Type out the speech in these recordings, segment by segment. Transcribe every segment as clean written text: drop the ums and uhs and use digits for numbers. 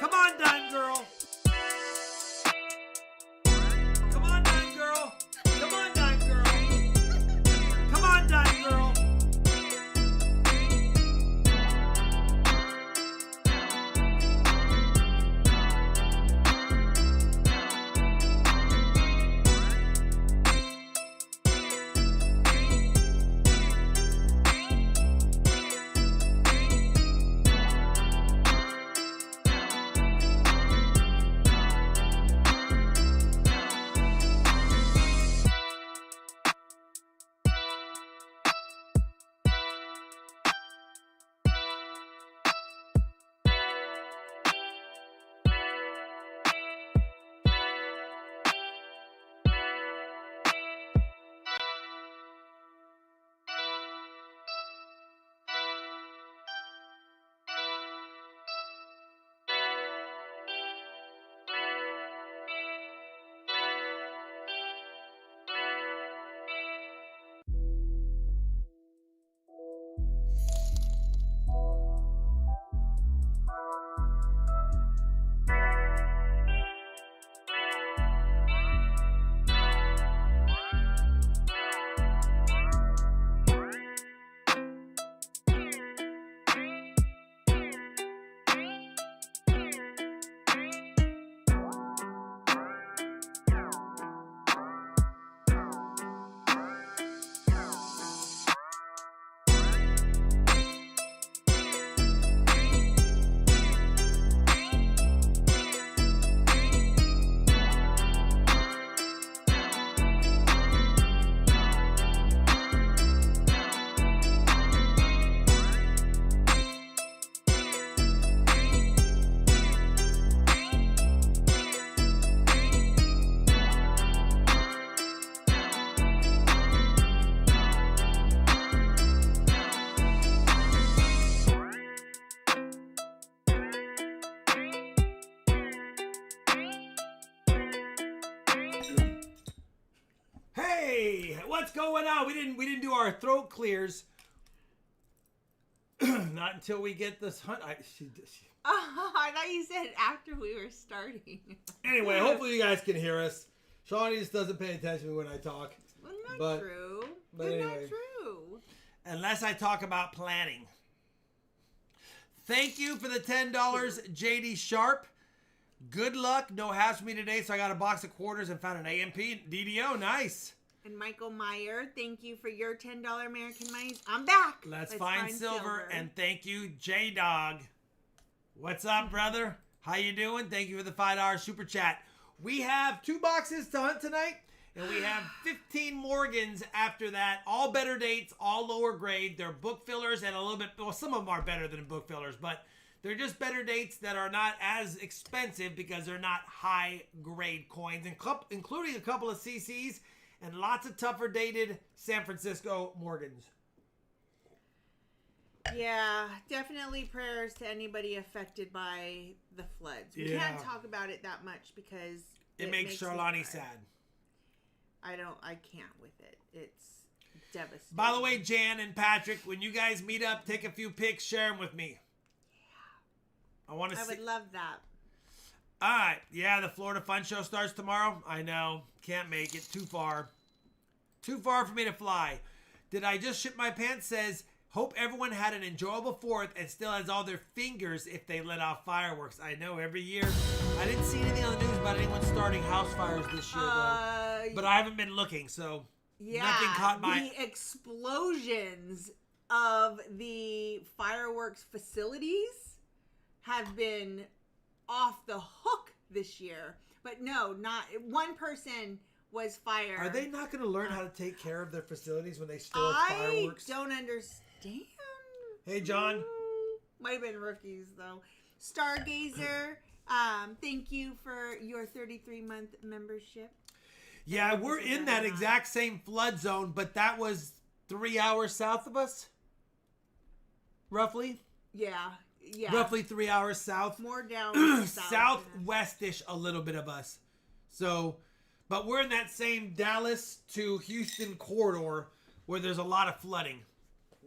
Come on, Dime Girl. Come on, Dime Girl. Come on, Dime Girl. Come on, Dime Girl. Hey, what's going on? We didn't do our throat clears. Not until we get this hunt. I thought you said after we were starting. Anyway, hopefully you guys can hear us. Shawnee just doesn't pay attention to me when I talk. Well, not true. But anyway, not true. Unless I talk about planning. Thank you for the $10, JD Sharp. Good luck. No hash for me today, so I got a box of quarters and found an AMP DDO. Nice. And Michael Meyer, thank you for your $10 American Mice. I'm back. Let's find silver. And thank you, J-Dog. What's up, brother? How you doing? Thank you for the $5 super chat. We have 2 boxes to hunt tonight, and we have 15 Morgans after that. All better dates, all lower grade. They're book fillers and a little bit, well, some of them are better than book fillers, but they're just better dates that are not as expensive because they're not high grade coins, including a couple of CCs and lots of tougher dated San Francisco Morgans. Yeah, definitely prayers to anybody affected by the floods. We can't talk about it that much because it makes Charlani sad. I can't with it. It's devastating. By the way, Jan and Patrick, when you guys meet up, take a few pics, share them with me. Yeah. I would love that. All right. Yeah, the Florida Fun Show starts tomorrow. I know. Can't make it. Too far. Too far for me to fly. Did I just ship my pants? Says, hope everyone had an enjoyable 4th and still has all their fingers if they let off fireworks. I know, every year. I didn't see anything on the news about anyone starting house fires this year, though. But I haven't been looking, so nothing caught my... The explosions of the fireworks facilities have been off the hook this year. But no, not one person was fired. Are they not going to learn how to take care of their facilities when they still have fireworks? I don't understand. Hey, John. Might have been rookies, though. Stargazer, thank you for your 33-month membership. Yeah, we're in that exact same flood zone, but that was 3 hours south of us. Roughly. Yeah. Roughly 3 hours south. More down southwestish a little bit of us. So, but we're in that same Dallas to Houston corridor where there's a lot of flooding.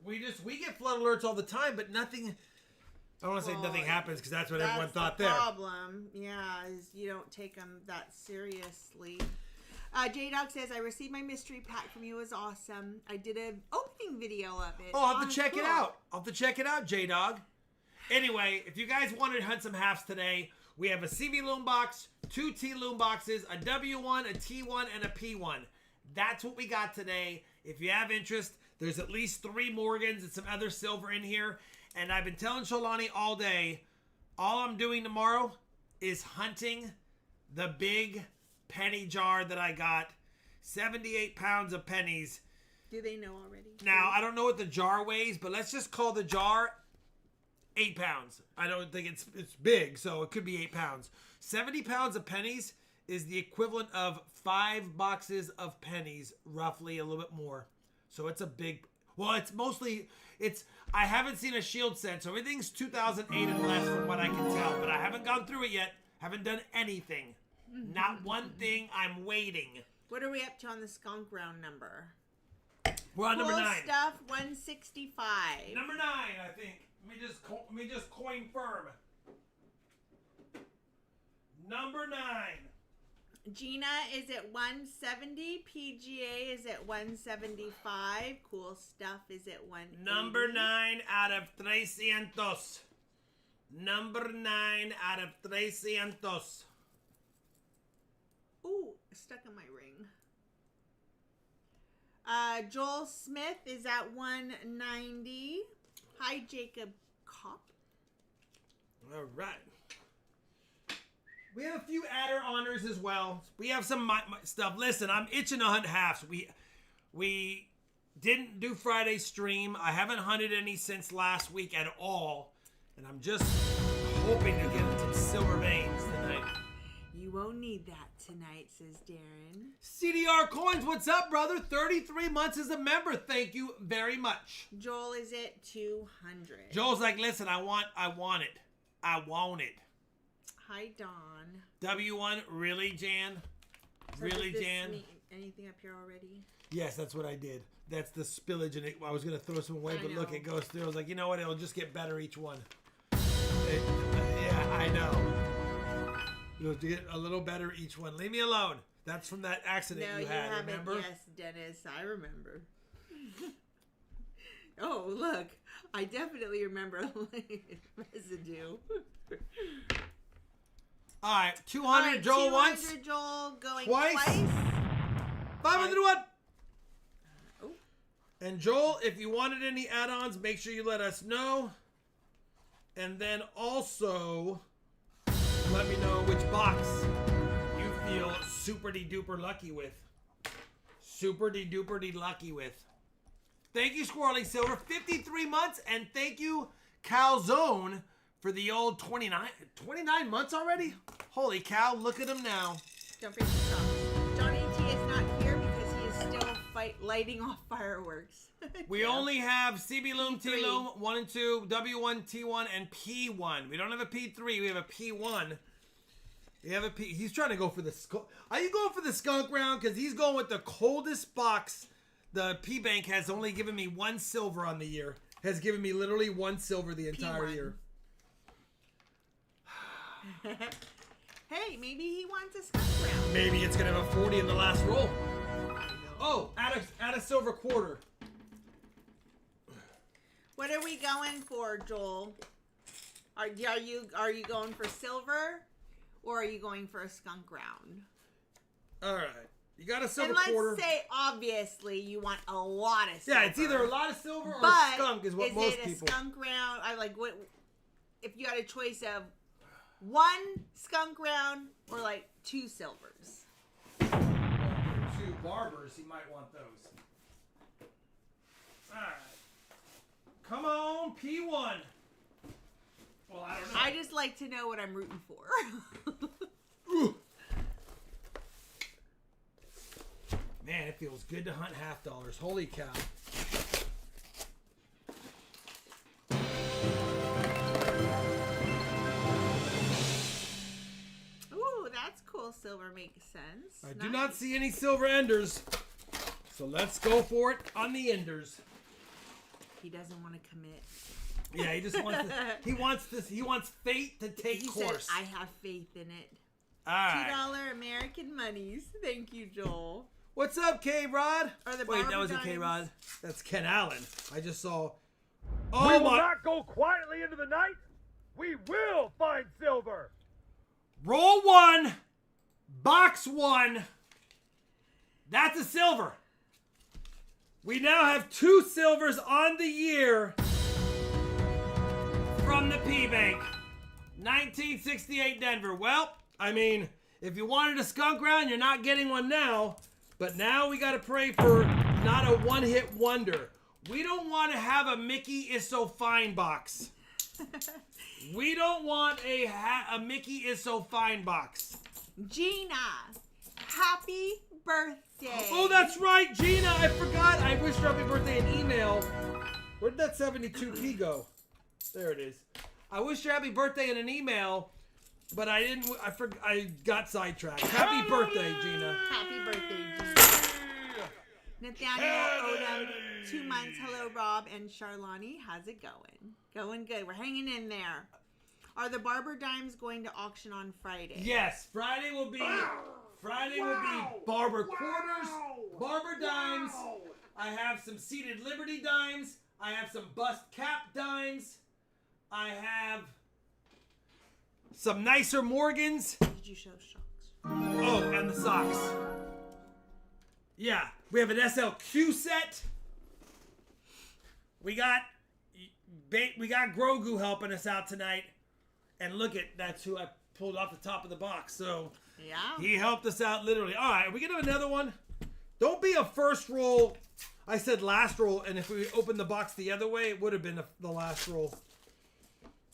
We get flood alerts all the time, but nothing I don't want to say nothing happens because that's what everyone thought the there. problem, yeah, is you don't take them that seriously. J-Dog says, I received my mystery pack from you. It was awesome. I did an opening video of it. Oh, I'll have to check it out. I'll have to check it out, J-Dog. Anyway, if you guys wanted to hunt some halves today, we have a CB loom box, 2 T loom boxes, a W1, a T1, and a P1. That's what we got today. If you have interest, there's at least 3 Morgans and some other silver in here. And I've been telling Sholani all day, all I'm doing tomorrow is hunting the big penny jar that I got. 78 pounds of pennies. Do they know already? Now, I don't know what the jar weighs, but let's just call the jar 8 pounds. I don't think it's big, so it could be 8 pounds. 70 pounds of pennies is the equivalent of 5 boxes of pennies, roughly a little bit more. So it's a big... Well, it's mostly... I haven't seen a shield set, so everything's 2008 and less from what I can tell. But I haven't gone through it yet. Haven't done anything. Not one thing. I'm waiting. What are we up to on the skunk round number? We're on number 9. Stuff 165. Number 9, I think. Let me just coin firm. Number 9. Gina is at 170. PGA is at 175. Cool Stuff is at 180. Number 9 out of 300. Number 9 out of 300. Ooh, stuck in my ring. Joel Smith is at 190. Hi, Jacob Kopp. All right. We have a few adder honors as well. We have some stuff. Listen, I'm itching to hunt halves. We didn't do Friday's stream. I haven't hunted any since last week at all. And I'm just hoping to get some silver veins tonight. You won't need that tonight, says Darren. CDR Coins, what's up, brother? 33 months as a member. Thank you very much. Joel is at 200. Joel's like, listen, I want it. I want it. Hi, Dawn. W1, really, Jan? So really, does this Jan? mean anything up here already? Yes, that's what I did. That's the spillage, and I was going to throw some away, but look, it goes through. I was like, you know what? It'll just get better each one. Yeah, I know. You'll get a little better each one. Leave me alone. That's from that accident you had, remember? Yes, Dennis, I remember. Oh, look. I definitely remember residue. All right, 200, Joel 200 once. Joel going Twice. 500 what? Oh. And Joel, if you wanted any add-ons, make sure you let us know. And then also, let me know which box you feel super-de-duper lucky with. Super-de-duper-de lucky with. Thank you, Squirrely Silver. 53 months. And thank you, Calzone, for the old 29 months already? Holy cow, look at him now. Don't forget to stop. Johnny T is not here because he is still lighting off fireworks. We only have CB Loom, T Loom, 1 and 2, W1, T1, and P1. We don't have a P3, we have a P1. We have a P. He's trying to go for the skunk. Are you going for the skunk round? Because he's going with the coldest box. The P Bank has only given me 1 silver on the year. Has given me literally 1 silver the entire year. Hey, maybe he wants a skunk round. Maybe it's going to have a 40 in the last roll. Oh, add a silver quarter. What are we going for, Joel? Are you going for silver, or are you going for a skunk round? All right, you got a silver and quarter. Let's say obviously you want a lot of silver. Yeah, it's either a lot of silver or a skunk is what most people. Is it a skunk round? I like what if you had a choice of 1 skunk round or like 2 silvers. 2 barbers, he might want those. All right. Come on, P1. Well, I don't know. I just like to know what I'm rooting for. Man, it feels good to hunt half dollars. Holy cow. Ooh, that's cool. Silver makes sense. I do not see any silver enders. So let's go for it on the enders. He doesn't want to commit. Yeah, he just wants he wants fate to take course. Said, I have faith in it. All right. $2 American monies. Thank you, Joel. What's up, K-Rod? Wait, that wasn't K-Rod. That's Ken Allen. I just saw. Oh, we will not go quietly into the night. We will find silver. Roll 1, box 1. That's a silver. We now have 2 silvers on the year from the P-Bank. 1968 Denver. Well, I mean, if you wanted a skunk round, you're not getting one now. But now we got to pray for not a one-hit wonder. We don't want to have a Mickey is so fine box. We don't want a Mickey is so fine box. Gina, happy birthday. Oh, that's right, Gina. I forgot. I wished her happy birthday in email. Where did that 72p go? There it is. I wished her happy birthday in an email, but I didn't. I got sidetracked. Happy birthday, Gina. Happy birthday, Gina. Nathaniel Odom, 2 months. Hello, Rob and Charlani. How's it going? Going good. We're hanging in there. Are the barber dimes going to auction on Friday? Yes, Friday will be barber quarters, barber dimes. I have some seated Liberty dimes. I have some bust cap dimes. I have some nicer Morgans. Did you show socks? Oh, and the socks. Yeah, we have an SLQ set. We got Grogu helping us out tonight. And look that's who I pulled off the top of the box. So yeah, he helped us out literally. All right, are we gonna have another one? Don't be a first roll. I said last roll, and if we opened the box the other way, it would have been the last roll.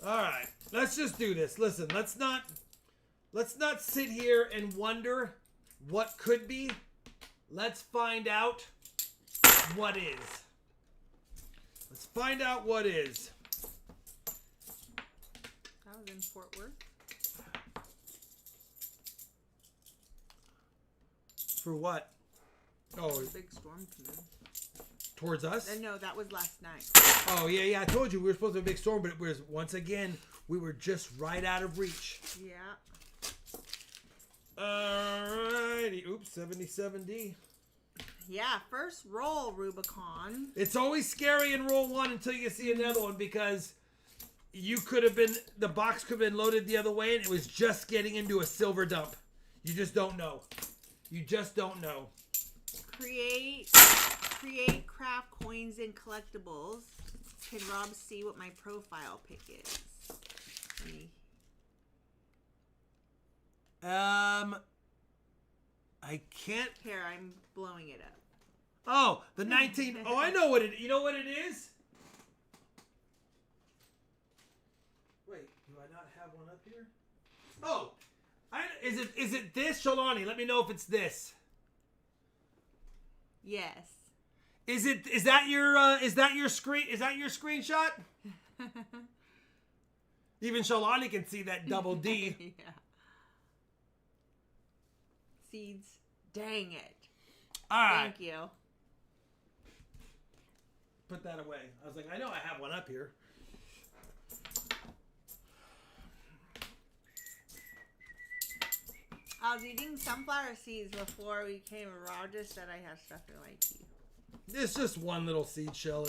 All right, let's just do this. Listen, let's not sit here and wonder what could be. Let's find out what is. Let's find out what is. That was in Fort Worth. For what? Oh, a big storm coming. Towards us? No, that was last night. Oh, yeah. I told you we were supposed to have a big storm, but it was, once again, we were just right out of reach. Yeah. Alrighty. Oops, 77D. Yeah, first roll, Rubicon. It's always scary in roll 1 until you see another one, because the box could have been loaded the other way and it was just getting into a silver dump. You just don't know. You just don't know. Create craft coins and collectibles. Can Rob see what my profile pic is? I can't. Here, I'm blowing it up. Oh, the 19. Oh, I know what it. You know what it is? Wait, do I not have one up here? Oh, is it this, Shalani? Let me know if it's this. Yes. Is that your screen? Is that your screenshot? Even Shalani can see that double D. Yeah. Seeds. Dang it. All right. Thank you. Put that away. I was like, I know I have one up here. I was eating sunflower seeds before we came. Raw just said I have stuff in my teeth. It's just one little seed shell,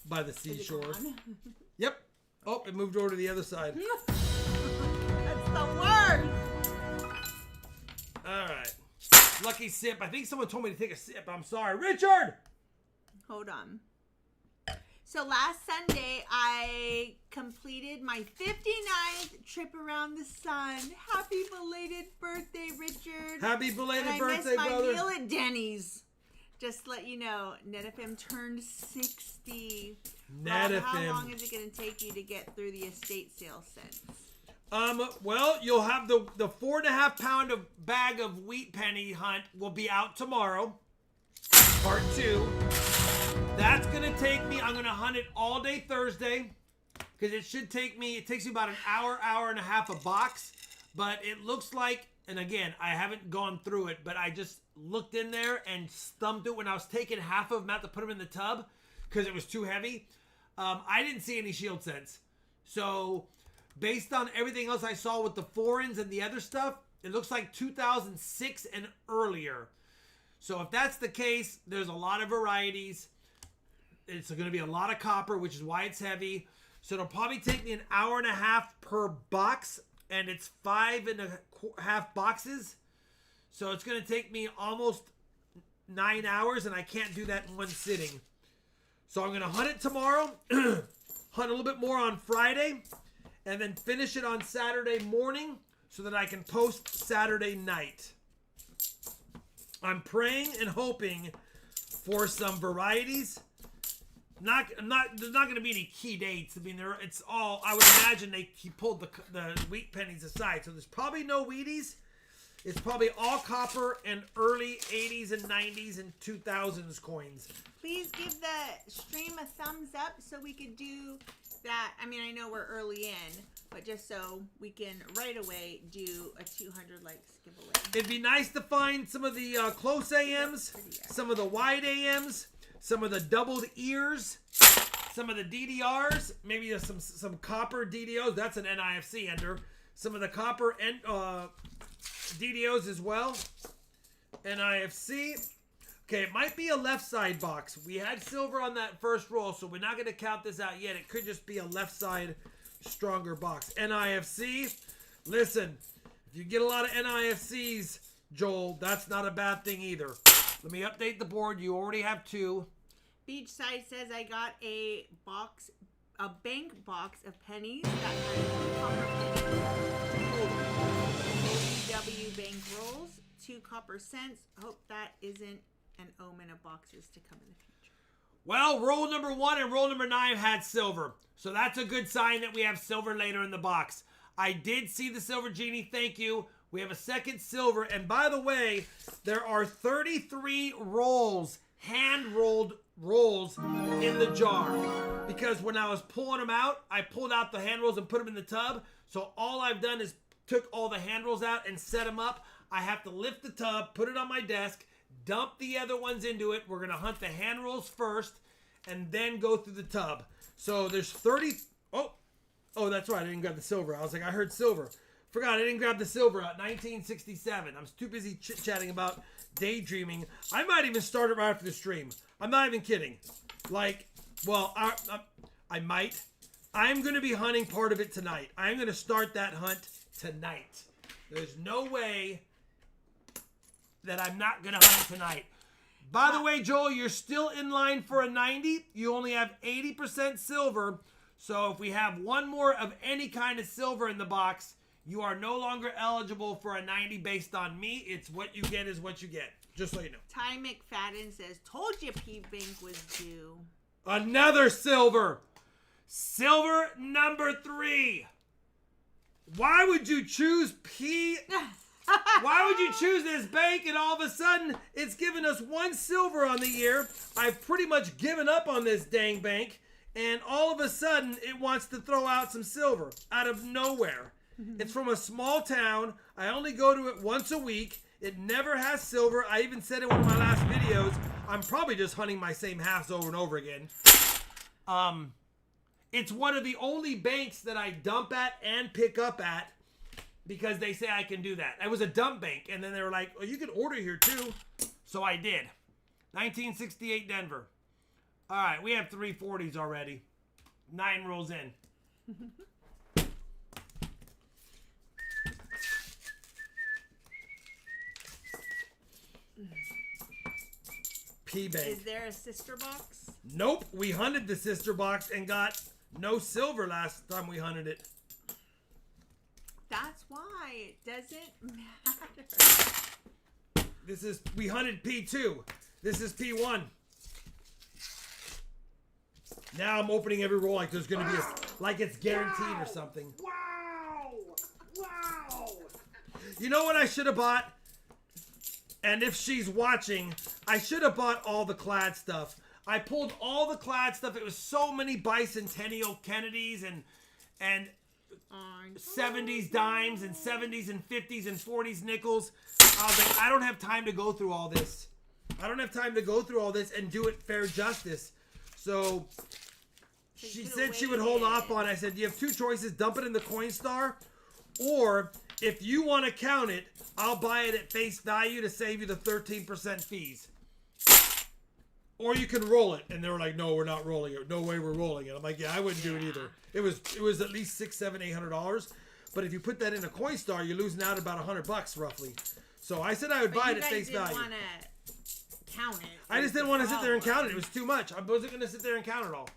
by the seashore. Gone? Yep. Oh, it moved over to the other side. That's the worst. All right. Lucky sip. I think someone told me to take a sip. I'm sorry. Richard! Hold on. So last Sunday, I completed my 59th trip around the sun. Happy belated birthday, Richard. Happy belated and birthday, brother. I missed my brother. meal at Denny's. Just to let you know, NetFM turned 60. NetFM. How long is it going to take you to get through the estate sale since? Well, you'll have the 4.5 pound bag of wheat penny hunt will be out tomorrow. Part 2. That's going to take me, I'm going to hunt it all day Thursday. Because it takes me about an hour and a half a box. But it looks like, and again, I haven't gone through it, but I just looked in there and thumbed it when I was taking half of them out to put them in the tub. Because it was too heavy. I didn't see any shield sets. So based on everything else I saw with the foreigns and the other stuff, it looks like 2006 and earlier. So if that's the case, there's a lot of varieties. It's going to be a lot of copper, which is why it's heavy. So it'll probably take me an hour and a half per box, and it's 5.5 boxes. So it's going to take me almost 9 hours, and I can't do that in one sitting. So I'm going to hunt it tomorrow, hunt a little bit more on Friday, and then finish it on Saturday morning so that I can post Saturday night. I'm praying and hoping for some varieties. There's not going to be any key dates. I mean, it's all, I would imagine he pulled the wheat pennies aside. So there's probably no Wheaties. It's probably all copper and early 80s and 90s and 2000s coins. Please give the stream a thumbs up so we could do that. I mean, I know we're early in, but just so we can right away do a 200 likes giveaway. It'd be nice to find some of the close AMs, some of the wide AMs, some of the doubled ears, some of the DDRs, maybe some copper DDOs. That's an NIFC ender. Some of the copper and DDOs as well. NIFC. Okay, it might be a left side box. We had silver on that first roll, so we're not going to count this out yet. It could just be a left side stronger box. NIFC. Listen, if you get a lot of NIFCs, Joel, that's not a bad thing either. Let me update the board. You already have 2. Beachside says I got a bank box of pennies that had 2 copper pennies, OBW bank rolls, 2 copper cents. Hope that isn't an omen of boxes to come in the future. Well, roll number 1 and roll number 9 had silver. So that's a good sign that we have silver later in the box. I did see the silver genie. Thank you. We have a second silver. And by the way, there are 33 rolls, hand-rolled rolls in the jar. Because when I was pulling them out, I pulled out the hand rolls and put them in the tub. So all I've done is took all the hand rolls out and set them up. I have to lift the tub, put it on my desk, dump the other ones into it. We're going to hunt the hand rolls first and then go through the tub. So there's 30... Oh, that's right. I didn't grab the silver. I was like, I heard silver. Forgot I didn't grab the silver out. 1967. I'm too busy chit-chatting about daydreaming. I might even start it right after the stream. I'm not even kidding. Like, well, I might. I'm going to be hunting part of it tonight. I'm going to start that hunt tonight. There's no way that I'm not going to hunt tonight. By the way, Joel, you're still in line for a 90. You only have 80% silver. So if we have one more of any kind of silver in the box, you are no longer eligible for a 90 based on me. It's what you get is what you get. Just so you know. Ty McFadden says, told you P-Bank was due. Another silver. Silver number 3. Why would you choose Why would you choose this bank and all of a sudden it's given us 1 silver on the year? I've pretty much given up on this dang bank. And all of a sudden, it wants to throw out some silver out of nowhere. It's from a small town. I only go to it once a week. It never has silver. I even said in one of my last videos, I'm probably just hunting my same halves over and over again. It's one of the only banks that I dump at and pick up at because they say I can do that. It was a dump bank. And then they were like, oh, you can order here too. So I did. 1968 Denver. All right, we have 340s already. 9 rolls in. P-Bank. Is there a sister box? Nope, we hunted the sister box and got no silver last time we hunted it. That's why it doesn't matter. We hunted P2. This is P1. Now I'm opening every roll like there's going to be like it's guaranteed or something. Wow! You know what I should have bought? And if she's watching, I should have bought all the clad stuff. I pulled all the clad stuff. It was so many bicentennial Kennedys and 70s dimes and 70s and 50s and 40s nickels. I was like, I don't have time to go through all this. I don't have time to go through all this and do it fair justice. So So she you said could've she would hold off waited. on it. I said, you have two choices. Dump it in the Coinstar, or if you want to count it, I'll buy it at face value to save you the 13% fees. Or you can roll it. And they were like, no, we're not rolling it. No way we're rolling it. I'm like, yeah, I wouldn't do it either. It was at least $600, $700, $800. But if you put that in a Coinstar, you're losing out about $100 roughly. So I said I would buy it at face value. You guys didn't want to count it. I just didn't want to sit there and count it. It was too much. I wasn't going to sit there and count it all.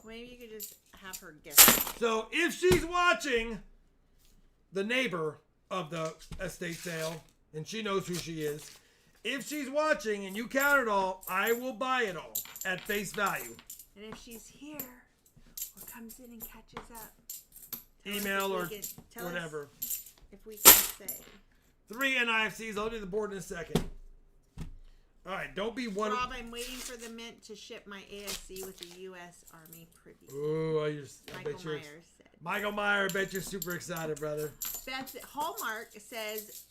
Maybe you could just have her guess. So if she's watching, the neighbor of the estate sale, and she knows who she is, if she's watching and you count it all, I will buy it all at face value. And if she's here or comes in and catches up, Email or whatever. If we can say. 3 NIFCs. I'll do the board in a second. All right, don't be one. Rob, I'm waiting for the mint to ship my ASC with the U.S. Army privy. Ooh, Michael Myers said. Michael Meyer, I bet you're super excited, brother. Beth Hallmark says,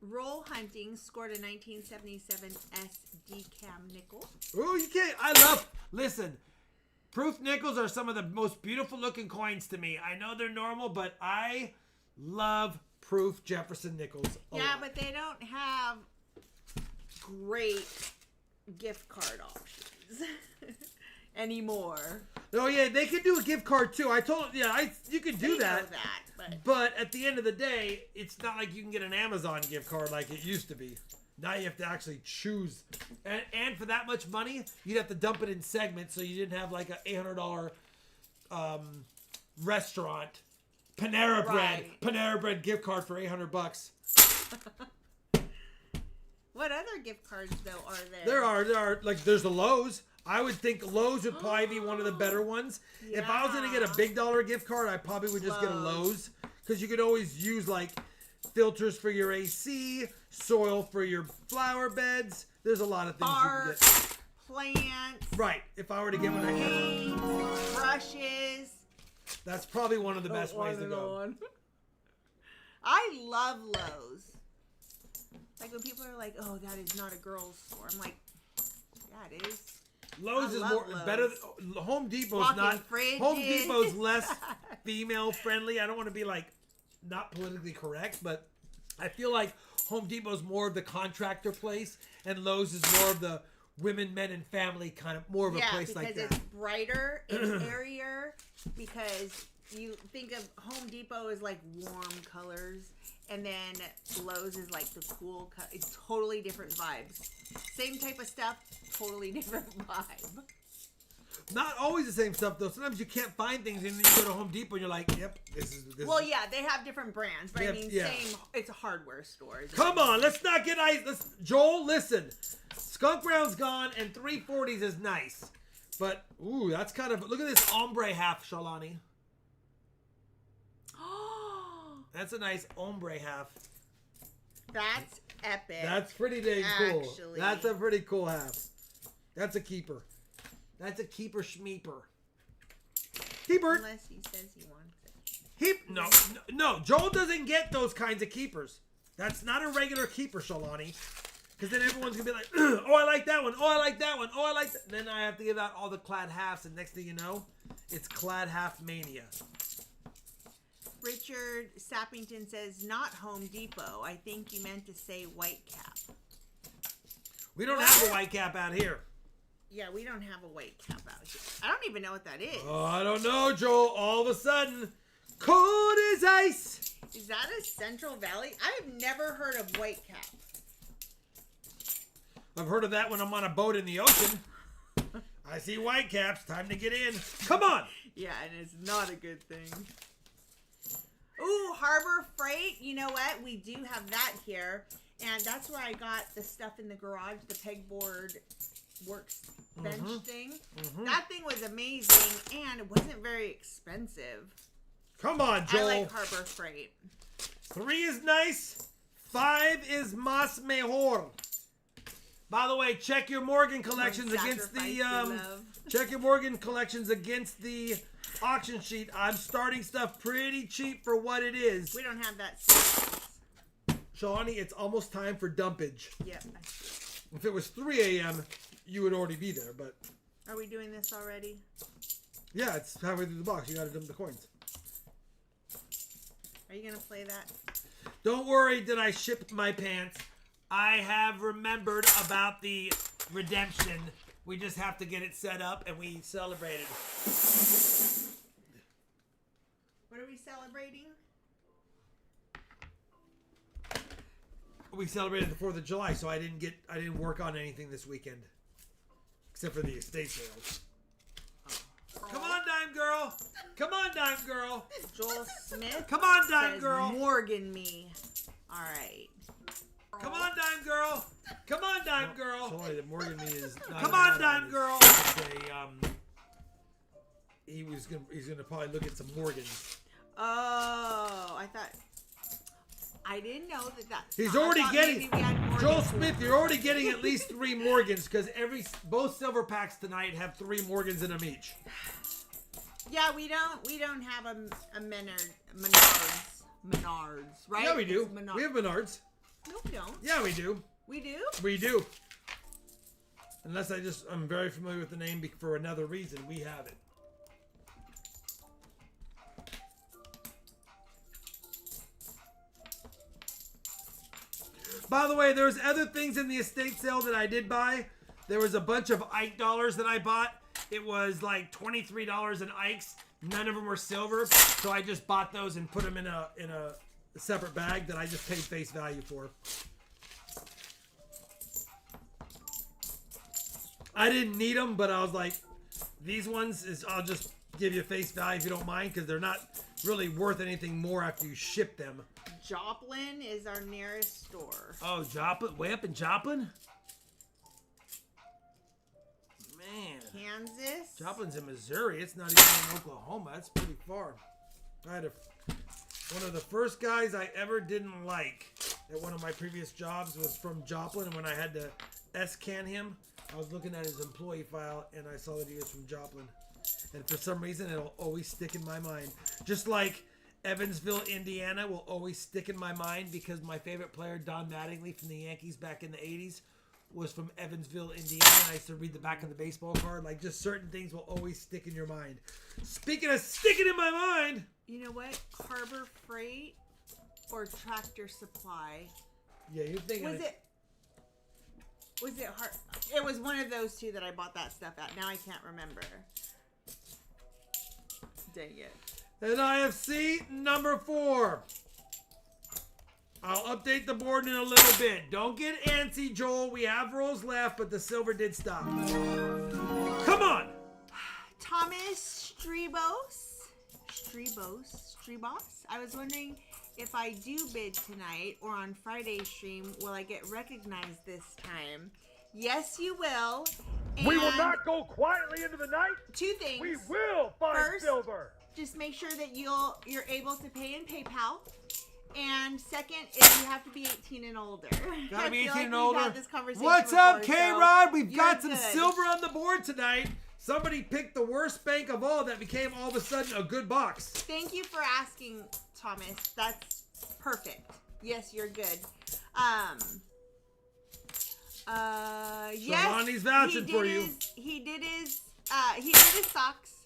Roll Hunting scored a 1977 SD Cam nickel. Ooh, you can't. Listen, proof nickels are some of the most beautiful looking coins to me. I know they're normal, but I love proof Jefferson nickels. Yeah, but they don't have great gift card options anymore. Oh yeah, they can do a gift card too. I told you can do that. But at the end of the day, it's not like you can get an Amazon gift card like it used to be. Now you have to actually choose, and for that much money, you'd have to dump it in segments, so you didn't have like a $800 restaurant Panera Bread gift card for $800. What other gift cards though are there? There are like there's the Lowe's. I would think Lowe's would probably be one of the better ones. Yeah. If I was gonna get a big dollar gift card, I probably would just get a Lowe's, because you could always use like filters for your AC, soil for your flower beds. There's a lot of things you can get. Plants. Right. If I were to get one, brushes. That's probably one of the best ways to go. I love Lowe's. Like when people are like, "Oh, that is not a girl's store," I'm like, "Yeah, it is." Lowe's is better. Home Depot's not. Fridges. Home Depot's less female friendly. I don't want to be like not politically correct, but I feel like Home Depot's more of the contractor place, and Lowe's is more of the women, men, and family kind of more of a place like that. Yeah, because it's brighter, it's airier. Because you think of Home Depot as like warm colors, and then Lowe's is like the cool. It's totally different vibes. Same type of stuff, totally different vibe. Not always the same stuff though. Sometimes you can't find things, and then you go to Home Depot and you're like, "Yep, this is." Well, yeah, they have different brands, but I mean, same. It's a hardware store. Come on, let's not get ice. Joel, listen. Skunk Round's gone, and 340s is nice, but ooh, that's kind of. Look at this ombre half, Shalani. That's a nice ombre half. That's epic. That's pretty dang cool. That's a pretty cool half. That's a keeper. That's a keeper schmeeper. Keeper. Unless he says he wants it. No. Joel doesn't get those kinds of keepers. That's not a regular keeper, Shalani. Because then everyone's going to be like, oh, I like that one. Oh, I like that one. Oh, I like that. Then I have to give out all the clad halves. And next thing you know, it's clad half mania. Richard Sappington says, not Home Depot. I think you meant to say White Cap. We don't have a White Cap out here. Yeah, we don't have a White Cap out here. I don't even know what that is. Oh, I don't know, Joel. All of a sudden, cold as ice. Is that a Central Valley? I have never heard of White Cap. I've heard of that when I'm on a boat in the ocean. I see White Caps. Time to get in. Come on. Yeah, and it's not a good thing. Ooh, Harbor Freight. You know what? We do have that here. And that's where I got the stuff in the garage, the pegboard works bench thing. That thing was amazing, and it wasn't very expensive. Come on, Joel. I like Harbor Freight. 3 is nice. 5 is más mejor. By the way, check your Morgan collections against the check your Morgan collections against the auction sheet. I'm starting stuff pretty cheap for what it is. We don't have that. Shalani, it's almost time for dumpage. Yep, I see. If it was 3 a.m., you would already be there, but Are we doing this already? Yeah, it's halfway through the box. You gotta dump the coins. Are you gonna play that? Don't worry, did I ship my pants? I have remembered about the redemption. We just have to get it set up, and we celebrated. What are we celebrating? We celebrated the 4th of July, so I didn't work on anything this weekend. Except for the estate sales. Come on, Dime Girl! Come on, Dime Girl! Joel Smith. Come on, Dime says, Girl! Morgan me. All right. Come on, Dime Girl! Come on, Dime Girl! Sorry, the Morgan me is not. Come on, Dime Girl! He's gonna probably look at some Morgans. Oh, I didn't know that. He's already getting Joel Smith. You're already getting at least 3 Morgans because both silver packs tonight have 3 Morgans in them each. Yeah, we don't have a Menards, right? Yeah, we do. We have Menards. No, we don't. Yeah, we do. We do? We do. Unless I'm very familiar with the name for another reason. We have it. By the way, there's other things in the estate sale that I did buy. There was a bunch of Ike dollars that I bought. It was like $23 in Ikes. None of them were silver, so I just bought those and put them in a separate bag that I just paid face value for. I didn't need them, but I was like, these ones I'll just give you face value if you don't mind, because they're not really worth anything more after you ship them. Joplin is our nearest store. Oh, Joplin? Way up in Joplin? Man. Kansas? Joplin's in Missouri. It's not even in Oklahoma. That's pretty far. I had one of the first guys I ever didn't like at one of my previous jobs was from Joplin, and when I had to S-can him, I was looking at his employee file, and I saw that he was from Joplin. And for some reason, it'll always stick in my mind. Just like Evansville, Indiana will always stick in my mind because my favorite player, Don Mattingly from the Yankees back in the 80s, was from Evansville, Indiana. I used to read the back of the baseball card. Like, just certain things will always stick in your mind. Speaking of sticking in my mind. You know what? Harbor Freight or Tractor Supply. Yeah, you're thinking. Was it hard? It was one of those two that I bought that stuff at. Now I can't remember. Dang it. And IFC number 4. I'll update the board in a little bit. Don't get antsy, Joel. We have rolls left, but the silver did stop. Come on! Thomas Strebos. I was wondering if I do bid tonight or on Friday's stream, will I get recognized this time? Yes, you will. And we will not go quietly into the night. 2 things. We will find silver. Just make sure that you're able to pay in PayPal. And second is you have to be 18 and older. Gotta be 18 like and older. Had this conversation What's before, up, K-Rod? We've got some good. silver on the board tonight. Somebody picked the worst bank of all that became all of a sudden a good box. Thank you for asking, Thomas. That's perfect. Yes, you're good. Yes, Ronnie's vouching for you. He did his socks.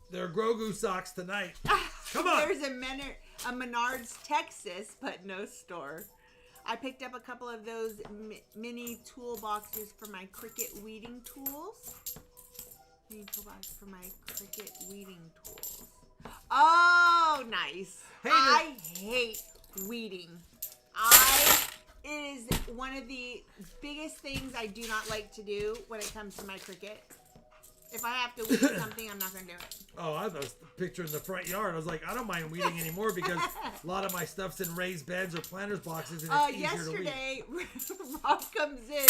They're Grogu socks tonight. Come on. There's a Menards, Texas, but no store. I picked up a couple of those mini toolboxes for my cricket weeding tools. Mini toolbox for my cricket weeding tools. Oh, nice. Hey, I hate weeding. It is one of the biggest things I do not like to do when it comes to my cricket. If I have to weed something, I'm not going to do it. Oh, I was picturing the front yard. I was like, I don't mind weeding anymore because a lot of my stuff's in raised beds or planters boxes, and it's easier to weed. Yesterday, Rob comes in.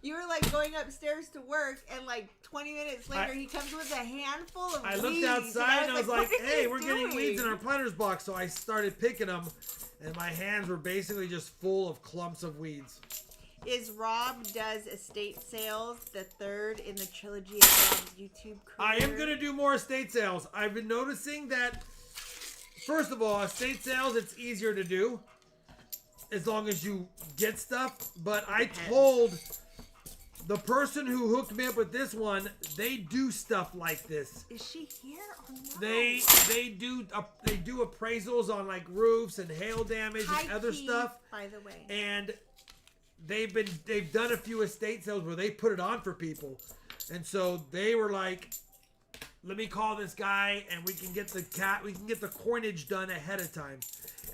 You were like going upstairs to work, and like 20 minutes later, he comes with a handful of weeds. I looked outside and I was like, hey, we're doing? getting weeds in our planters box. So I started picking them, and my hands were basically just full of clumps of weeds. Is Rob does estate sales the 3rd in the trilogy of Rob's YouTube career? I am going to do more estate sales. I've been noticing that, first of all, estate sales, it's easier to do as long as you get stuff. But I told the person who hooked me up with this one, they do stuff like this. Is she here? Oh, no. They do appraisals on like roofs and hail damage and other stuff. By the way. And they've done a few estate sales where they put it on for people. And so they were like, let me call this guy and we can get the coinage done ahead of time.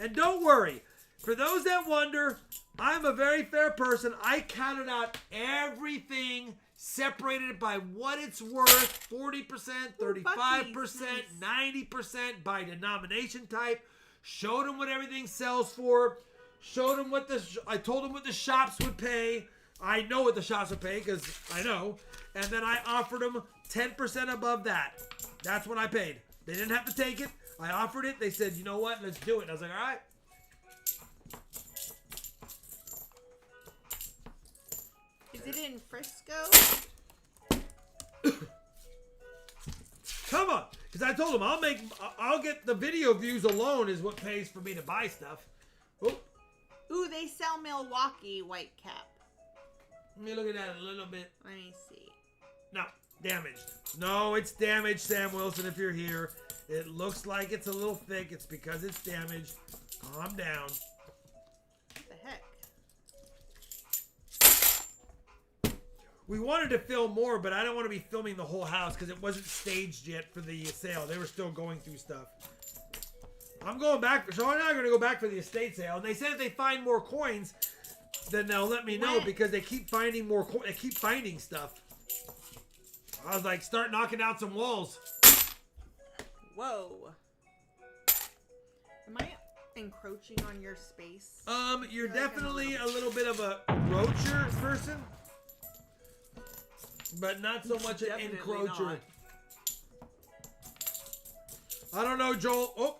And don't worry, for those that wonder, I'm a very fair person. I counted out everything, separated it by what it's worth, 40%, 35%, 90% by denomination type. Showed them what everything sells for. Showed them I told them what the shops would pay. I know what the shops would pay because I know. And then I offered them 10% above that. That's what I paid. They didn't have to take it. I offered it. They said, you know what? Let's do it. And I was like, all right. Is it in Frisco? Come on. Because I told them I'll get the video views alone is what pays for me to buy stuff. Oh. Ooh, they sell Milwaukee white cap. Let me look at that a little bit. Let me see. No, damaged. No, it's damaged, Sam Wilson, if you're here. It looks like it's a little thick. It's because it's damaged. Calm down. What the heck? We wanted to film more, but I don't want to be filming the whole house because it wasn't staged yet for the sale. They were still going through stuff. I'm going back. Sean and I are going to go back for the estate sale. And they said if they find more coins, then they'll let me know because they keep finding more coins. They keep finding stuff. I was like, start knocking out some walls. Whoa. Am I encroaching on your space? You're definitely a little bit of a roacher person, but not so much an encroacher. Not. I don't know, Joel. Oh,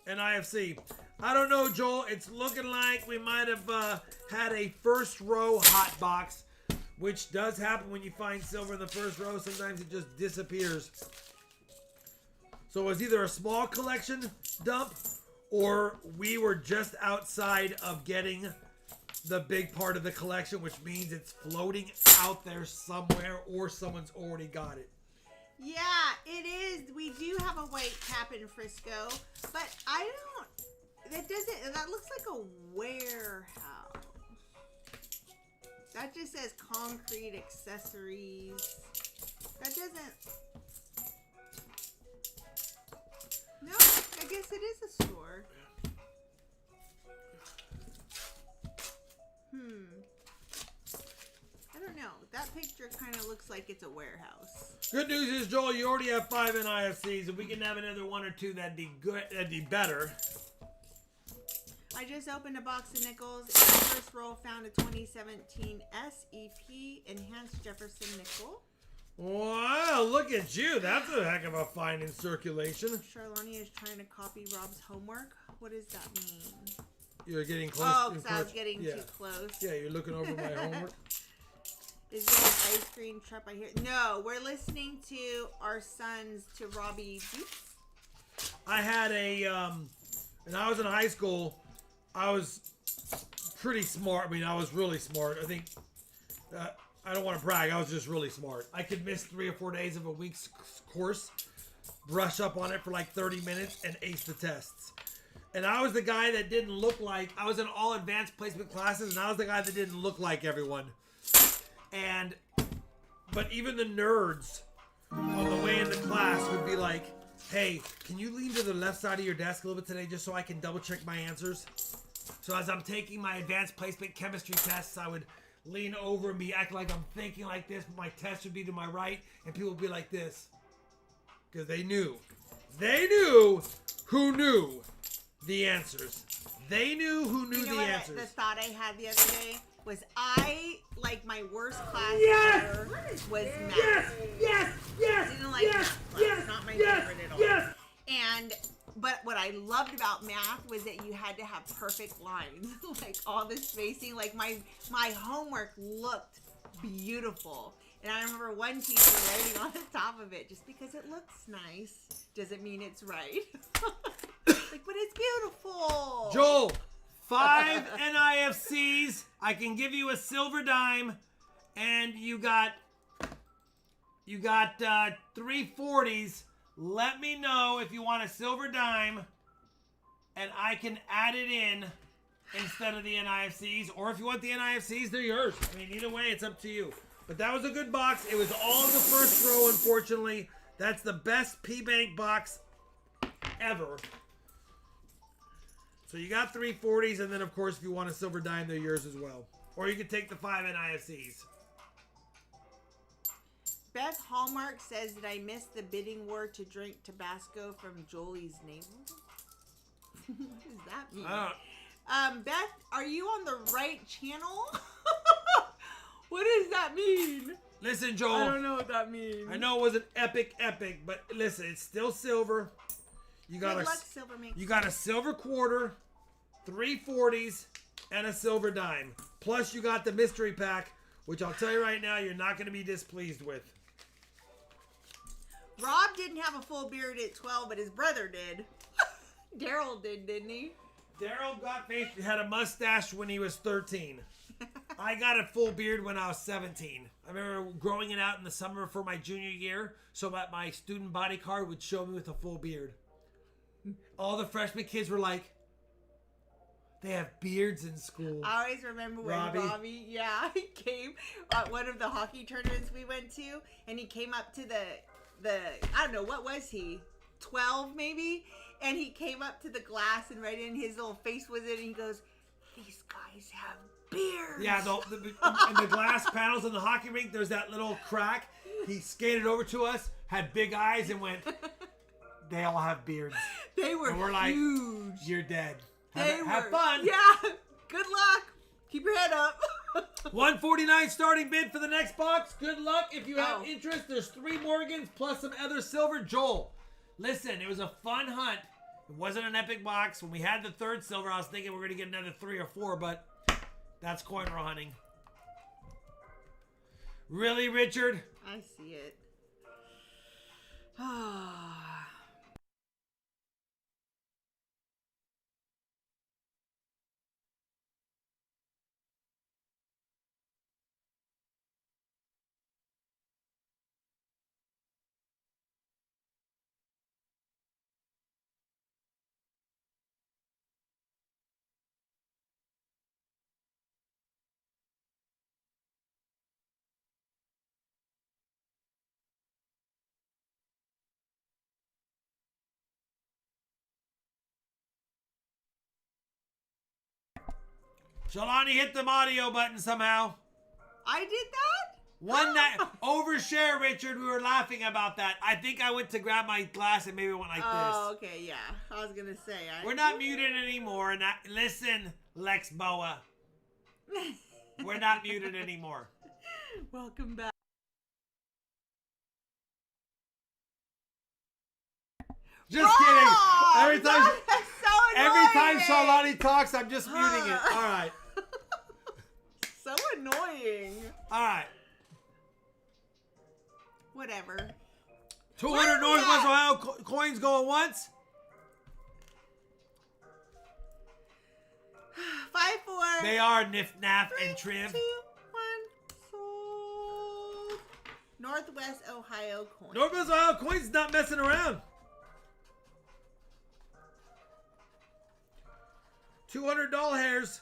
and IFC. I don't know, Joel. It's looking like we might have had a first row hot box, which does happen when you find silver in the first row. Sometimes it just disappears. So it was either a small collection dump or we were just outside of getting the big part of the collection, which means it's floating out there somewhere or someone's already got it. Yeah, it is. We do have a white cap in Frisco, but that looks like a warehouse. That just says concrete accessories. That doesn't... No, I guess it is a store. I don't know. That picture kind of looks like it's a warehouse. Good news is, Joel, you already have 5 NIFCs. If we can have another 1 or 2, that'd be good. That'd be better. I just opened a box of nickels. In the first roll, found a 2017 SEP Enhanced Jefferson nickel. Wow, look at you. That's a heck of a find in circulation. Charlonia is trying to copy Rob's homework. What does that mean? You're getting close. Oh, because I was getting too close. Yeah, you're looking over my homework. Is there an ice cream truck I hear? No, we're listening to our sons to RawB Beats. I had when I was in high school, I was pretty smart. I mean, I was really smart. I think, I don't want to brag, I was just really smart. I could miss 3 or 4 days of a week's course, brush up on it for like 30 minutes, and ace the tests. And I was the guy that didn't look like, I was in all advanced placement classes, and I was the guy that didn't look like everyone. But even the nerds on the way into class would be like, hey, can you lean to the left side of your desk a little bit today just so I can double check my answers? So as I'm taking my advanced placement chemistry tests, I would lean over and be acting like I'm thinking like this, but my test would be to my right, and people would be like this. Because they knew who knew the answers. They knew who knew the answers. The thought I had the other day was my worst class ever was math. Yes. I didn't like math class. It's not my favorite at all. But what I loved about math was that you had to have perfect lines, like all the spacing. Like my homework looked beautiful, and I remember one teacher writing on the top of it, just because it looks nice doesn't mean it's right. Like, but it's beautiful. Joel, 5 NIFCs. I can give you a silver dime, and you got 3 40s. Let me know if you want a silver dime, and I can add it in instead of the NIFCs, or if you want the NIFCs, they're yours. I mean, either way, it's up to you. But that was a good box. It was all in the first row, unfortunately. That's the best P-Bank box ever. So you got 3 40s, and then, of course, if you want a silver dime, they're yours as well. Or you can take the 5 NIFCs. Beth Hallmark says that I missed the bidding war to drink Tabasco from Jolie's navel. What does that mean? Beth, are you on the right channel? What does that mean? Listen, Joel. I don't know what that means. I know it wasn't epic, but listen, it's still silver. You got Good luck, silver makes you got a silver quarter, 3 40s, and a silver dime. Plus, you got the mystery pack, which I'll tell you right now, you're not going to be displeased with. Rob didn't have a full beard at 12, but his brother did. Daryl did, didn't he? Daryl had a mustache when he was 13. I got a full beard when I was 17. I remember growing it out in the summer for my junior year, so that my student body card would show me with a full beard. All the freshman kids were like, they have beards in school. I always remember when Robbie, he came at one of the hockey tournaments we went to, and he came up to the I don't know, what was he? 12 maybe? And he came up to the glass, and right in his little face was it, and he goes, these guys have beards. Yeah, in the glass panels in the hockey rink, there's that little crack. He skated over to us, had big eyes, and went, they all have beards. They were and we're like, huge. You're dead. Have fun. Yeah. Good luck. Keep your head up. $149 starting bid for the next box. Good luck. If you have interest, there's 3 Morgans plus some other silver. Joel, listen, it was a fun hunt. It wasn't an epic box. When we had the 3rd silver, I was thinking we were going to get another 3 or 4, but that's coin roll hunting. Really, Richard? I see it. Shalani hit the audio button somehow. I did that? One night, overshare, Richard. We were laughing about that. I think I went to grab my glass and maybe it went like this. Oh, okay, yeah. I was going to say. We're not muted anymore. Listen, Lex Boa. We're not muted anymore. Welcome back. Just kidding. Every time Shalani talks, I'm just muting it. All right. So annoying. All right. Whatever. 200 Northwest Ohio coins going once. 5-4. They are Nif Naf and 3, Triv. 2, 1, sold. Northwest Ohio coins. Northwest Ohio coins is not messing around. 200 doll hairs.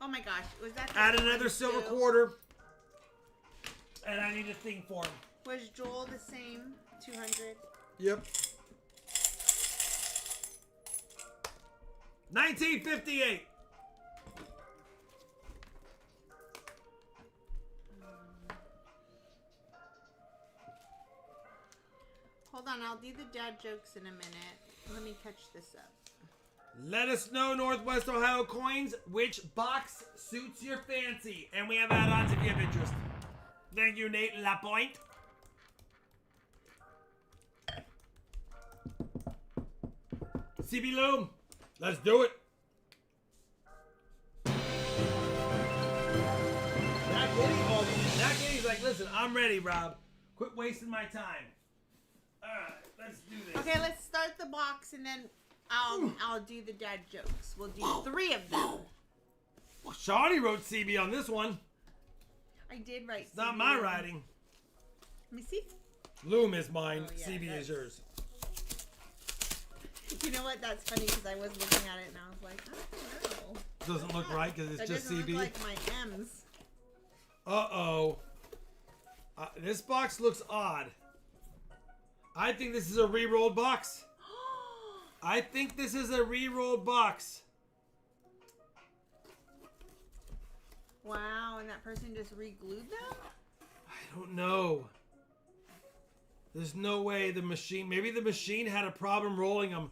Oh my gosh. Was that Add another silver quarter. And I need a thing for him. Was Joel the same? 200? Yep. 1958. Hold on, I'll do the dad jokes in a minute. Let me catch this up. Let us know, Northwest Ohio coins, which box suits your fancy. And we have add-ons if you have interest. Thank you, Nate Lapointe. CB Loom, let's do it. That Yeti's like, listen, I'm ready, Rob. Quit wasting my time. All right, let's do this. Okay, let's start the box and then I'll do the dad jokes. We'll do 3 of them. Shawnee wrote CB on this one. I did write. It's not my writing. Let me see. Loom is mine. Oh, yeah, CB is yours. You know what? That's funny because I was looking at it and I was like, I don't know. Doesn't look right because it's that just doesn't CB. look like my M's. Uh-oh. This box looks odd. I think this is a re-rolled box. I think this is a re-rolled box. Wow, and that person just re-glued them? I don't know. There's no way the machine... Maybe the machine had a problem rolling them.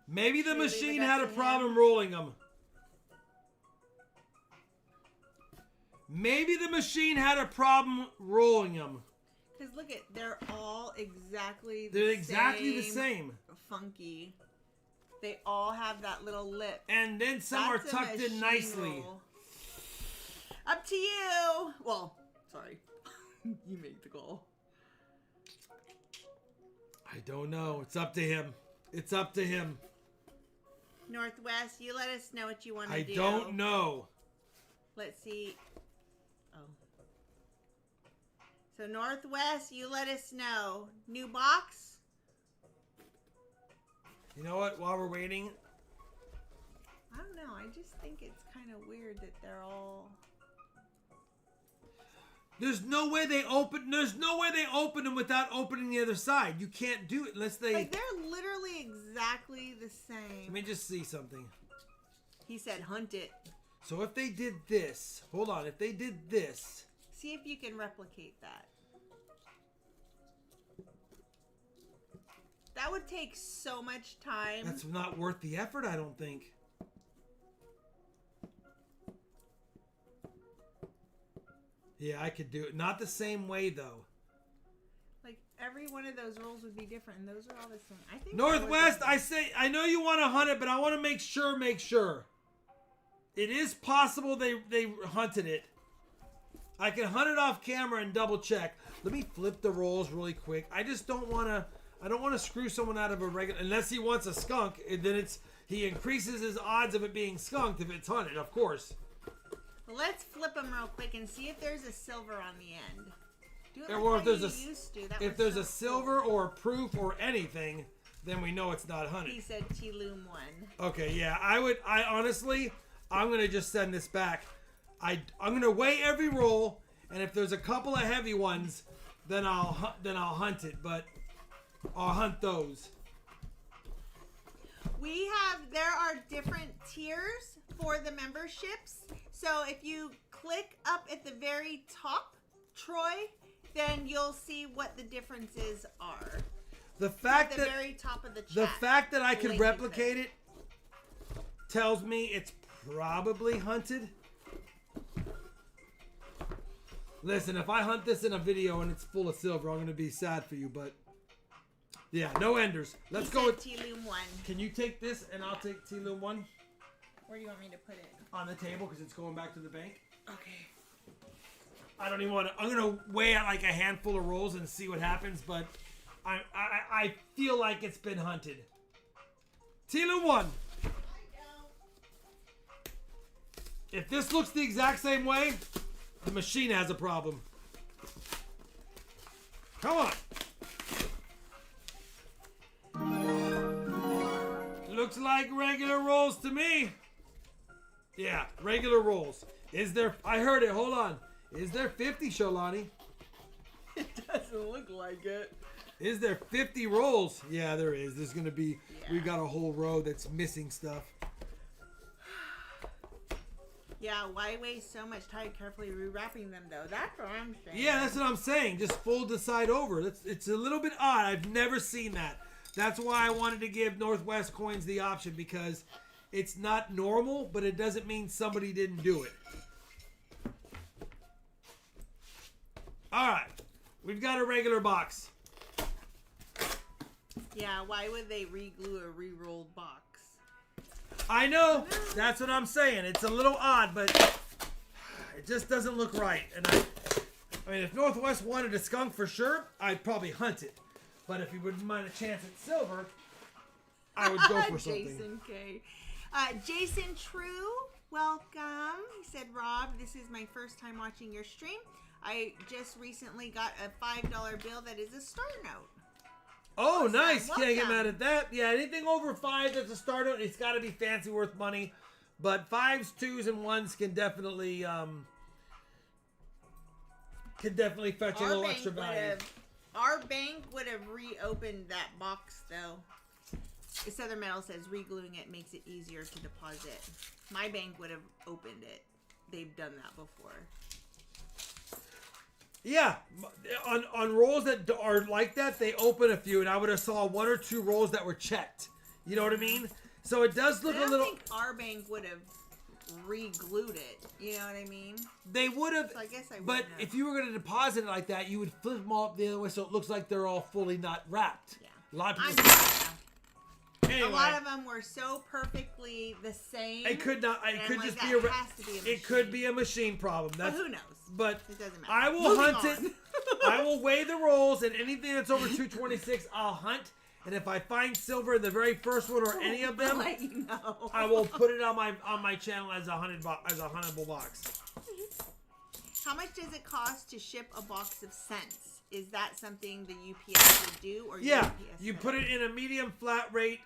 Maybe the machine had a problem rolling them. Maybe the machine had a problem rolling them. Because look at, they're all exactly the same. They're exactly the same. Funky. They all have that little lip. And then some are tucked in nicely. Roll. Up to you. Well, sorry. You make the call. I don't know. It's up to him. It's up to him. Northwest, you let us know what you want to do. I don't know. Let's see. Oh. So Northwest, you let us know. New box? You know what? While we're waiting. I don't know. I just think it's kind of weird that they're all... There's no way they open. There's no way they open them without opening the other side. You can't do it unless they. Like they're literally exactly the same. Let me just see something. He said, "Hunt it." So if they did this, hold on. If they did this, see if you can replicate that. That would take so much time. That's not worth the effort. I don't think. Yeah, I could do it. Not the same way, though. Like, every one of those rolls would be different, and those are all the same. I think Northwest, I know you want to hunt it, but I want to make sure. It is possible they hunted it. I can hunt it off camera and double check. Let me flip the rolls really quick. I just don't want to... I don't want to screw someone out of a regular... Unless he wants a skunk, and then he increases his odds of it being skunked if it's hunted, of course. Let's flip them real quick and see if there's a silver on the end. Do it Or like if there's if there's a silver or a proof or anything, then we know it's not hunted. He said T-Loom 1. Okay, yeah. I honestly, I'm going to just send this back. I'm going to weigh every roll, and if there's a couple of heavy ones, then I'll hunt it, but I'll hunt those. There are different tiers for the memberships. So if you click up at the very top, Troy, then you'll see what the differences are. The fact at the very top of the chat. The fact that I can replicate it tells me it's probably hunted. Listen, if I hunt this in a video and it's full of silver, I'm going to be sad for you, but yeah, no enders. Let's go with T-Loom 1. Can you take this and I'll take T-Loom 1? Where do you want me to put it? On the table because it's going back to the bank. Okay. I don't even want to. I'm gonna weigh out like a handful of rolls and see what happens, but I feel like it's been hunted. T-Loom 1. If this looks the exact same way, the machine has a problem. Come on. Looks like regular rolls to me. Yeah, regular rolls. Is there... I heard it. Hold on. Is there 50, Sholani? It doesn't look like it. Is there 50 rolls? Yeah, there is. There's going to be... Yeah. We've got a whole row that's missing stuff. Yeah, why waste so much time carefully rewrapping them, though? That's what I'm saying. Yeah, that's what I'm saying. Just fold the side over. It's a little bit odd. I've never seen that. That's why I wanted to give Northwest Coins the option, because it's not normal, but it doesn't mean somebody didn't do it. All right. We've got a regular box. Yeah, why would they re-glue a re-rolled box? I know. That's what I'm saying. It's a little odd, but it just doesn't look right. And I mean, if Northwest wanted a skunk for sure, I'd probably hunt it. But if he wouldn't mind a chance at silver, I would go for something. Jason K. Jason True Welcome. He said, Rob, this is my first time watching your stream. I just recently got a $5 bill that is a star note. Oh, Awesome. nice. Welcome. Can't get mad at that. Yeah, anything over 5 that's a star note, it's got to be fancy worth money. But 5s, 2s, and 1s can definitely fetch a little extra value. Our bank would have reopened that box, though. The Southern Metal says regluing it makes it easier to deposit. My bank would have opened it. They've done that before. Yeah, on rolls that are like that, they open a few, and I would have saw 1 or 2 rolls that were checked. You know what I mean? So it does look a little. I think our bank would have re-glued it. You know what I mean? They would have. So I guess I would. But if you were going to deposit it like that, you would flip them all up the other way, so it looks like they're all fully not wrapped. Yeah. A lot of people. Anyway, a lot of them were so perfectly the same. It could not. It could just be a. It could be a machine problem. That's, but who knows? But it doesn't matter. I will hunt it. I will weigh the rolls, and anything that's over 226, I'll hunt. And if I find silver in the very first one or any of them, I'll let you know. I will put it on my channel as a huntable box. How much does it cost to ship a box of scents? Is that something the UPS would do, or yeah, UPS you put it in a medium flat rate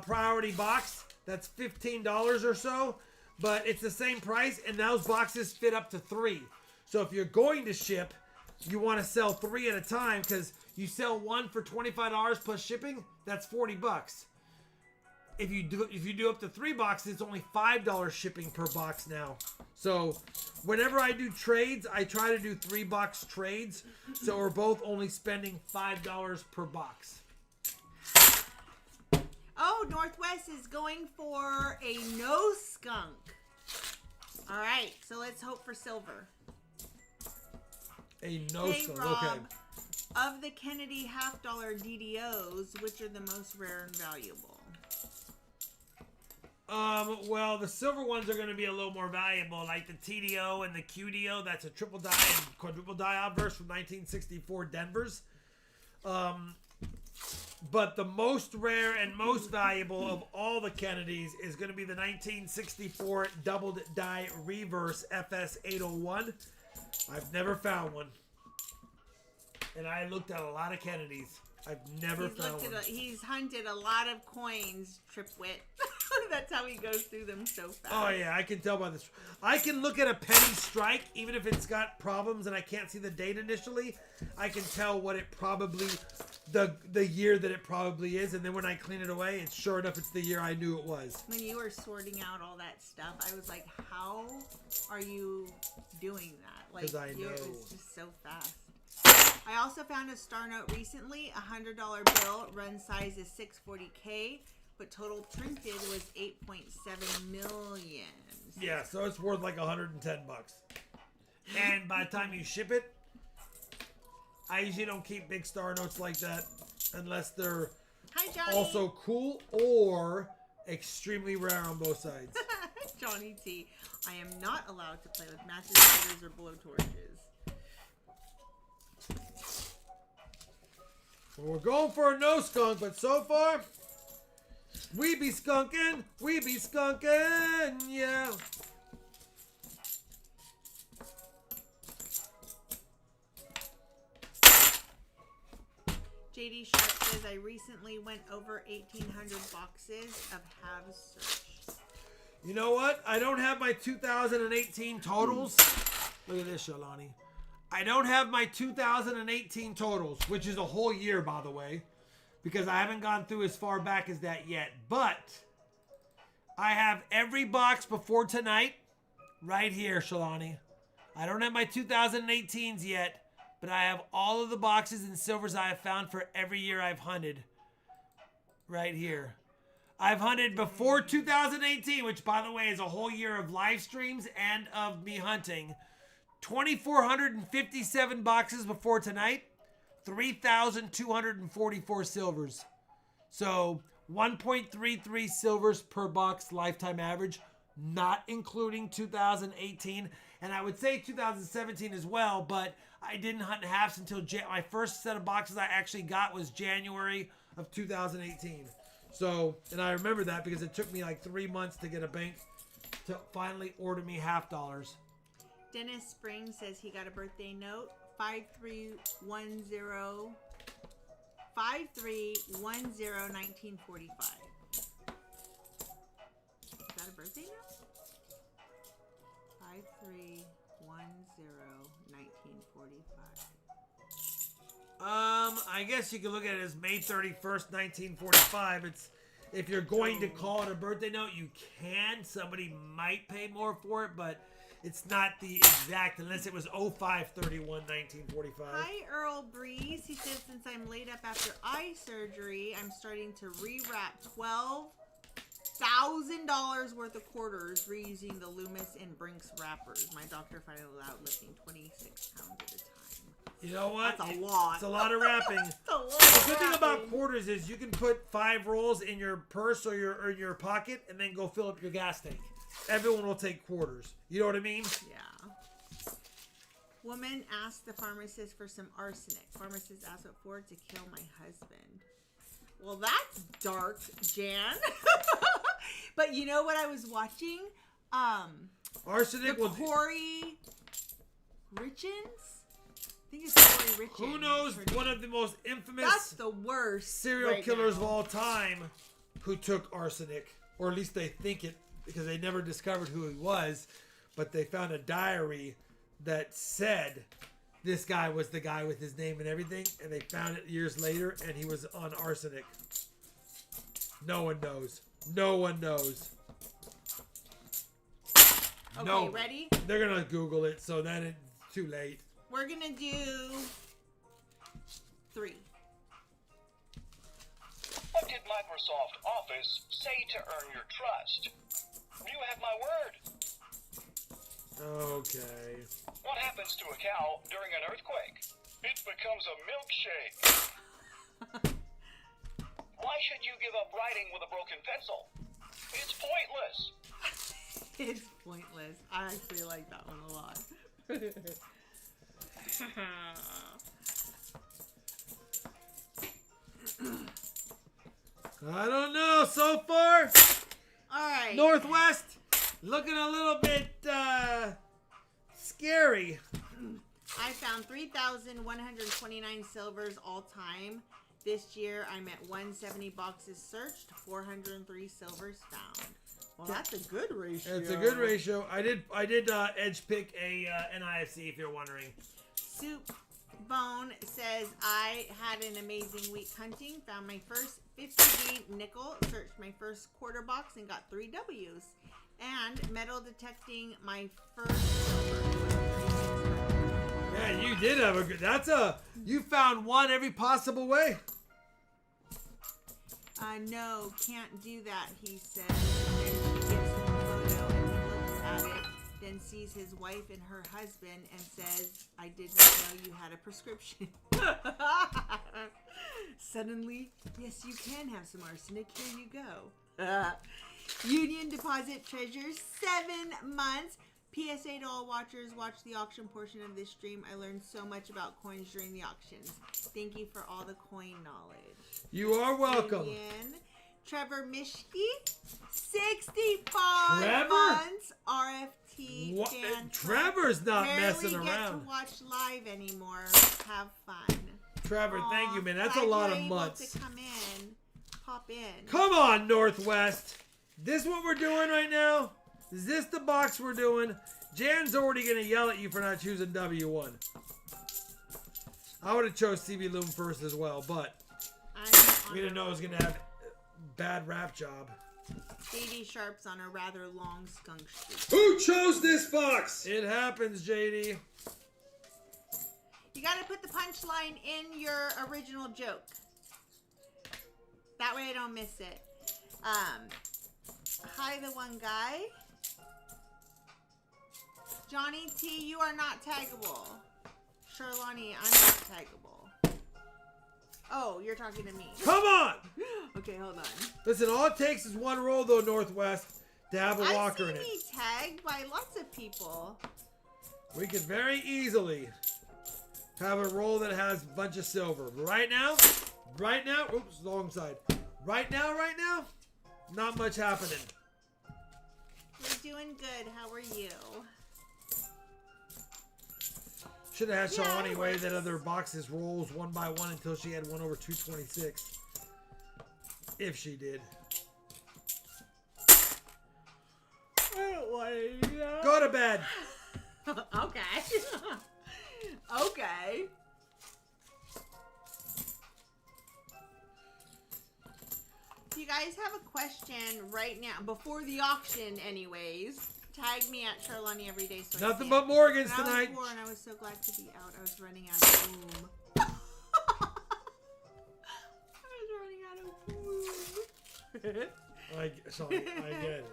priority box. That's $15 or so, but it's the same price, and those boxes fit up to 3. So if you're going to ship, you want to sell 3 at a time, because you sell 1 for $25 plus shipping. That's $40. If you do up to 3 boxes, it's only $5 shipping per box now. So whenever I do trades, I try to do 3-box trades, so we're both only spending $5 per box. Oh, Northwest is going for a no skunk. All right, so let's hope for silver. A no skunk, okay. Of the Kennedy half-dollar DDOs, which are the most rare and valuable? Well, the silver ones are going to be a little more valuable, like the TDO and the QDO. That's a triple die and quadruple die obverse from 1964 Denver's. But the most rare and most valuable of all the Kennedys is going to be the 1964 double die reverse FS801. I've never found one. And I looked at a lot of Kennedys. I've never found one. He's hunted a lot of coins, Tripwit. That's how he goes through them so fast. Oh, yeah, I can tell by this. I can look at a penny strike, even if it's got problems and I can't see the date initially. I can tell what it probably, the year that it probably is. And then when I clean it away, it's sure enough, it's the year I knew it was. When you were sorting out all that stuff, I was like, how are you doing that? Like, I know. It was just so fast. I also found a star note recently, a $100 bill, run size is 640K, but total printed was 8.7 million. Yeah, so it's worth like $110. And by the time you ship it, I usually don't keep big star notes like that unless they're also cool or extremely rare on both sides. Johnny T. I am not allowed to play with matches, lighters, or blowtorches. Well, we're going for a no skunk, but so far, we be skunking, yeah. JD Sharp says, I recently went over 1,800 boxes of have searched. You know what? I don't have my 2018 totals. Look at this, Shalani. I don't have my 2018 totals, which is a whole year, by the way, because I haven't gone through as far back as that yet. But I have every box before tonight right here, Shalani. I don't have my 2018s yet, but I have all of the boxes and silvers I have found for every year I've hunted right here. I've hunted before 2018, which, by the way, is a whole year of live streams and of me hunting. 2,457 boxes before tonight, 3,244 silvers. So 1.33 silvers per box lifetime average, not including 2018. And I would say 2017 as well, but I didn't hunt halves until my first set of boxes I actually got was January of 2018. So, and I remember that because it took me like 3 months to get a bank to finally order me $50. Dennis Springs says he got a birthday note. 5310 1945. Is that a birthday note? 5310 1945. I guess you could look at it as May 31st, 1945. It's if you're going to call it a birthday note, you can. Somebody might pay more for it, but it's not the exact unless it was 05/31 1945. Hi, Earl Breeze. He says, since I'm laid up after eye surgery, I'm starting to rewrap $12,000 worth of quarters reusing the Loomis and Brinks wrappers. My doctor finally allowed lifting 26 pounds at a time. You know what? That's a lot. It's a lot of wrapping. That's a lot The good thing about quarters is you can put 5 rolls in your purse or your pocket and then go fill up your gas tank. Everyone will take quarters. You know what I mean? Yeah. Woman asked the pharmacist for some arsenic. Pharmacist asked what for, to kill my husband. Well, that's dark, Jan. But you know what I was watching? Arsenic the will... Corey Richins? I think it's Corey Richins. Who knows one of the most infamous... That's the worst serial killers of all time who took arsenic. Or at least they think it, because they never discovered who he was. But they found a diary that said this guy was the guy with his name and everything. And they found it years later, and he was on arsenic. No one knows. No one knows. Okay, no. Ready? They're going to Google it, so then it's too late. We're going to do 3. What did Microsoft Office say to earn your trust? You have my word. Okay. What happens to a cow during an earthquake? It becomes a milkshake. Why should you give up writing with a broken pencil? It's pointless. It's pointless. I actually like that one a lot. I don't know. So far, all right. Northwest looking a little bit scary. I found 3,129 silvers all time. This year, I'm at 170 boxes searched, 403 silvers found. Well, that's a good ratio. It's a good ratio. I did edge pick a NIFC if you're wondering. Soup Bone says, I had an amazing week hunting. Found my first 50 nickel. Searched my first quarter box and got 3 W's. And metal detecting my first silver. Yeah, you did have a good... You found one every possible way. No, can't do that, he says. And then he gets a photo and he looks at it, then sees his wife and her husband and says, I did not know you had a prescription. Suddenly, yes, you can have some arsenic. Here you go. Union Deposit Treasure, 7 months. PSA to all watchers, watch the auction portion of this stream. I learned so much about coins during the auctions. Thank you for all the coin knowledge. You are welcome. Union. Trevor Mishke, 65 Trevor? months. RFT. What? Fan Trevor's not Rarely messing get around. to watch live anymore. Have fun. Trevor, thank you, man. That's a Glad lot you're of able months. to come in. Pop in. Come on, Northwest. This what we're doing right now? Is this the box we're doing? Jan's already going to yell at you for not choosing W1. I would have chose CB Loom first as well, but we didn't know it was going to have a bad rap job. JD Sharp's on a rather long skunk streak. Who chose this box? It happens, JD. You got to put the punchline in your original joke. That way I don't miss it. Hi, the one guy. Johnny T, you are not taggable. Sherlani, I'm not taggable. Oh, you're talking to me. Come on! Okay, hold on. Listen, all it takes is one roll, though, Northwest, to have a walker in it. I've seen me tagged by lots of people. We could very easily have a roll that has a bunch of silver. Right now, oops, wrong side. Right now, not much happening. We're doing good. How are you? Should have had Yeah, Shawnee it weigh works. that other box's rolls one by one until she had one over 226. If she did. Go to bed. Okay. Okay. If you guys have a question right now, before the auction anyways, tag me at Charlani every day. So I Nothing see but it. Morgans When I was tonight. born, I was so glad to be out. I was running out of room. I was running out of room. Shawnee, I get it.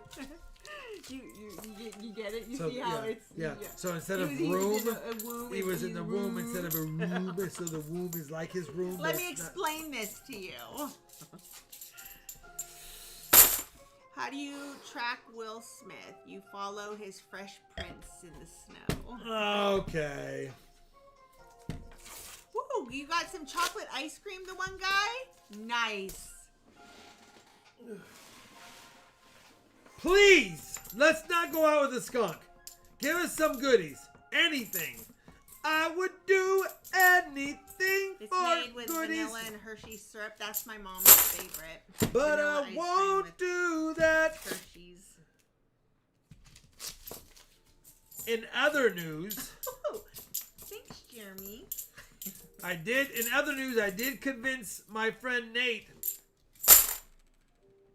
You get it? You So, see how yeah, it's... yeah. So instead of He was room, in a womb he was in the womb room. instead of a room. So the womb is like his room. Let but me it's not- explain this to you. How do you track Will Smith? You follow his fresh prints in the snow. Okay. Woo! You got some chocolate ice cream, the one guy? Nice. Please, let's not go out with a skunk. Give us some goodies. Anything. I would do anything It's for made with goodies. vanilla and Hershey's syrup. That's my mom's favorite. But Vanilla I ice cream won't with do that. Hershey's. In other news, Ooh, thanks, Jeremy. I did convince my friend Nate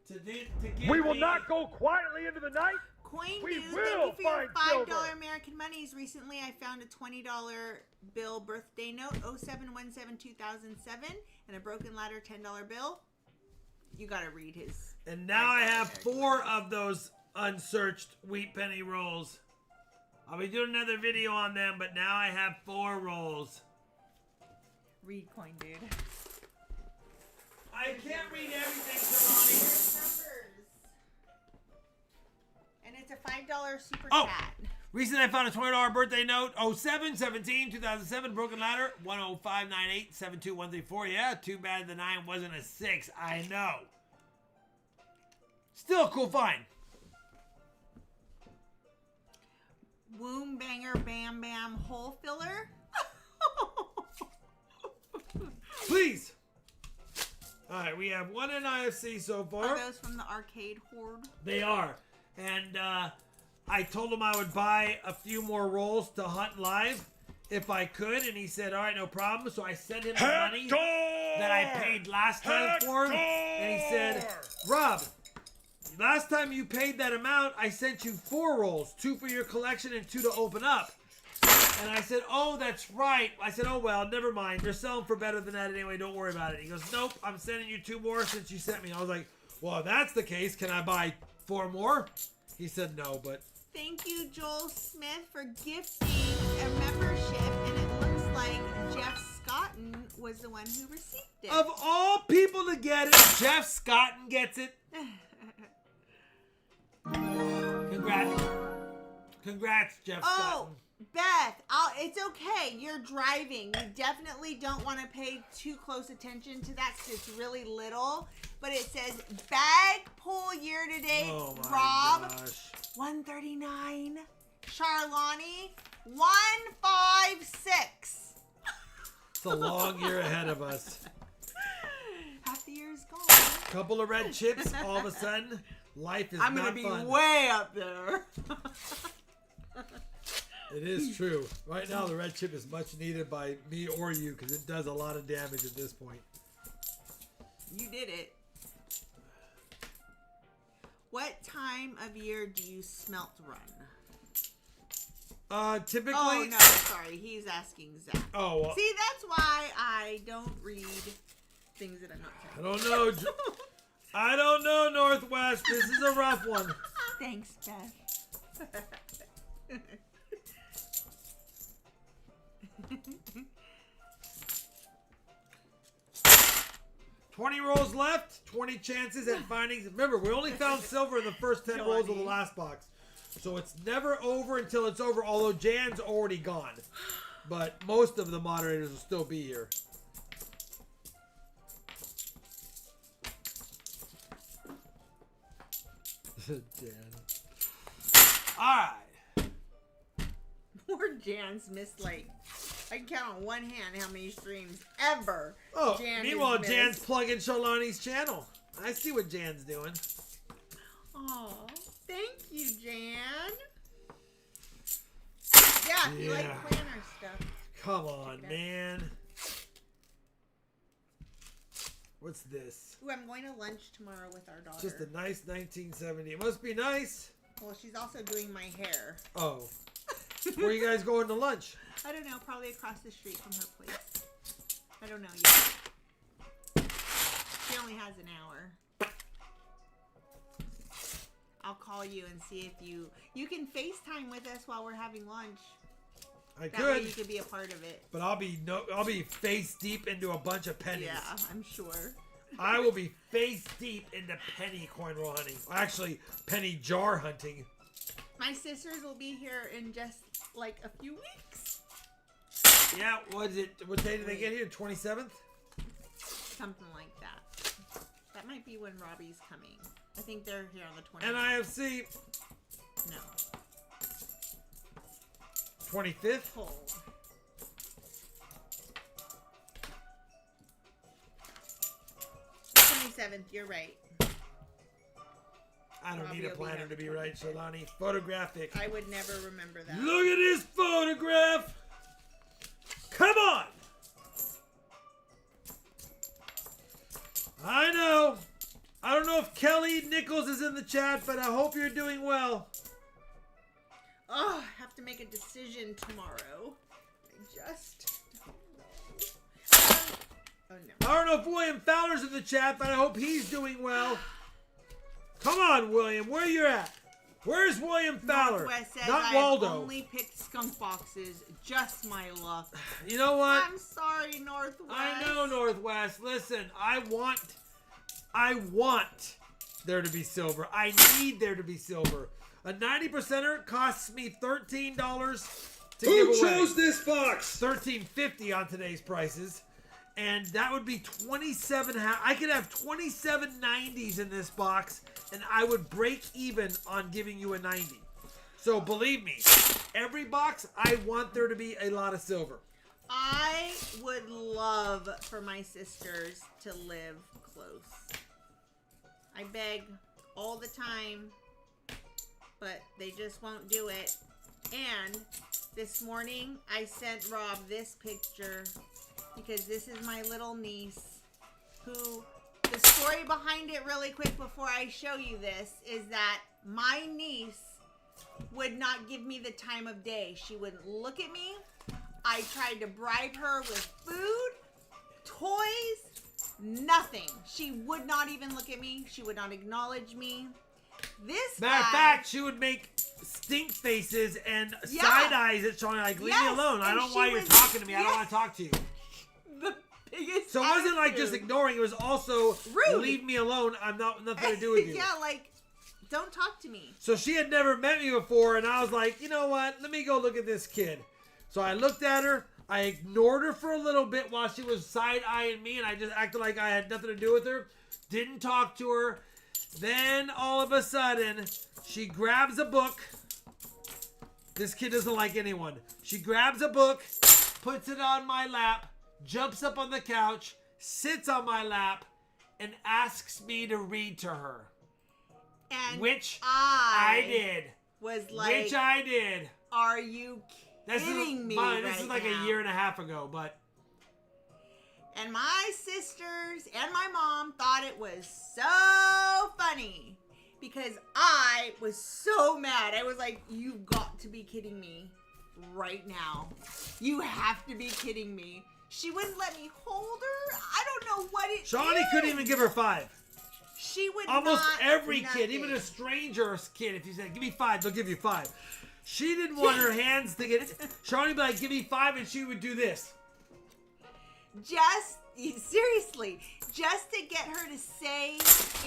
to give We will me- not go quietly into the night. Coin We Dude, will thank you for your find $5 silver. American monies. Recently, I found a $20 bill birthday note, 0717-2007, and a broken ladder $10 bill. You gotta read his. And now I have American 4 monies. of those unsearched wheat penny rolls. I'll be doing another video on them, but now I have 4 rolls. Read Coin Dude. I can't read everything, Serrani. Here's numbers. And it's a $5 super Oh. chat. Recently, I found a $20 birthday note. 07-17-2007, broken ladder, 10598-72134. Yeah, too bad the 9 wasn't a 6. I know. Still a cool find. Womb banger bam bam hole filler. Please. All right, we have 1 in IFC so Are far. those from the arcade horde? They are. And I told him I would buy a few more rolls to hunt live if I could. And he said, all right, no problem. So I sent him the money that I paid last time for him. And he said, Rob, last time you paid that amount, I sent you 4 rolls. 2 for your collection and 2 to open up. And I said, oh, that's right. I said, oh, well, never mind. They're selling for better than that anyway. Don't worry about it. He goes, nope, I'm sending you 2 more since you sent me. I was like, well, if that's the case, can I buy 4 more? He said no, but Thank you, Joel Smith, for gifting a membership. And it looks like Jeff Scotton was the one who received it. of all people to get it, Jeff Scotton gets it. Congrats. Congrats, Jeff Oh, Scotton. Beth, it's okay. You're driving. You definitely don't want to pay too close attention to that because it's really little. But it says bag pull year to date. Oh my Rob, gosh. 139. Charlani, 156. It's a long year ahead of us. Half the year's gone. Couple of red chips, all of a sudden, life is I'm not gonna be fun. way up there. It is true. Right now, the red chip is much needed by me or you because it does a lot of damage at this point. You did it. What time of year do you smelt run? Typically. Oh, no, sorry. He's asking Zach. Oh, well, See, that's why I don't read things that I'm not I don't know. I don't know, Northwest. This is a rough one. Thanks, Beth. 20 rolls left, 20 chances at finding. Remember, we only found silver in the first 10 rolls of the last box. So it's never over until it's over, although Jan's already gone. But most of the moderators will still be here. Jan. right. Poor Jan's missed, like, I can count on one hand how many streams ever. Oh, Jan meanwhile, has Jan's missed. plugging Sholani's channel. I see what Jan's doing. Aw, thank you, Jan. Yeah, if you like Yeah. planner stuff. Come on, Check it out. man. What's this? Ooh, I'm going to lunch tomorrow with our daughter. Just a nice 1970. It must be nice. Well, she's also doing my hair. Oh. Where are you guys going to lunch? I don't know, probably across the street from her place. I don't know yet. She only has an hour. I'll call you and see if you can FaceTime with us while we're having lunch. I That way could, you could be a part of it. but I'll be face deep into a bunch of pennies. Yeah, I'm sure. I will be face deep into penny coin roll hunting. Actually, penny jar hunting. My sisters will be here in just like a few weeks. Yeah, what day did they get here? 27th? Something like that. That might be when Robbie's coming. I think they're here on the 20th. And IFC No. 25th? Hold. th you're right. I don't Robbie need a will be planner there to be the right, 25th. Sholani. Photographic. I would never remember that. Look at this photograph! Come on! I know. I don't know if Kelly Nichols is in the chat, but I hope you're doing well. Oh, I have to make a decision tomorrow. I just don't know. Oh no. I don't know if William Fowler's in the chat, but I hope he's doing well. Come on, William. Where you at? Where's William Fowler? Northwest says Not I've Waldo. only picked skunk boxes. Just my luck. You know what? I'm sorry, Northwest. I know, Northwest. Listen, I want there to be silver. I need there to be silver. A 90%er costs me $13 to give away. Who chose this box? $13.50 on today's prices. And that would be 27. I could have 27 90s in this box, and I would break even on giving you a 90. So believe me, every box, I want there to be a lot of silver. I would love for my sisters to live close. I beg all the time, but they just won't do it. And this morning, I sent Rob this picture because this is my little niece who, the story behind it really quick before I show you this is that my niece would not give me the time of day. She wouldn't look at me. I tried to bribe her with food, toys, nothing. She would not even look at me. She would not acknowledge me. This Matter of guy, fact, she would make stink faces and Yeah. side eyes at Sean, like, leave me Yes, alone. I and don't know she why you're was- talking to me. I don't yes. want to talk to you. the biggest So it wasn't like just attitude. ignoring. It was also, Rude. leave me alone. I'm not nothing to do with you. Yeah, like, don't talk to me. So she had never met me before, and I was like, you know what? Let me go look at this kid. So I looked at her. I ignored her for a little bit while she was side-eyeing me, and I just acted like I had nothing to do with her. Didn't talk to her. Then, all of a sudden, she grabs a book. This kid doesn't like anyone. She grabs a book, puts it on my lap, jumps up on the couch, sits on my lap, and asks me to read to her. And Which I did. was like, Which I did. are you kidding me This is right like now? a year and a half ago, but And my sisters and my mom thought it was so funny because I was so mad. I was like, you've got to be kidding me right now. You have to be kidding me. She wouldn't let me hold her. I don't know what it Shawnee is. couldn't even give her 5. She would Almost not, every nothing. kid, even a stranger's kid, if you said, give me 5, they'll give you 5. She didn't want her hands to get it. Shawnee would be like, give me 5, and she would do this. Seriously, just to get her to say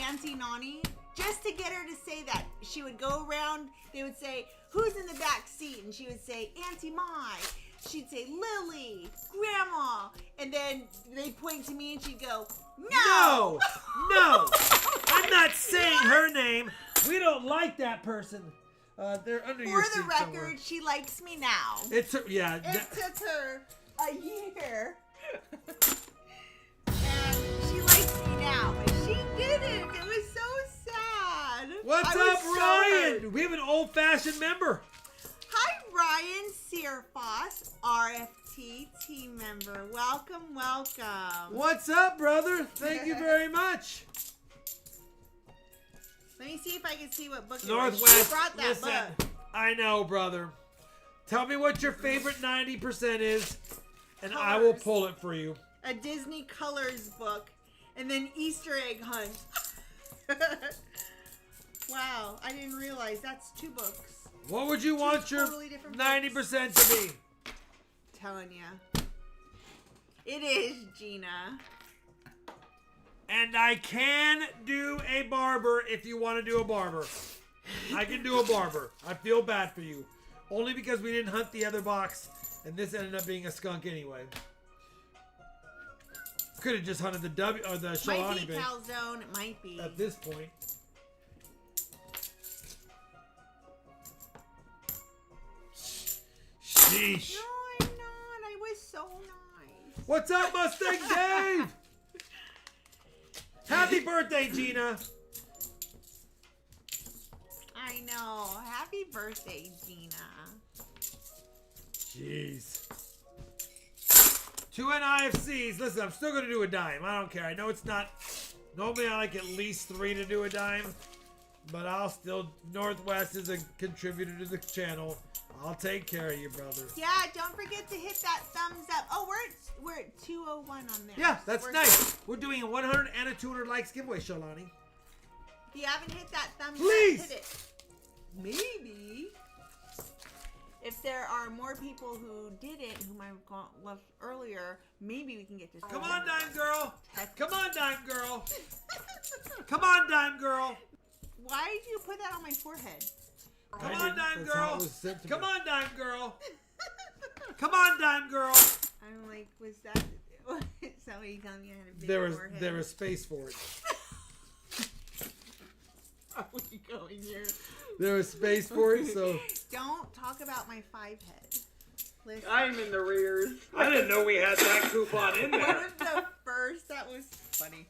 Auntie Nani, just to get her to say that, she would go around, they would say, who's in the back seat? And she would say, Auntie Mai. She'd say, Lily, Grandma. And then they'd point to me and she'd go, no. No. I'm not saying her name. We don't like that person. They're under For your the seat record, somewhere. she likes me now. It took It took her a year. And she likes me now. But she didn't. It was so sad. What's I was up, so Ryan? hurt. We have an old-fashioned member. Hi, Ryan Searfoss, RFT team member. Welcome, welcome. What's up, brother? Thank you very much. Let me see if I can see what book it was. Northwest, She brought that listen, book. I know, brother. Tell me what your favorite 90% is, and I will Colors. pull it for you. A Disney Colors book, and then Easter egg hunt. Wow, I didn't realize that's 2 books. What would you want your totally different 90% to be? Telling ya. It is, Gina. And I can do a barber if you want to do a barber. I can do a barber. I feel bad for you. Only because we didn't hunt the other box, and this ended up being a skunk anyway. Could have just hunted the Might Shalani be bait calzone. It might be. at this point. Sheesh. No, I'm not. I was so nice. What's up, Mustang Dave? Happy birthday, Gina. I know. Happy birthday, Gina. Jeez. 2 NIFCs. Listen, I'm still going to do a dime. I don't care. I know it's not... Normally I like at least 3 to do a dime. But I'll still... Northwest is a contributor to the channel. I'll take care of you, brother. Yeah, don't forget to hit that thumbs up. Oh, we're at 201 on there. Yeah, that's We're- nice. We're doing a 100 and a 200 likes giveaway, Shalani. If you haven't hit that thumbs Please. up, hit it. Maybe. If there are more people who didn't, who might have left earlier, maybe we can get this. Come on, Dime Girl. Come on, Dime Girl. Come on, Dime Girl. Why did you put that on my forehead? Come on, Dime That's how it Girl. was sent to Come me. on, Dime Girl. Come on, Dime Girl. I'm like, was that somebody telling me I had a big There forehead? was space for it. Are we going here? There was space for it, so Don't talk about my 5 head. Listen. I'm in the rears. I didn't know we had that coupon in One there. of the first, that was funny.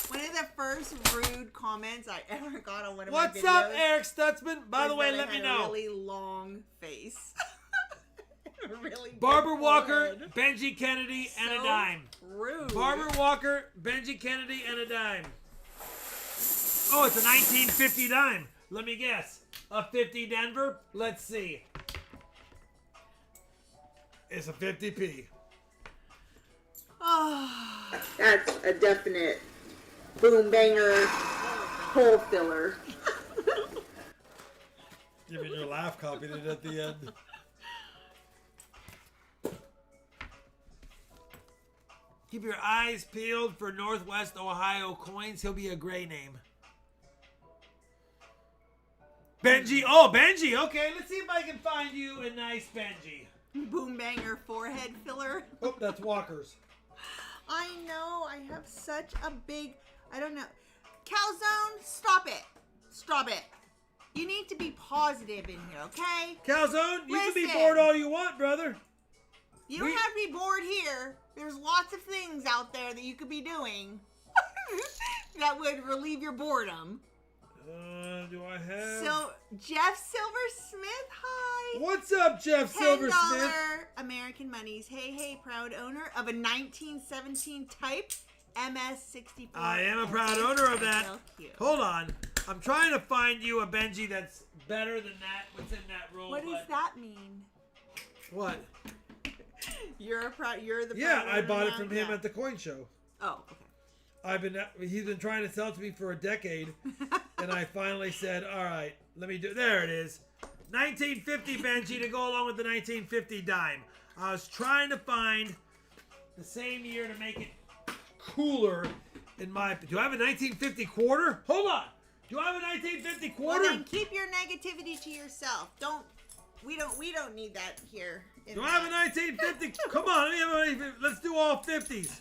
One of the first rude comments I ever got on one of what's my videos. up, Eric Stutzman? By the was way, that I let me had know. A really long face. Really big Barbara Walker, forehead. Benji Kennedy, and a So dime. Rude. Barbara Walker, Benji Kennedy, and a dime. Oh, it's a 1950 dime. Let me guess. A 50 Denver? Let's see. It's a 50p. Oh, That's a definite boom banger hole filler. Even your laugh copied it at the end. Keep your eyes peeled for Northwest Ohio coins. He'll be a gray name. Benji. Oh, Benji. Okay, let's see if I can find you a nice Benji. boom banger forehead filler. Oh, that's Walker's. I know. I have such a big. I don't know. Calzone, stop it. Stop it. You need to be positive in here, okay? Calzone, you can be Listen. bored all you want, brother. You don't have to be bored here. There's lots of things out there that you could be doing that would relieve your boredom. Do I have? So, Jeff Silversmith, hi. What's up, Jeff Silversmith? $10 American monies. Hey, hey, proud owner of a 1917 type MS-64. I am a proud owner of that. So cute. Hold on. I'm trying to find you a Benji that's better than that. What's in that roll? What does that mean? What? You're the proud Yeah, I owner bought it now? from him Yeah. at the coin show. Oh, okay. He's been trying to sell it to me for a decade, and I finally said, all right, let me do, there it is. 1950 Benji to go along with the 1950 dime. I was trying to find the same year to make it cooler in my, do I have a 1950 quarter? Hold on. Do I have a 1950 quarter? Well, then keep your negativity to yourself. We don't need that here. Do I have a 1950? Come on, let's do all 50s.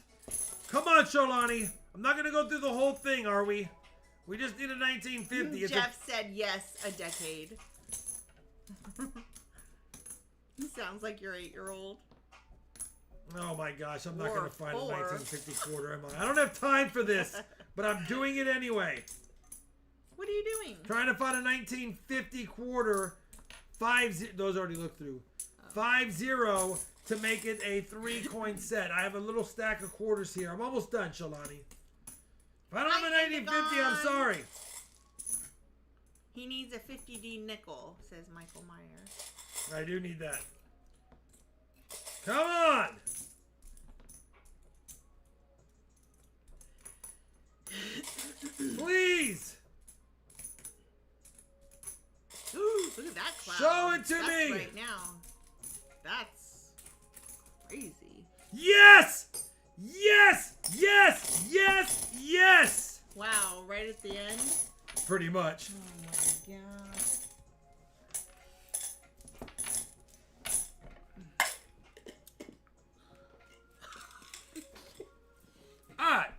Come on, Sholani. I'm not going to go through the whole thing, are we? We just need a 1950. It's Jeff said yes, a decade. He sounds like your 8-year-old. Oh my gosh, I'm not Or going to find a 4. 1950 quarter, am I? I don't have time for this, but I'm doing it anyway. What are you doing? Trying to find a 1950 quarter, those already looked through. 5-0 to make it a 3-coin set. I have a little stack of quarters here. I'm almost done, Shalani. If I don't have a 1950, I'm sorry. He needs a 50D nickel, says Michael Meyer. I do need that. Come on! Please! Ooh, look at that cloud. Show it to That's me! right now. That's crazy. Yes! Yes! Yes! Yes! Yes! Wow, right at the end? Pretty much. Oh my god. Alright.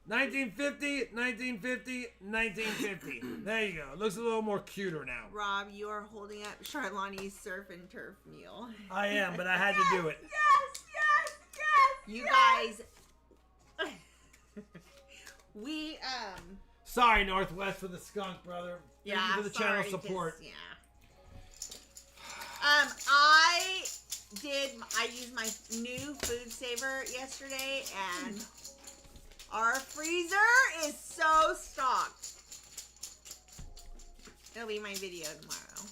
1950, 1950, 1950. There you go. It looks a little more cuter now. Rob, you are holding up Charlani's surf and turf meal. I am, but I had to do it. Yes, yes, yes. You guys, we Sorry, Northwest, for the skunk, brother. Thank you for the channel sorry, support. Yeah. I used my new food saver yesterday, and our freezer is so stocked. It'll be my video tomorrow.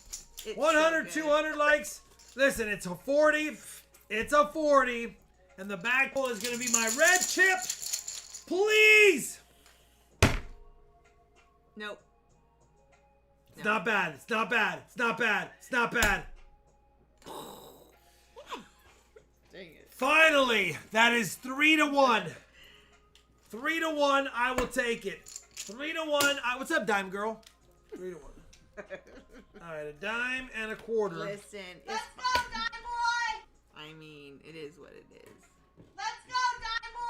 It's 100, so good. 200 likes. Listen, it's a 40. It's a 40. And the back pull is going to be my red chip. Please. Nope. It's not bad. It's not bad. It's not bad. It's not bad. Dang it. Finally, that is 3-1. 3-1. I will take it. 3-1. What's up, dime girl? 3-1. All right, a dime and a quarter. Listen, Let's go, Dime Boy. I mean, it is what it is. Let's go, Dime Boy.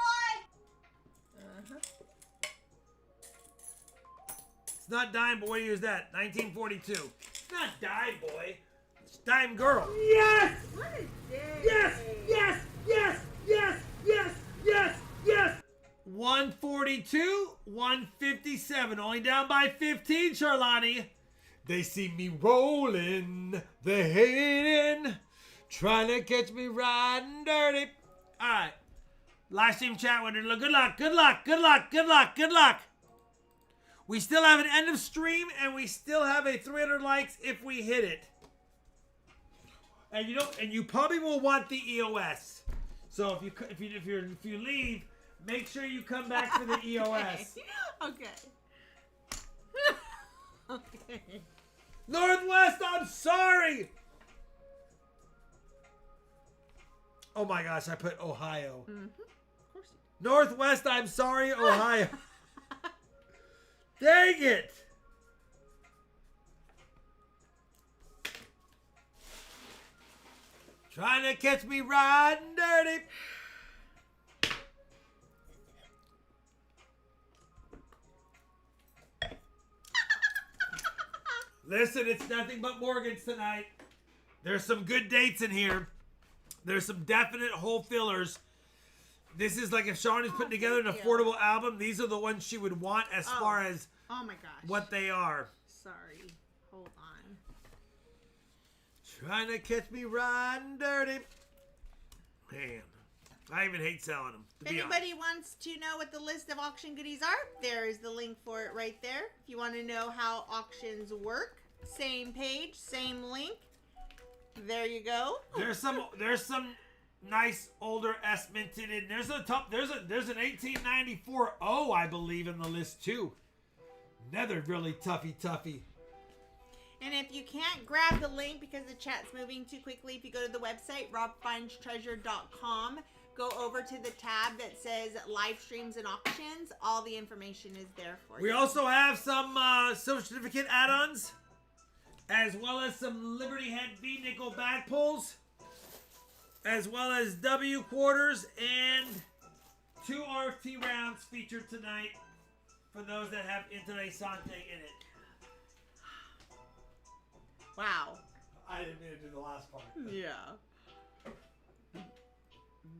It's not dime boy. Use that. 1942. It's not dime boy. It's dime girl. Yes. What a day. Yes. Yes. Yes. Yes. Yes. Yes. Yes. 142. 157. Only down by 15, Charlani. They see me rolling. They hating. Trying to catch me riding dirty. All right. Live stream chat winner. Good luck. Good luck. Good luck. Good luck. Good luck. We still have an end of stream, and we still have a 300 likes if we hit it. And you probably will want the EOS. So if you leave, make sure you come back for the EOS. Okay. Okay. Northwest, I'm sorry. Oh my gosh, I put Ohio. Mm-hmm. Of course you Northwest, I'm sorry, Ohio. Dang it. Trying to catch me riding dirty. Listen, it's nothing but Morgan's tonight. There's some good dates in here. There's some definite hole fillers. This is like if Sean is putting together an affordable album, these are the ones she would want as far as Oh my gosh. what they are. Sorry. Hold on. Trying to catch me riding dirty. Man, I even hate selling them. If anybody wants to know what the list of auction goodies are, there is the link for it right there. If you want to know how auctions work, same page, same link. There you go. There's some nice older S minted in. There's an 1894 O, I believe, in the list too. Another really toughy. And if you can't grab the link because the chat's moving too quickly, if you go to the website, RobFindsTreasure.com, go over to the tab that says live streams and auctions. All the information is there for you. We also have some silver certificate add-ons, as well as some Liberty Head V nickel back pulls, as well as W quarters and 2 RFT rounds featured tonight for those that have Interessante in it. Wow. I didn't mean to do the last part. Yeah.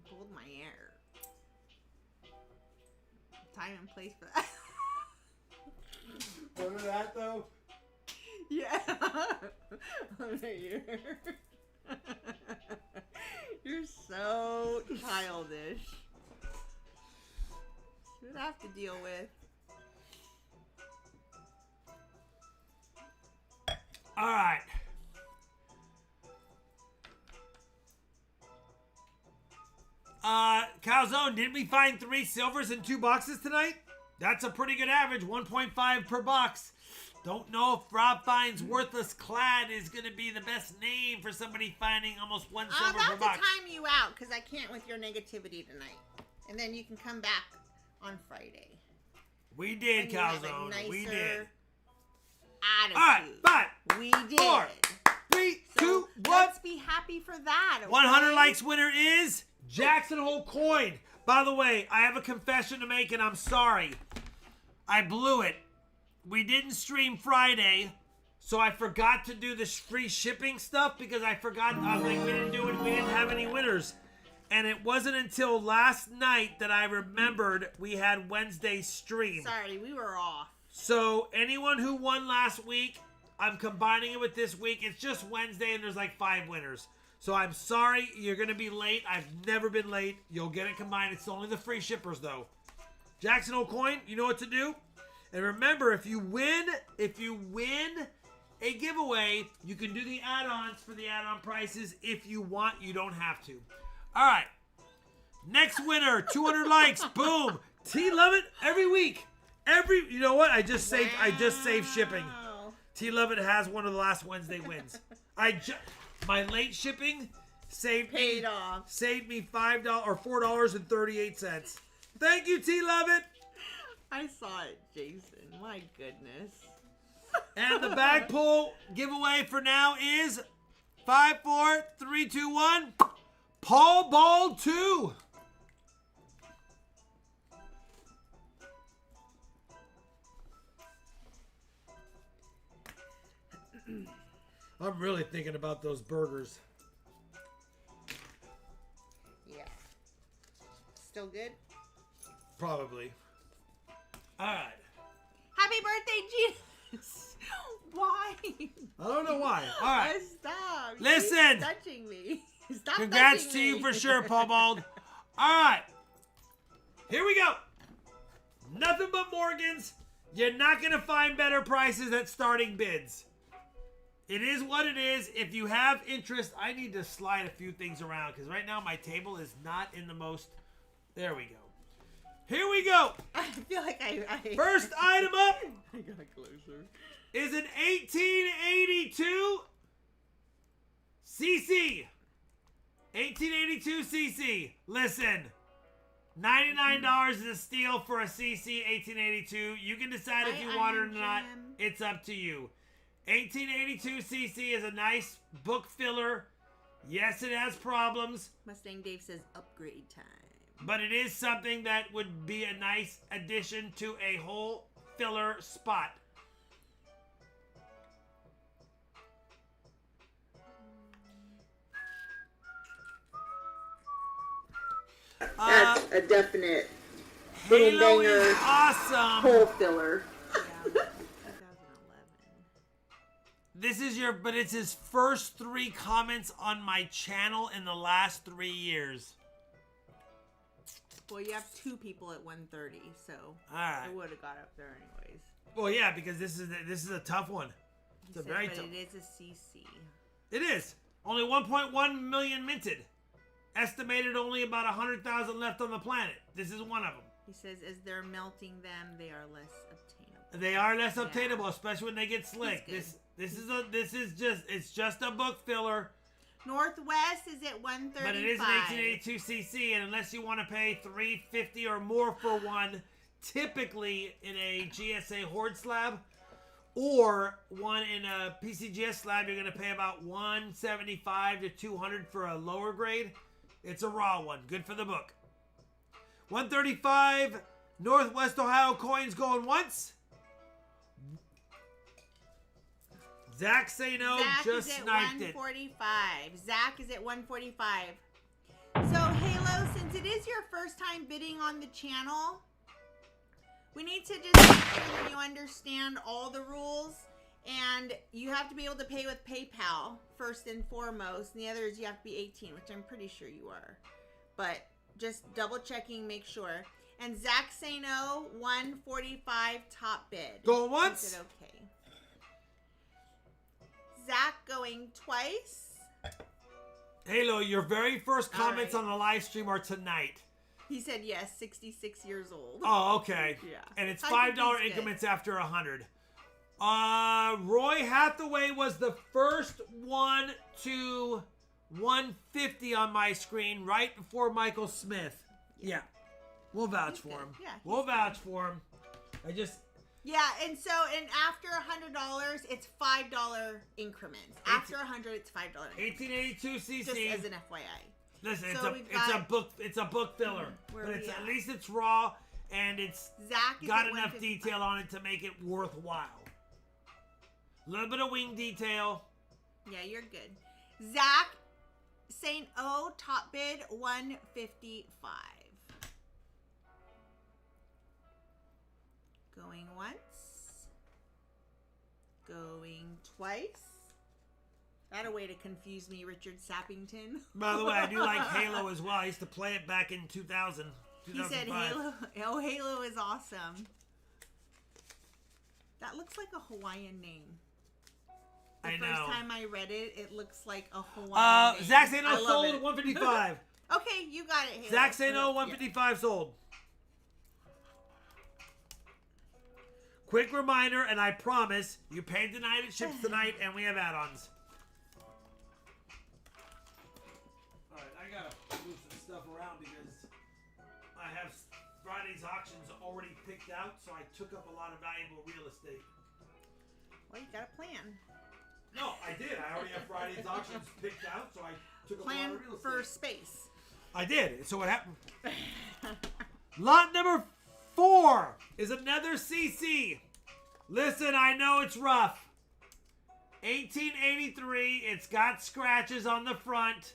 Pulled my hair. Time and place for that. Remember that though? Yeah. You're so childish. Should have to deal with. All right. Calzone, didn't we find 3 silvers in 2 boxes tonight? That's a pretty good average, 1.5 per box. Don't know if Rob finds Worthless Clad is going to be the best name for somebody finding almost 1 silver I'm per about box. to time you out because I can't with your negativity tonight. And then you can come back on Friday. We did, When you have a Calzone. We nicer did. Attitude. All right, 5, We did. 4, 3, So 2, 1. let's be happy for that. Okay? 100 likes winner is Jackson Hole Coin. By the way, I have a confession to make and I'm sorry. I blew it. We didn't stream Friday, so I forgot to do this free shipping stuff because I forgot. I was like, we didn't do it. We didn't have any winners. And it wasn't until last night that I remembered we had Wednesday's stream. Sorry, we were off. So anyone who won last week, I'm combining it with this week. It's just Wednesday and there's like 5 winners. So I'm sorry, you're going to be late. I've never been late. You'll get it combined. It's only the free shippers though. Jackson Hole Coin, you know what to do? And remember, if you win a giveaway, you can do the add-ons for the add-on prices if you want. You don't have to. All right. Next winner, 200 likes. Boom. T Lovett every week. You know what? I just saved shipping. T Lovett has one of the last Wednesday wins. My late shipping saved me $5 or $4.38. Thank you, T Lovett. I saw it, Jason. My goodness. And the bag pull giveaway for now is 5, 4, 3, 2, 1. Paul Ball 2. I'm really thinking about those burgers. Yeah. Still good? Probably. All right. Happy birthday, Jesus. Why? I don't know why. All right. Stop. You Listen. keep touching me. Stop Congrats touching to you me. for sure, Paul Bald. All right. Here we go. Nothing but Morgans. You're not going to find better prices at starting bids. It is what it is. If you have interest, I need to slide a few things around because right now my table is not in the most. There we go. Here we go. I feel like I First item up I got closer. is an 1882 CC. 1882 CC. Listen, $99 is a steal for a CC 1882. You can decide if you want it or not. It's up to you. 1882 CC is a nice book filler. Yes, it has problems, Mustang Dave says upgrade time. but it is something that would be a nice addition to a whole filler spot. That's a definite Halo is awesome. hole filler. Yeah, 2011. But it's his first 3 comments on my channel in the last 3 years. Well, you have 2 people at 130, so Alright. I would have got up there anyways. Well, yeah, because this is a tough one. It's a very tough. It is a CC. It is. Only 1.1 million minted. Estimated only about 100,000 left on the planet. This is one of them. He says, as they're melting them, they are less obtainable. They are less obtainable, especially when they get slick. It's just a book filler. Northwest is at 135. But it is an 1882 CC, and unless you want to pay $350 or more for one, typically in a GSA Horde slab or one in a PCGS slab, you're going to pay about $175 to $200 for a lower grade. It's a raw one, good for the book. 135 Northwest Ohio coins going once. Zach Say No Zach just is at sniped it. 145. Zach is at 145. So, Halo, since it is your first time bidding on the channel, we need to just make sure that you understand all the rules. And you have to be able to pay with PayPal, first and foremost. And the other is you have to be 18, which I'm pretty sure you are. But just double checking, make sure. And Zach Say No, 145 top bid. Going once. Is it okay? Zach going twice. Halo, your very first All comments right. on the live stream are tonight. He said yes, 66 years old. Oh, okay. Yeah. And it's I think $5 he's good. increments after 100. Roy Hathaway was the first one to 150 on my screen right before Michael Smith. Yeah. We'll vouch He's for good. him. Yeah, We'll he's vouch for him. Yeah, and after $100, it's $5 increments. After 100, it's $5 increments. 1882 CC. Just as an FYI. Listen, So it's a book filler, Where but we it's at? at least it's raw and it's Zach is got at enough 155. detail on it to make it worthwhile. A little bit of wing detail. Yeah, you're good. Zach St. O top bid 155. Going once. Going twice. That a way to confuse me, Richard Sappington. By the way, I do like Halo as well. I used to play it back in 2000, He said 2005. Halo. Oh, Halo is awesome. That looks like a Hawaiian name. The I first know. time I read it, it looks like a Hawaiian name. Zach Say I No love sold it. at 155. Okay, you got it, Halo. Zach Say No 155 sold. Quick reminder, and I promise, you paid tonight, it ships tonight, and we have add-ons. Alright, I gotta move some stuff around because I have Friday's auctions already picked out, so I took up a lot of valuable real estate. Well, you got a plan. No, I did. I already have Friday's auctions picked out, so I took up a lot Plan of real estate. for space. I did. So what happened? Lot number 4 is another CC. Listen, I know it's rough. 1883. It's got scratches on the front,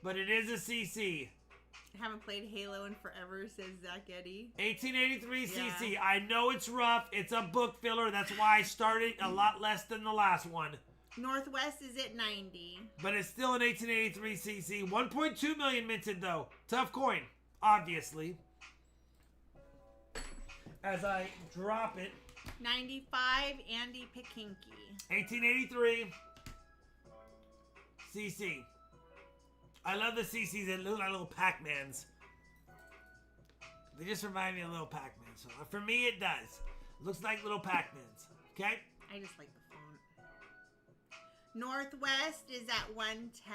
but it is a CC. I haven't played Halo in forever, says Zach Eddy. 1883 CC. Yeah. I know it's rough. It's a book filler. That's why I started a lot less than the last one. Northwest is at 90. But it's still an 1883 CC. 1.2 million minted though. Tough coin, obviously. As I drop it, 95, Andy Pikinky. 1883 CC. I love the CCs. They look like little Pac-Mans. They just remind me of little Pac-Mans. So for me, it does. Looks like little Pac-Mans. Okay? I just like the font. Northwest is at 110.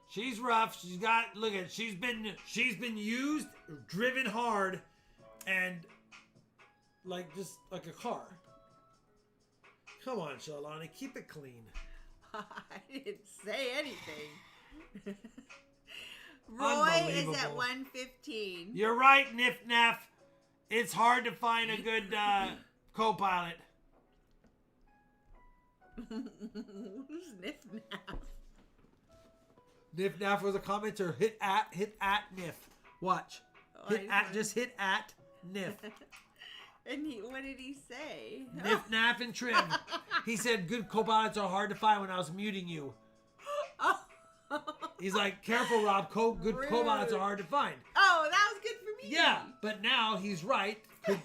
She's rough. She's got, look at, she's been used, driven hard, and like just like a car. Come on, Shalani, keep it clean. I didn't say anything. Roy is at Unbelievable. 115. You're right, Nif Naf. It's hard to find a good co-pilot. Who's Nif Naf? Nif Naf was a commenter. Hit at Nif. Watch. Oh, Just hit at Nif. And what did he say? Nif Naf and Trim. He said good co-pilots are hard to find when I was muting you. He's like, careful, Rob. Good Rude. co-pilots are hard to find. Oh, that was good for me. Yeah, but now he's right. I'm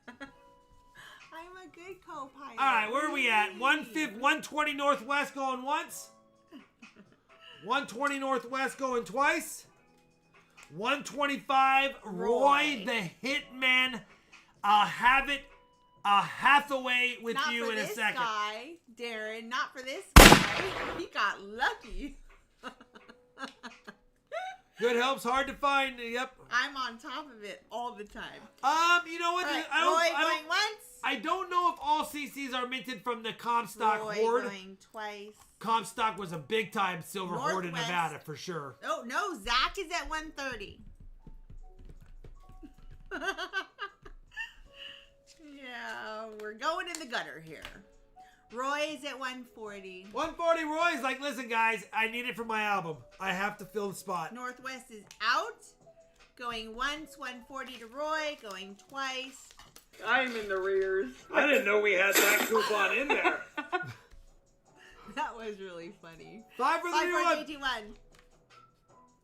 a good co-pilot. All right, where are we at? 120 Northwest going once. 120 Northwest going twice. 125 Roy the Hitman. I'll have it. Hathaway with Not you for in a this second. guy, Darren. Not for this guy. He got lucky. Good help's hard to find. Yep. I'm on top of it all the time. You know what? All right, I Roy going once. I don't know if all CCs are minted from the Comstock Roy Horde. going twice. Comstock was a big time silver horde in Northwest. Nevada for sure. Oh no, Zach is at 130. Yeah, we're going in the gutter here. Roy is at 140. 140. Roy's like, listen, guys, I need it for my album. I have to fill the spot. Northwest is out. Going once, 140 to Roy. Going twice. I'm in the rears. I didn't know we had that coupon in there. That was really funny. 5 for the new one. 541.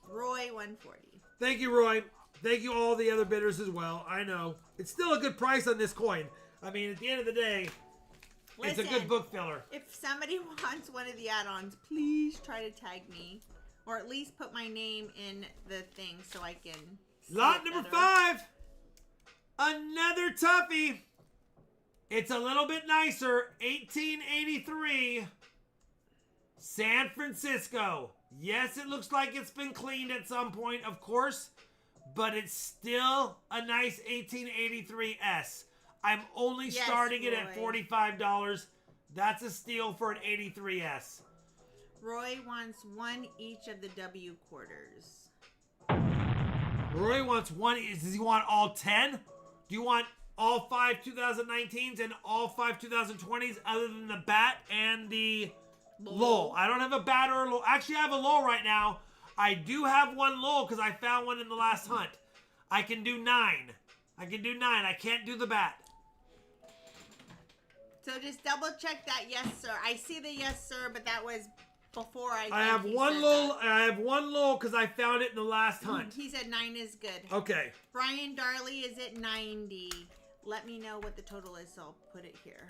Roy 140. Thank you, Roy. Thank you all the other bidders as well. I know. It's still a good price on this coin. I mean, at the end of the day, it's a good book filler. If somebody wants one of the add-ons, please try to tag me. Or at least put my name in the thing so I can see Lot it number better. 5. Another toughie. It's a little bit nicer. 1883. San Francisco. Yes, it looks like it's been cleaned at some point, of course. But it's still a nice 1883S. I'm only starting it at Roy. $45. That's a steal for an 83S. Roy wants one each of the W quarters. Roy wants one. Does he want all 10? Do you want all 5 2019s and all 5 2020s other than the bat and the lull? I don't have a bat or a lull. Actually, I have a lull right now. I do have one lull because I found one in the last hunt. I can do 9. I can do 9. I can't do the bat. So just double check that yes, sir. I see the yes, sir, but that was before I have think he one said lull. that. I have one lull because I found it in the last hunt. He said 9 is good. Okay. Brian Darley is at 90. Let me know what the total is, so I'll put it here.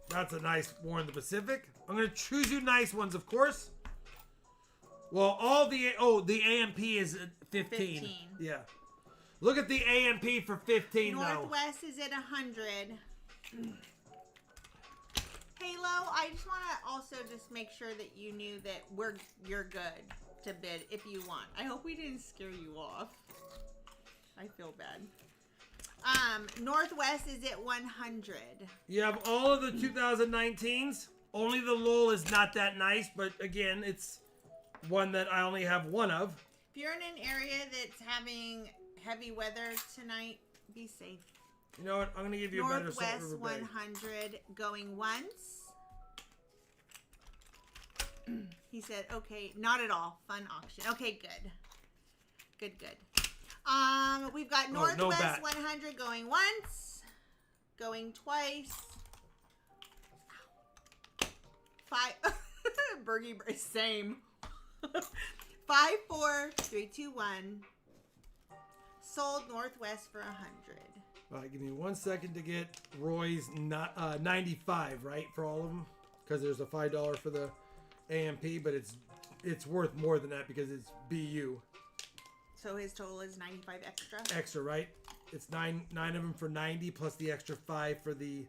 That's a nice Warren the Pacific. I'm going to choose you nice ones, of course. Well, all the AMP is at 15. 15. Yeah. Look at the AMP for 15 though. Northwest is at 100. Halo, I just want to also just make sure that you knew that you're good to bid if you want. I hope we didn't scare you off. I feel bad. Northwest is at 100. You have all of the 2019s. Only the lull is not that nice, but again, it's one that I only have one of. If you're in an area that's having heavy weather tonight, be safe. You know what? I'm going to give you a better Salt Northwest River Bay. 100 going once. He said, okay, not at all. Fun auction. Okay, good. Good, good. We've got no Northwest bat. 100 going once, going twice. Five. Bergie, same. 5, 4, 3, 2, 1. Sold Northwest for 100. All right, give me 1 second to get Roy's 95, right, for all of them, because there's a $5 for the AMP, but it's worth more than that because it's BU. So his total is 95 extra. Extra, right? It's nine of them for 90 plus the extra 5 for the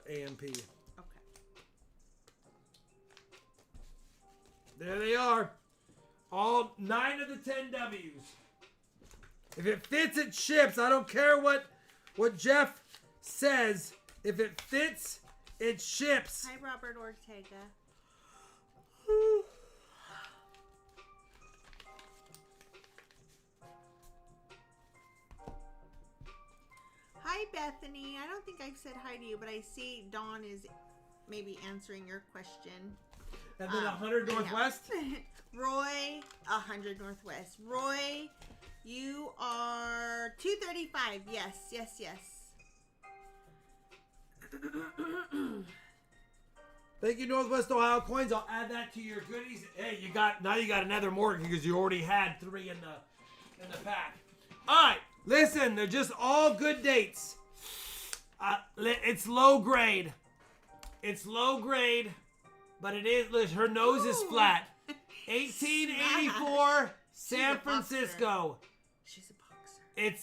AMP. Okay. There they are. All 9 of the 10 W's. If it fits, it ships. I don't care what Jeff says. If it fits, it ships. Hi, Robert Ortega. Hi, Bethany. I don't think I've said hi to you, but I see Dawn is maybe answering your question. And then 100 Northwest. Roy, 100 Northwest. Roy, you are 235. Yes, yes, yes. Thank you, Northwest Ohio Coins. I'll add that to your goodies. Hey, you got another mortgage because you already had 3 in the pack. All right, listen, they're just all good dates. It's low grade. It's low grade, but it is. Her nose is flat. 1884 San Francisco. She's a boxer.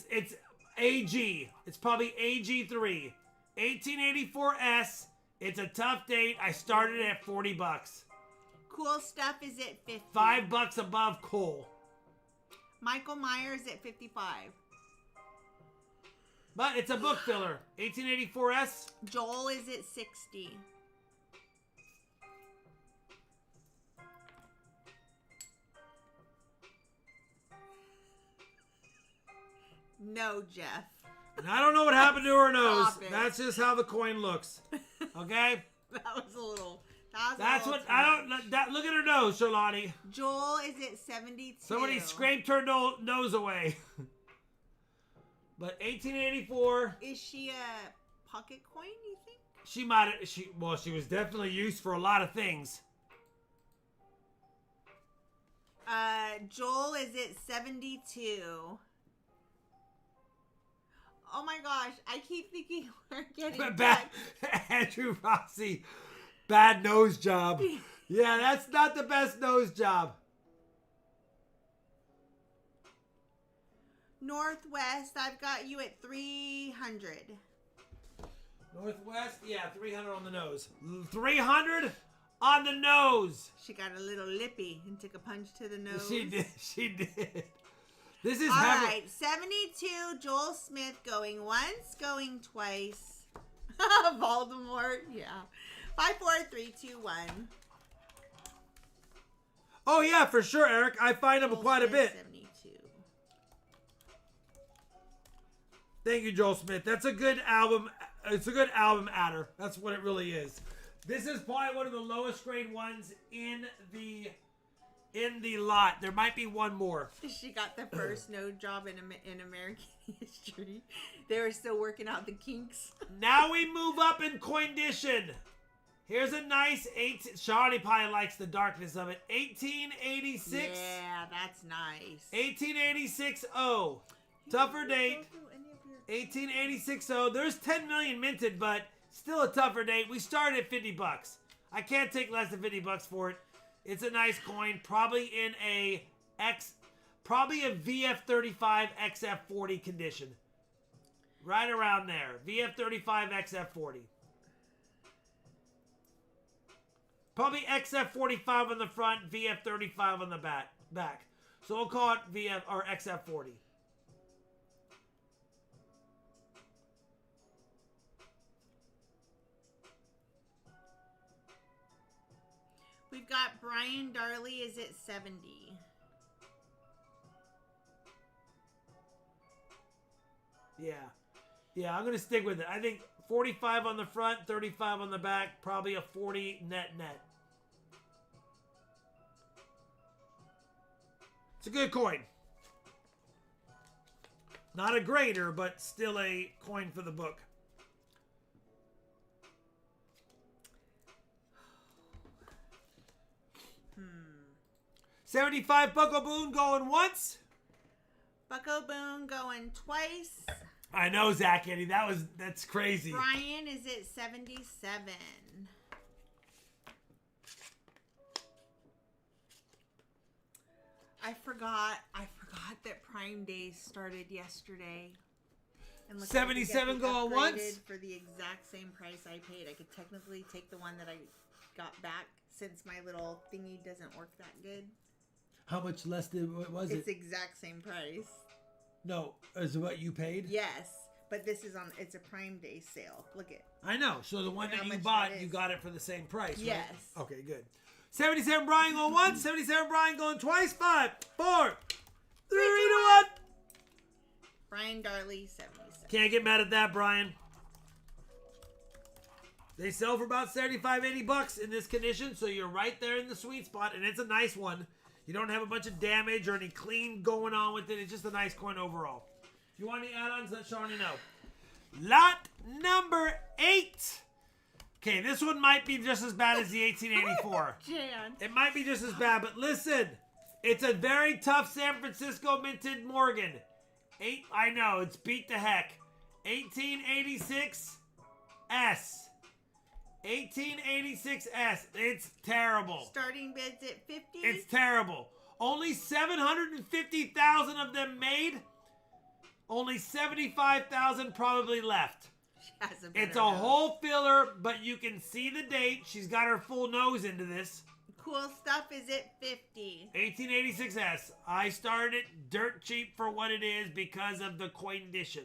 It's AG. It's probably AG3. 1884S. It's a tough date. I started at $40. Cool Stuff is at 50. $5 above Cole. Michael Myers at 55. But it's a book filler. 1884S. Joel is at 60. No, Jeff. And I don't know what happened to her nose. Stop it. That's just how the coin looks. Okay? That was a little. That's what I don't. Look at her nose, Charlotte. Joel is at 72. Somebody scraped her nose away. But 1884. Is she a pocket coin? You think? She might. She was definitely used for a lot of things. Joel is at 72. Oh my gosh! I keep thinking we're getting Bad, Andrew Rossi. Bad nose job. Yeah, that's not the best nose job. Northwest, I've got you at 300. Northwest, yeah, 300 on the nose. 300 on the nose. She got a little lippy and took a punch to the nose. She did. She did. This is all heavy. right. 72. Joel Smith going once, going twice. Voldemort, yeah. 5, 4, 3, 2, 1. Oh yeah, for sure, Eric. I find them Joel quite a Smith, bit. 72. Thank you, Joel Smith. That's a good album. It's a good album adder. That's what it really is. This is probably one of the lowest grade ones in the lot. There might be one more. She got the first nose job in American history. They were still working out the kinks. Now we move up in coindition. Here's a nice Shawnee probably likes the darkness of it. 1886. Yeah, that's nice. 1886-0. Tougher date. 1886-0. There's 10 million minted, but still a tougher date. We started at $50. I can't take less than $50 for it. It's a nice coin, probably in a VF35 XF40 condition. Right around there. VF35 XF40. Probably XF45 on the front, VF35 on the back. So we'll call it VF or XF40. We've got Brian Darley is at 70. Yeah, I'm going to stick with it. I think 45 on the front, 35 on the back, probably a 40 net. It's a good coin. Not a grader, but still a coin for the book. 75 Bucko Boone going once. Bucko Boone going twice. I know, Zach Eddie. That's crazy. Brian is at 77. I forgot that Prime Days started yesterday. And look, 77 going once? For the exact same price I paid. I could technically take the one that I got back since my little thingy doesn't work that good. How much less was it? It's the exact same price. No, is it what you paid? Yes, but this is it's a Prime Day sale. Look it. I know. So the one that you bought, you got it for the same price, right? Yes. Okay, good. 77 Brian going once, 77 Brian going twice. 5, 4, 3, 2, 1. Brian Darley, 77. Can't get mad at that, Brian. They sell for about $75-$80 in this condition, so you're right there in the sweet spot, and it's a nice one. You don't have a bunch of damage or any clean going on with it. It's just a nice coin overall. If you want any add-ons, let Shawnee know. Lot number 8. Okay, this one might be just as bad as the 1884. Jan. It might be just as bad, but listen. It's a very tough San Francisco minted Morgan. I know, it's beat the heck. 1886 S. 1886 S. It's terrible. Starting bids at 50. It's terrible. Only 750,000 of them made. Only 75,000 probably left. It's a whole filler, but you can see the date. She's got her full nose into this. Cool stuff is at 50. 1886 S. I started it dirt cheap for what it is because of the coindition.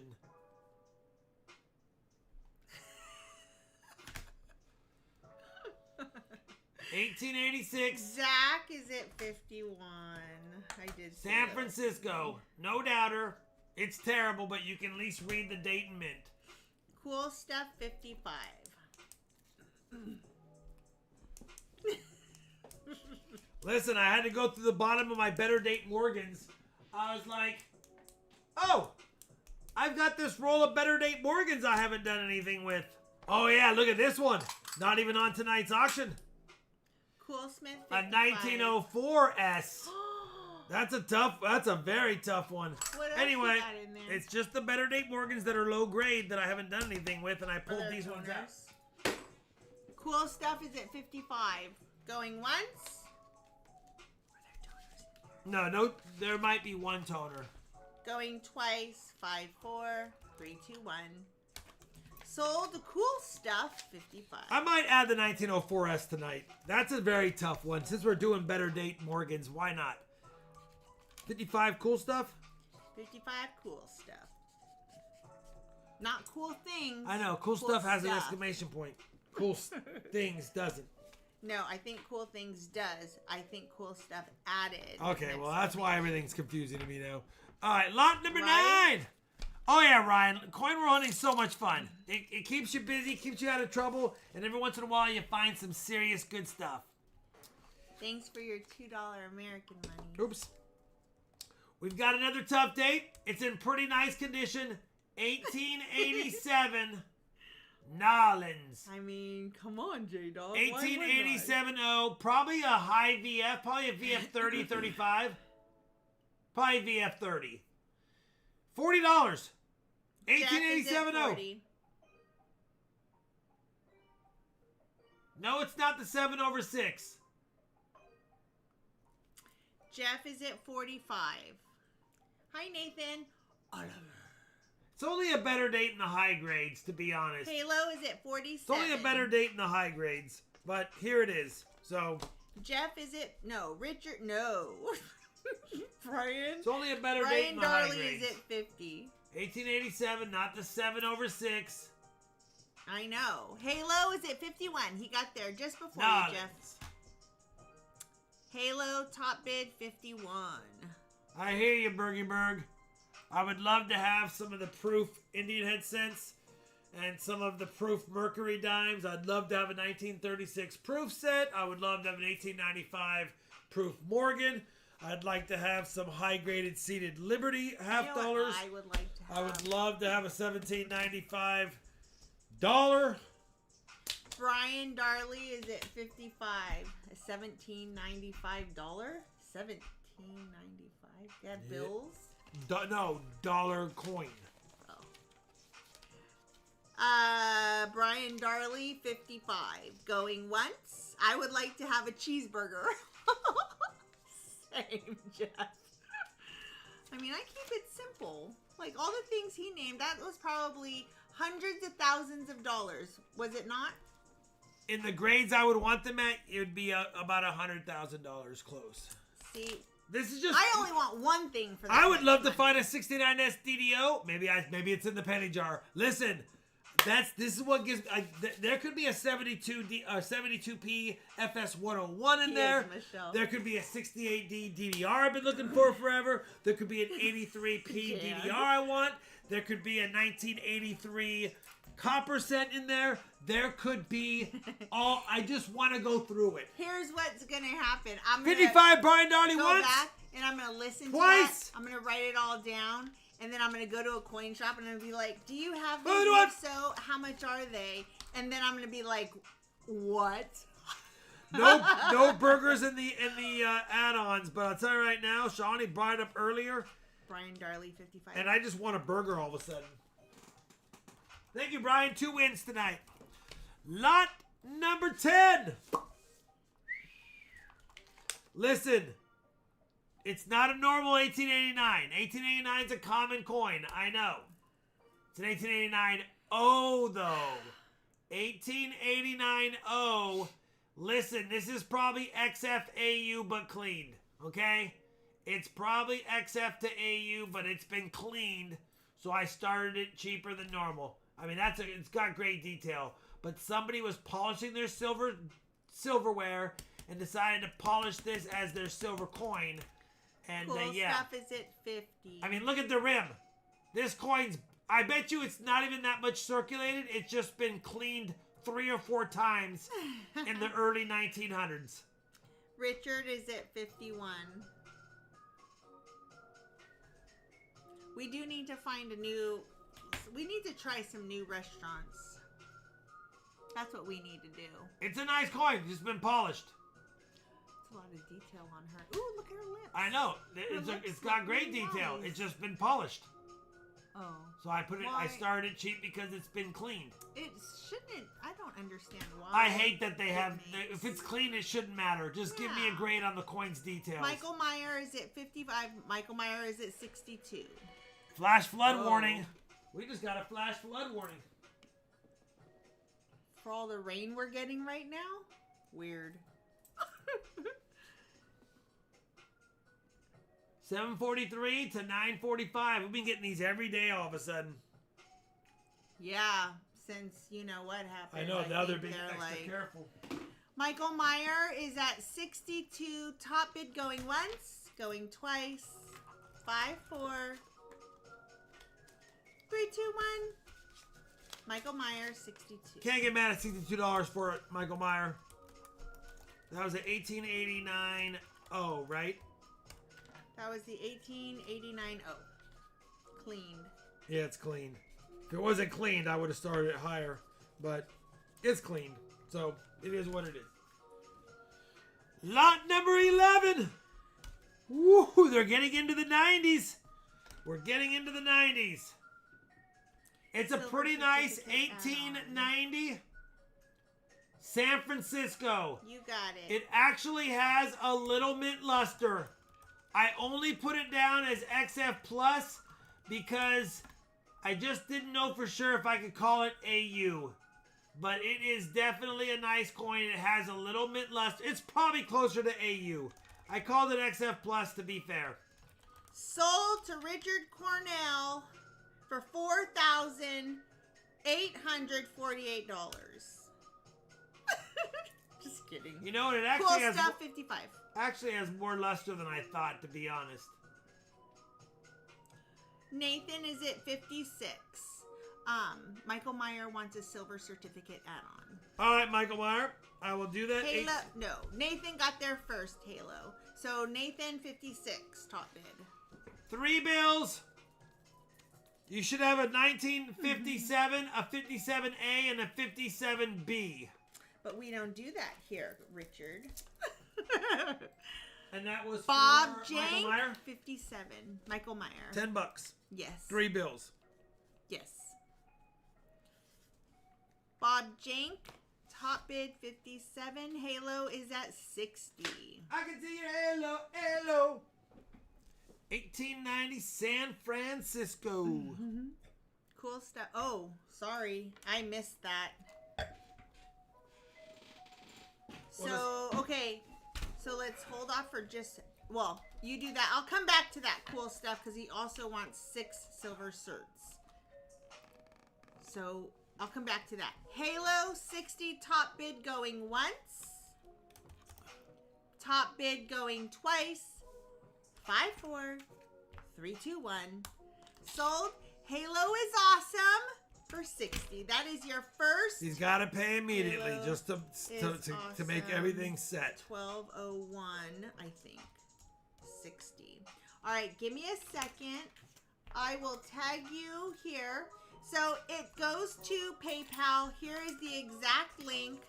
$1886. Zach is at 51. I did. San Francisco. No doubter. It's terrible, but you can at least read the date and mint. Cool Stuff 55. Listen, I had to go through the bottom of my Better Date Morgans. I was like, oh, I've got this roll of Better Date Morgans I haven't done anything with. Oh yeah, look at this one. Not even on tonight's auction. Cool Smith 55. A 1904 S. That's a very tough one. What else Anyway, you got in there? it's just the Better Date Morgans that are low grade that I haven't done anything with, and I pulled Other these ones out. toners. Cool Stuff is at 55. Going once. No, there might be one toner. Going twice. 5, 4, 3, 2, 1. Sold the Cool Stuff 55. I might add the 1904S tonight. That's a very tough one. Since we're doing Better Date Morgans, why not? 55 Cool Stuff? 55 Cool Stuff. Not Cool Things. I know. Cool Stuff has an exclamation point. Cool Things doesn't. No, I think Cool Things does. I think Cool Stuff added. Okay, well, that's why everything's confusing to me now. All right, lot number Ryan? 9. Oh, yeah, Ryan. Coin roll hunting's so much fun. It keeps you busy, keeps you out of trouble, and every once in a while you find some serious good stuff. Thanks for your $2 American money. Oops. We've got another tough date. It's in pretty nice condition. 1887 Nolans. I mean, come on, J-Dog. 1887 O. Probably a high VF. Probably a VF 30, 35. Probably VF 30. $40. 1887 O. No, it's not the 7/6. Jeff is at 45. Hi, Nathan. It's only a better date in the high grades, to be honest. Halo is at 47. It's only a better date in the high grades, but here it is. So Jeff is at, no, Richard, no. Brian. it's only a better date in Brian the high Darley grades. is at 50. 1887, not the 7/6. I know. Halo is at 51. He got there just before No, you, Jeff. Halo top bid 51. I hear you, Bergenberg. I would love to have some of the Proof Indian head cents and some of the Proof Mercury dimes. I'd love to have a 1936 Proof set. I would love to have an 1895 Proof Morgan. I'd like to have some high-graded seated Liberty half dollars. I would like to have. I would love to have a 1795 dollar. Brian Darley is at 55. A $17.95. $17.95. Yeah, bills. No, dollar coin. Brian Darley, 55. Going once. I would like to have a cheeseburger. Same, Jeff. I mean, I keep it simple. Like, all the things he named, that was probably hundreds of thousands of dollars. Was it not? In the grades I would want them at, it would be about $100,000 close. See, this is just. I only want one thing for that. I would love to find a 69S DDO. Maybe it's in the penny jar. Listen, this is what gives. There could be a 72P FS101 in there. Michelle. There could be a 68D DDR I've been looking for forever. There could be an 83P DDR I want. There could be a 1983 copper set in there. There could be all. I just want to go through it. Here's what's gonna happen. I'm gonna 55 Brian Darley go once. back and I'm gonna listen Twice. to that. I'm gonna write it all down, and then I'm gonna go to a coin shop and I'm gonna be like, "Do you have Oh, these? you know If so, how much are they?" And then I'm gonna be like, "What?" No burgers in the add-ons, but I'll tell you right now, Shawnee brought it up earlier, Brian Darley, 55. and I just want a burger all of a sudden. Thank you, Brian. 2 wins tonight. Lot number 10. Listen, it's not a normal 1889. 1889 is a common coin. I know. It's an 1889 O, though. 1889 O. Listen, this is probably XFAU but cleaned, okay? It's probably XF to AU, but it's been cleaned, so I started it cheaper than normal. I mean, it's got great detail, but somebody was polishing their silverware and decided to polish this as their silver coin, and cool yeah. stuff is at 50. I mean, look at the rim. This coin's, I bet you it's not even that much circulated. It's just been cleaned 3 or 4 times in the early 1900s. Richard is at 51. We do need to find we need to try some new restaurants. That's what we need to do. It's a nice coin. It's just been polished. It's a lot of detail on her. Ooh, look at her lips. I know. lips It's got look great really detail. nice. It's just been polished. Oh. So I put it. Why? I started it cheap because it's been cleaned. It shouldn't. I don't understand why. I hate that they have. makes- If it's clean, it shouldn't matter. Just give me a Yeah. grade on the coin's details. Michael Meyer is at 55. Michael Meyer is at 62. Flash flood Oh. warning. We just got a flash flood warning. For all the rain we're getting right now? Weird. 7:43 to 9:45. We've been getting these every day all of a sudden. Yeah, since you know what happened. I know. Now they're think being they're extra like- careful. Michael Meyer is at 62. Top bid going once, going twice. 5, 4, 3, 2, 1. Michael Meyer, 62. Can't get mad at $62 for it, Michael Meyer. That was an 1889. Oh, right? That was the 1889. Oh, cleaned. Yeah, it's cleaned. If it wasn't cleaned, I would have started it higher. But it's cleaned. So it is what it is. Lot number 11. Woo, they're getting into the 90s. We're getting into the 90s. It's a Silver pretty nice certificate 1890 San Francisco. You got it. It actually has a little mint luster. I only put it down as XF Plus because I just didn't know for sure if I could call it AU. But it is definitely a nice coin. It has a little mint luster. It's probably closer to AU. I called it XF Plus to be fair. Sold to Richard Cornell for $4,848. Just kidding. You know, it Cool actually stuff, 55. has more luster than I thought, to be honest. Nathan is at 56. Michael Meyer wants a silver certificate add-on. All right, Michael Meyer, I will do that. Halo, no. Nathan got there first, Halo. So Nathan, 56, top bid. 3 bills. You should have a 1957, a 57A, and a 57B. But we don't do that here, Richard. And that was Bob for Michael Jank, Meyer. 57. Michael Meyer. $10. Yes. 3 bills. Yes. Bob Jank, top bid 57. Halo is at 60. I can see your halo, halo. 1890 San Francisco. Cool stuff. Oh, sorry. I missed that. So, okay. So let's hold off for just, well, you do that. I'll come back to that cool stuff because he also wants 6 silver certs. So I'll come back to that. Halo 60 top bid going once. Top bid going twice. 5, 4, 3, 2, 1. Sold. Halo is awesome for 60. That is your first. He's got to pay immediately Halo just to make awesome. everything set. 1201, I think. 60. All right, give me a second. I will tag you here. So it goes to PayPal. Here is the exact link.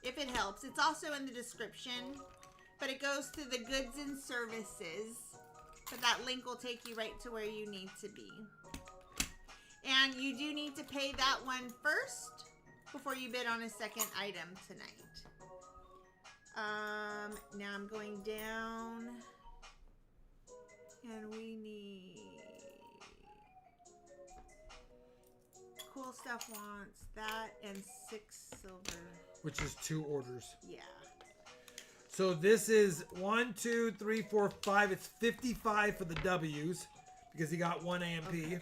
If it helps. It's also in the description. But it goes to the goods and services. But that link will take you right to where you need to be. And you do need to pay that one first before you bid on a second item tonight. Now I'm going down. And we need... Cool Stuff wants that and 6 silver. Which is 2 orders. Yeah. So this is 1, 2, 3, 4, 5. It's 55 for the W's because he got 1 AMP. Okay.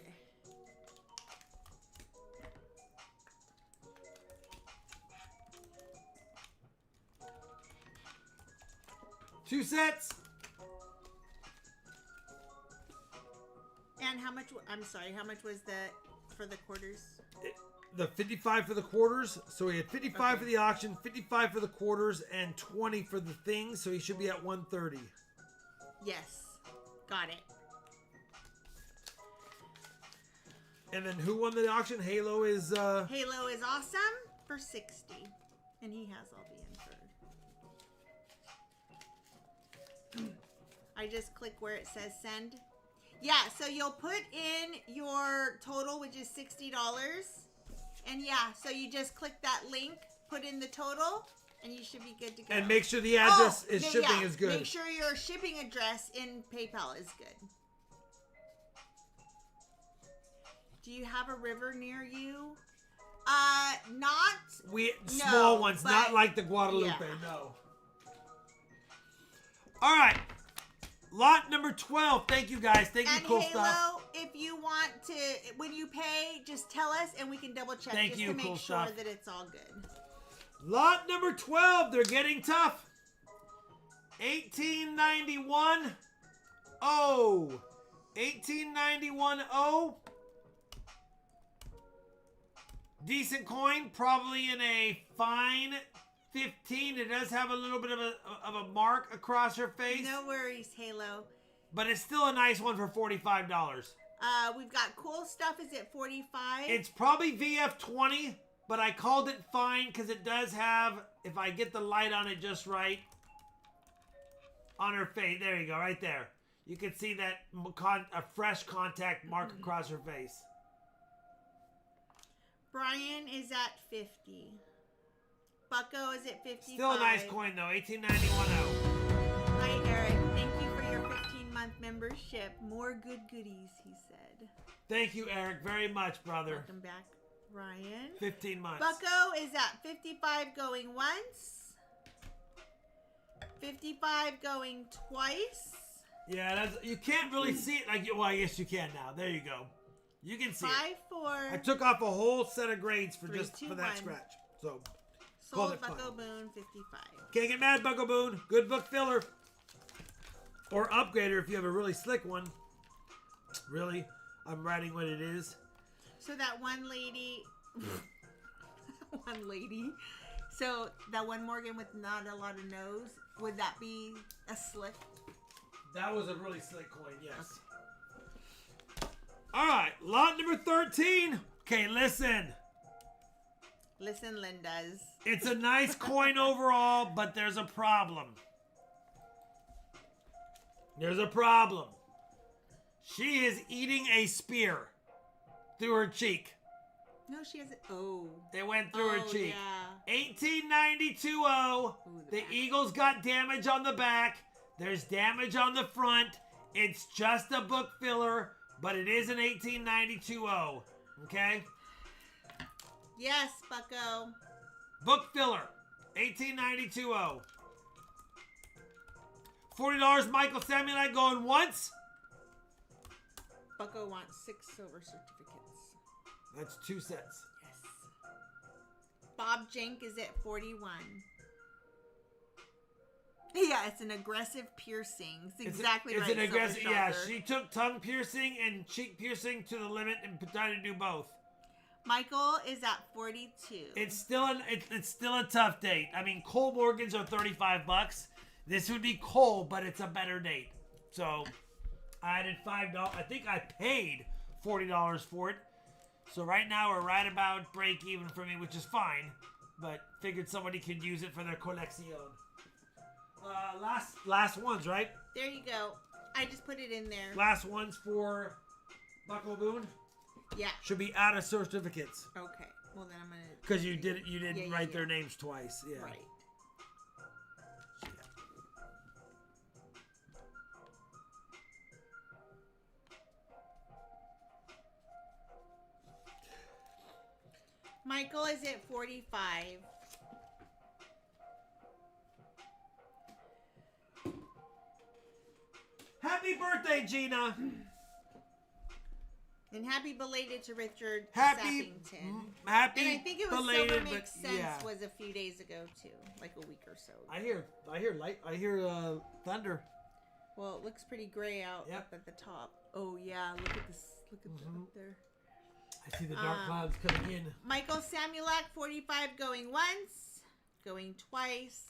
And how much? I'm sorry. How much was the for the quarters? The 55 for the quarters. So he had 55 for the auction, 55 for the quarters, and 20 for the thing. So he should be at 130. Yes, got it. And then who won the auction? Halo is. Halo is awesome for 60, and he has all the info. I just click where it says send. Yeah, so you'll put in your total, which is $60. And yeah, so you just click that link, put in the total, and you should be good to go. And make sure the address is yeah, shipping is good. Make sure your shipping address in PayPal is good. Do you have a river near you? Small ones, but- not like the Guadalupe, yeah. no. All right. Lot number 12. Thank you, guys. Thank you, And cool Halo, stuff. if you want to, when you pay, just tell us and we can double check Thank just you, to make cool sure stuff. that it's all good. Lot number 12. They're getting tough. 1891. Oh. 1891. Oh. Decent coin. Probably in a fine 15. It does have a little bit of a mark across her face. No worries, Halo. But it's still a nice one for $45. We've got cool stuff. Is it 45? It's probably VF20, but I called it fine because it does have, if I get the light on it just right, on her face. There you go, right there. You can see that a fresh contact mark across her face. Brian is at 50. Bucko is at 55. Still a nice coin though, 1891. Hi, Eric. Thank you for your 15-month membership. More good goodies, he said. Thank you, Eric, very much, brother. Welcome back, Ryan. 15 months. Bucko is at 55 going once. 55 going twice. Yeah, you can't really see it. Well, I guess you can now. There you go. You can see 5, it. 4. I took off a whole set of grades for 3, just 2, for that 1. scratch. So Sold it Bucko fine. Boone 55. Can't get mad, Bucko Boone. Good book filler. Or upgrader if you have a really slick one. Really? I'm writing what it is. So that one lady, so that one Morgan with not a lot of nose, would that be a slick? That was a really slick coin, yes. All right, lot number 13. Okay, listen. Listen, Linda's. It's a nice coin overall, but there's a problem. There's a problem. She is eating a spear through her cheek. No, she has it. Oh. It went through her cheek. Yeah. 1892-0. The Eagles got damage on the back. There's damage on the front. It's just a book filler, but it is an 1892-0. Okay? Yes, Bucko. Book filler. 1892-0. $40 Michael Samuelite going once. Bucko wants 6 silver certificates. That's 2 sets. Yes. Bob Jenk is at 41. Yeah, it's an aggressive piercing. It's exactly right. It's an aggressive. Silver Yeah, Shocker. she took tongue piercing and cheek piercing to the limit and tried to do both. Michael is at 42. It's still a tough date. I mean, Cole Morgan's are $35. This would be Cole, but it's a better date. So I added $5. I think I paid $40 for it. So right now we're right about break even for me, which is fine. But figured somebody could use it for their collection. Last ones, right? There you go. I just put it in there. Last ones for Bucko Boone. Yeah. Should be out of certificates Okay. Well, then I'm gonna. because you didn't Yeah, write yeah. their names twice. Yeah. Right. Michael is at 45. Happy birthday, Gina. And happy belated to Richard Happy Sappington. And I think it was belated, Silver but Makes Sense yeah. was a few days ago too, like a week or so. I hear thunder. Well, it looks pretty gray out Yep. up at the top. Oh yeah, look at this. Look at the, up there. I see the dark clouds coming in. Michael Samulak, 45, going once, going twice.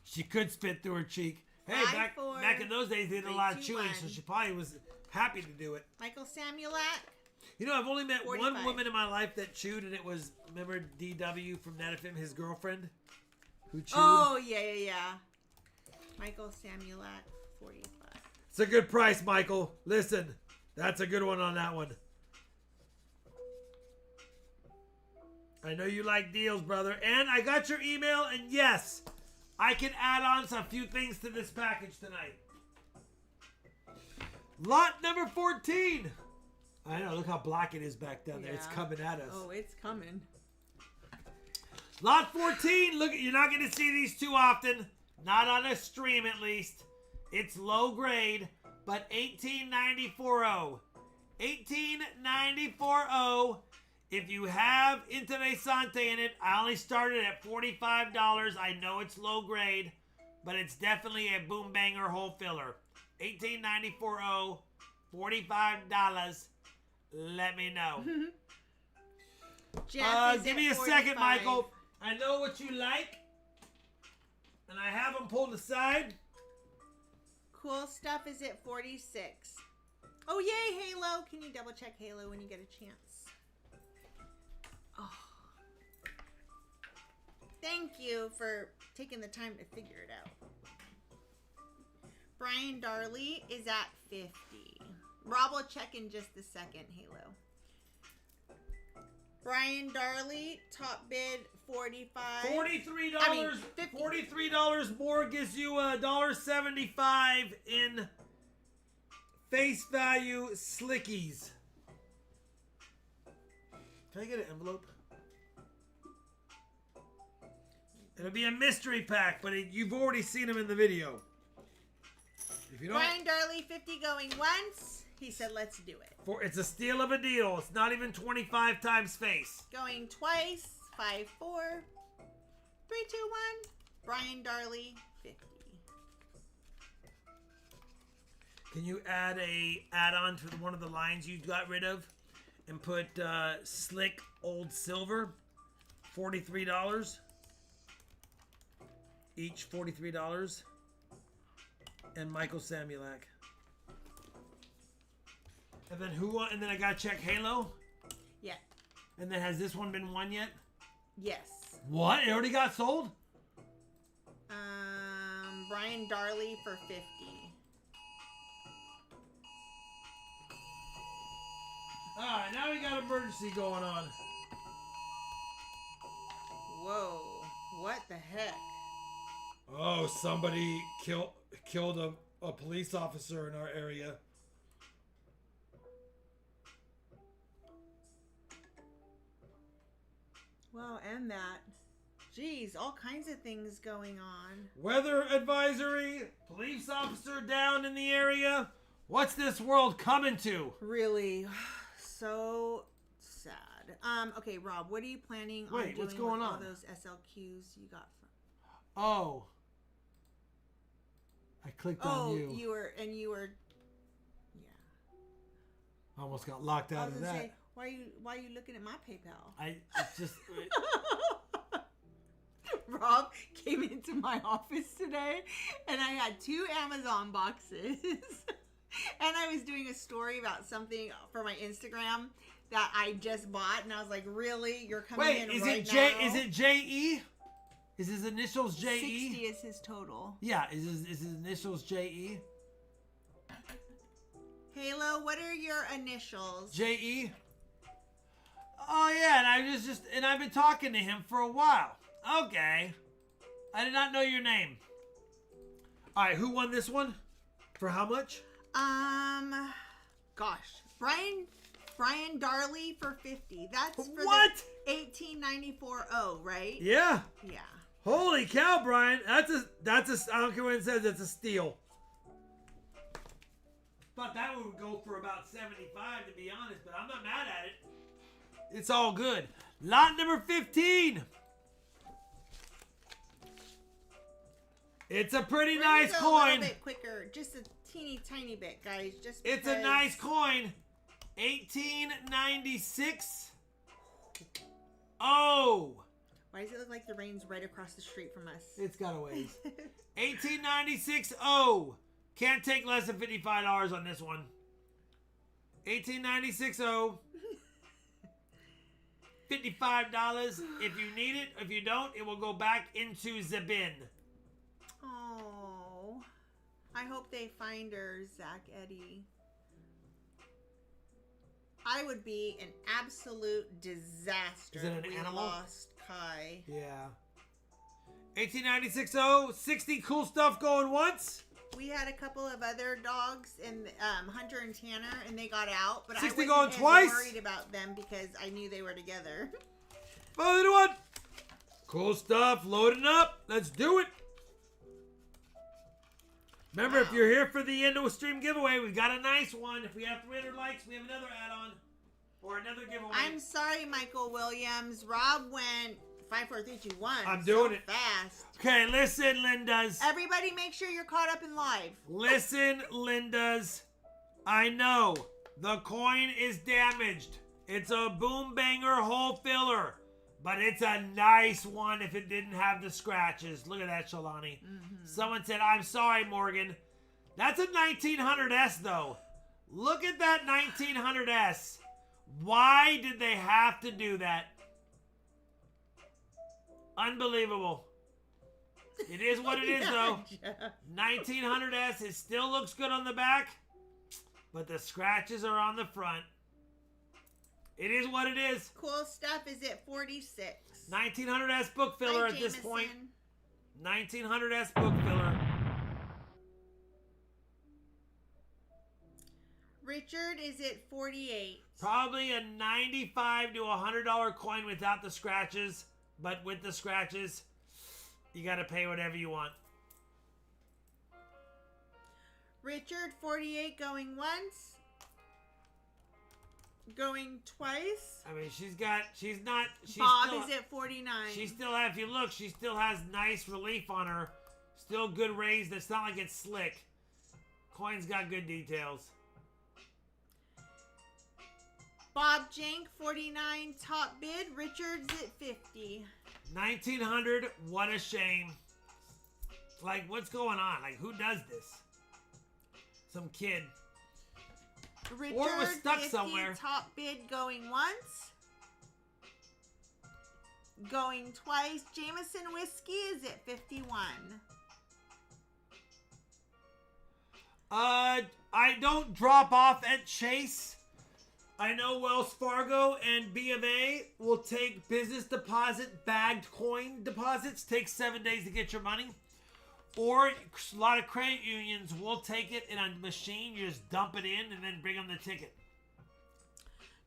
She could spit through her cheek. Hey, 5-4, back in those days, they did a lot of 3-2-1. chewing, so she probably was happy to do it. Michael Samulak. You know, I've only met 45. one woman in my life that chewed, and it was, remember DW from NetFM, his girlfriend, who chewed? Oh, yeah. Michael Samulak, 45. It's a good price, Michael. Listen, that's a good one on that one. I know you like deals, brother. And I got your email, and yes, I can add on a few things to this package tonight. Lot number 14. I know, look how black it is back down there. It's Yeah. coming at us. Oh, it's coming. Lot 14. Look, you're not going to see these too often. Not on a stream, at least. It's low grade, but 1894.0. 1894.0. If you have Interessante in it, I only started at $45. I know it's low grade, but it's definitely a boom banger hole filler. 1894.0, $45. Let me know. Jeff is Give at me a 45. second, Michael. I know what you like, and I have them pulled aside. Cool Stuff is at 46. Oh, yay, Halo. Can you double check Halo when you get a chance? Oh. Thank you for taking the time to figure it out. Brian Darley is at 50. Rob will check in just a second, Halo. Brian Darley, top bid 45. $43. I mean, 50. $43 more gives you $1.75 in face value slickies. Can I get an envelope? It'll be a mystery pack, but you've already seen them in the video. If you don't, Brian Darley, 50 going once. He said, let's do it. it's a steal of a deal. It's not even 25 times face. Going twice. 5-4. 3, 2, 1. Brian Darley, 50. Can you add a add-on to one of the lines you got rid of and put Slick Old Silver? $43. Each $43. And Michael Samulak. And then who? And then I gotta check Halo. Yeah. And then has this one been won yet? Yes. What? It already got sold? Brian Darley for 50. Alright, now we got emergency going on. Whoa. What the heck? Oh, somebody killed a police officer in our area. Well, and that. Geez, all kinds of things going on. Weather advisory, police officer down in the area. What's this world coming to? Really, so sad. Okay, Rob, what are you planning on doing what's going with on? all those SLQs you got from? Oh. I clicked on you. you were, yeah. Almost got locked I out was of gonna that. say, why are you looking at my PayPal? It's just... Rob came into my office today and I had 2 Amazon boxes and I was doing a story about something for my Instagram that I just bought and I was like, really? You're coming in right now? Is it J.E.? Is his initials J.E.? 60 is his total. Yeah, is his initials J.E.? Halo, what are your initials? J.E.? Oh yeah, and I've been talking to him for a while. Okay. I did not know your name. Alright, who won this one? For how much? Gosh. Brian Darley for 50. That's for What? the 1894.0, right? Yeah. Yeah. Holy cow, Brian. That's a I don't care what it says, it's a steal. Thought that one would go for about 75 to be honest, but I'm not mad at it. It's all good. Lot number 15. It's a pretty nice Go a coin. little bit quicker, just a teeny tiny bit, guys. Just It's a nice coin. 1896. Oh. Why does it look like the rain's right across the street from us? It's got a ways. 1896. Oh. Can't take less than $55 on this one. 1896. Oh. $55 if you need it. If you don't, it will go back into the bin. Oh, I hope they find her, Zach Eddy. I would be an absolute disaster. Is it an if we animal? Lost Kai. Yeah. 1896. Oh, 60 cool stuff going once. We had a couple of other dogs, and Hunter and Tanner, and they got out. But 60 I going wasn't twice? worried about them because I knew they were together. Oh, you know what? Cool stuff. Loading up. Let's do it. Remember, if you're here for the end of a stream giveaway, we've got a nice one. If we have 300 likes, we have another add-on or another giveaway. I'm sorry, Michael Williams. Rob went 5, 4, 3, 2, 1. I'm doing it fast. Okay, listen, Lindas. Everybody, make sure you're caught up in live. Listen, Lindas. I know the coin is damaged. It's a boom banger hole filler, but it's a nice one if it didn't have the scratches. Look at that, Shalani. Someone said, I'm sorry, Morgan. That's a 1900S, though. Look at that 1900S. Why did they have to do that? Unbelievable. It is what it is, though. 1900S. It still looks good on the back, but the scratches are on the front. It is what it is. Cool stuff is at 46. 1900S book filler Hi, at this point. Jameson. 1900S book filler. Richard is at 48. Probably a $95 to $100 coin without the scratches, but with the scratches, you got to pay whatever you want. Richard, 48, going once. Going twice. I mean, she's Bob still, is at 49. She still has, if you look, she still has nice relief on her. Still good raised. It's not like it's slick. Coin's got good details. Bob Jank, 49, top bid. Richard's at 50. 1900, what a shame. Like, what's going on? Like, who does this? Some kid. Richard, Or it was stuck 50, somewhere. top bid going once. Going twice. Jameson Whiskey is at 51. I don't drop off at Chase. I know Wells Fargo and B of A will take business deposit, bagged coin deposits. Takes 7 days to get your money. Or a lot of credit unions will take it in a machine. You just dump it in and then bring them the ticket.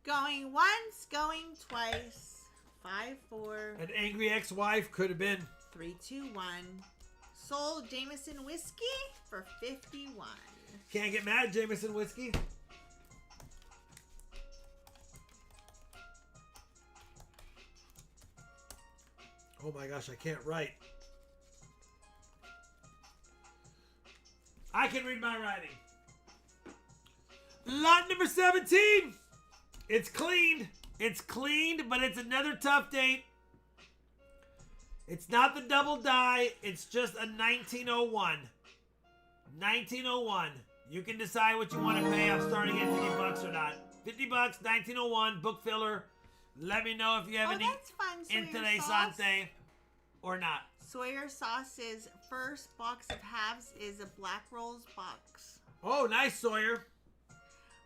Going once, going twice. 5, 4, An angry ex-wife could have been. 3, 2, 1. Sold Jameson Whiskey for 51. Can't get mad, Jameson Whiskey. Oh my gosh, I can't write. I can read my writing. Lot number 17. It's cleaned. It's cleaned, but it's another tough date. It's not the double die. It's just a 1901. 1901. You can decide what you want to pay. I'm starting at $50 or not. $50, 1901, book filler. Let me know if you have any that's fun. Sawyer interesante sauce. or not. Sawyer Sauce's first box of halves is a Black Rolls box. Oh, nice, Sawyer.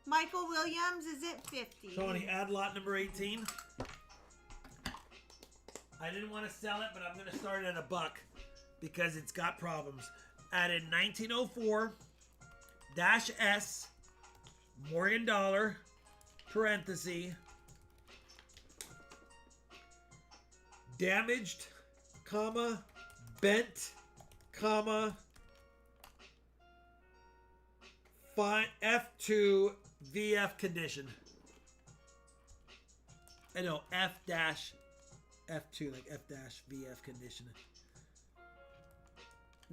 Michael Williams is at 50. Tony, add lot number 18. I didn't want to sell it, but I'm going to start it at $1 because it's got problems. Added 1904-S, Morgan dollar, parenthesis, damaged, comma, bent, comma, F2 VF condition. I know F-F2, like F-VF condition.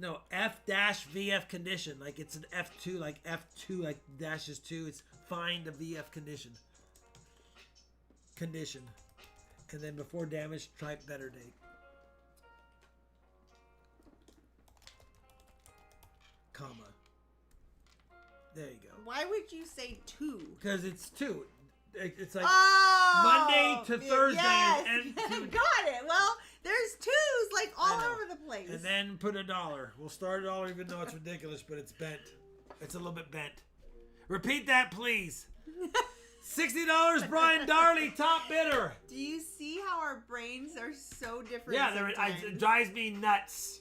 No, F-VF condition. Like it's an F2, like F2, like dash is 2. It's find a VF condition. Condition. And then before damage, try better date. Comma. There you go. Why would you say 2? Because it's 2. It's like Oh, Monday to Thursday yes. and to... Got it. Well, there's 2s like all I know. over the place. And then put $1. We'll start $1 even though it's ridiculous, but it's bent. It's a little bit bent. Repeat that, please. $60, Brian Darley, top bidder. Do you see how our brains are so different? Yeah, it drives me nuts.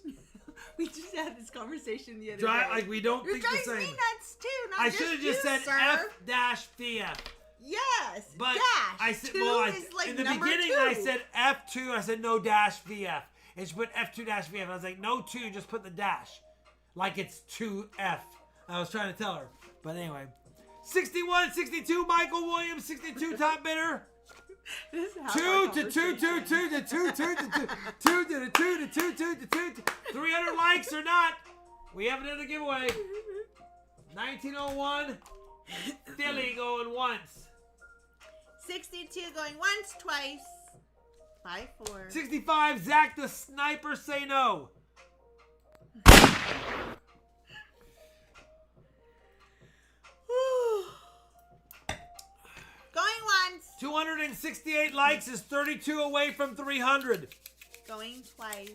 We just had this conversation the other day. Like we don't It think the drives same. me nuts too. Not I should have just said sir. F-VF. Yes, But dash. I said, 2 well, is like in the number beginning 2. I said F2. I said no dash VF, and she put F2-VF. I was like, no 2, just put the dash, like it's 2F. I was trying to tell her, but anyway. 61, 62, Michael Williams, 62 top bidder. This is how 2 our to 2 to 2 to 2 to 2 to 2 to 2 to 2 to 2 to 300 likes or not. We have another giveaway. 1901, Philly going once. 62 going once, twice. 5-4. 65, Zach the Sniper, say no. Going once. 268 likes is 32 away from 300. Going twice.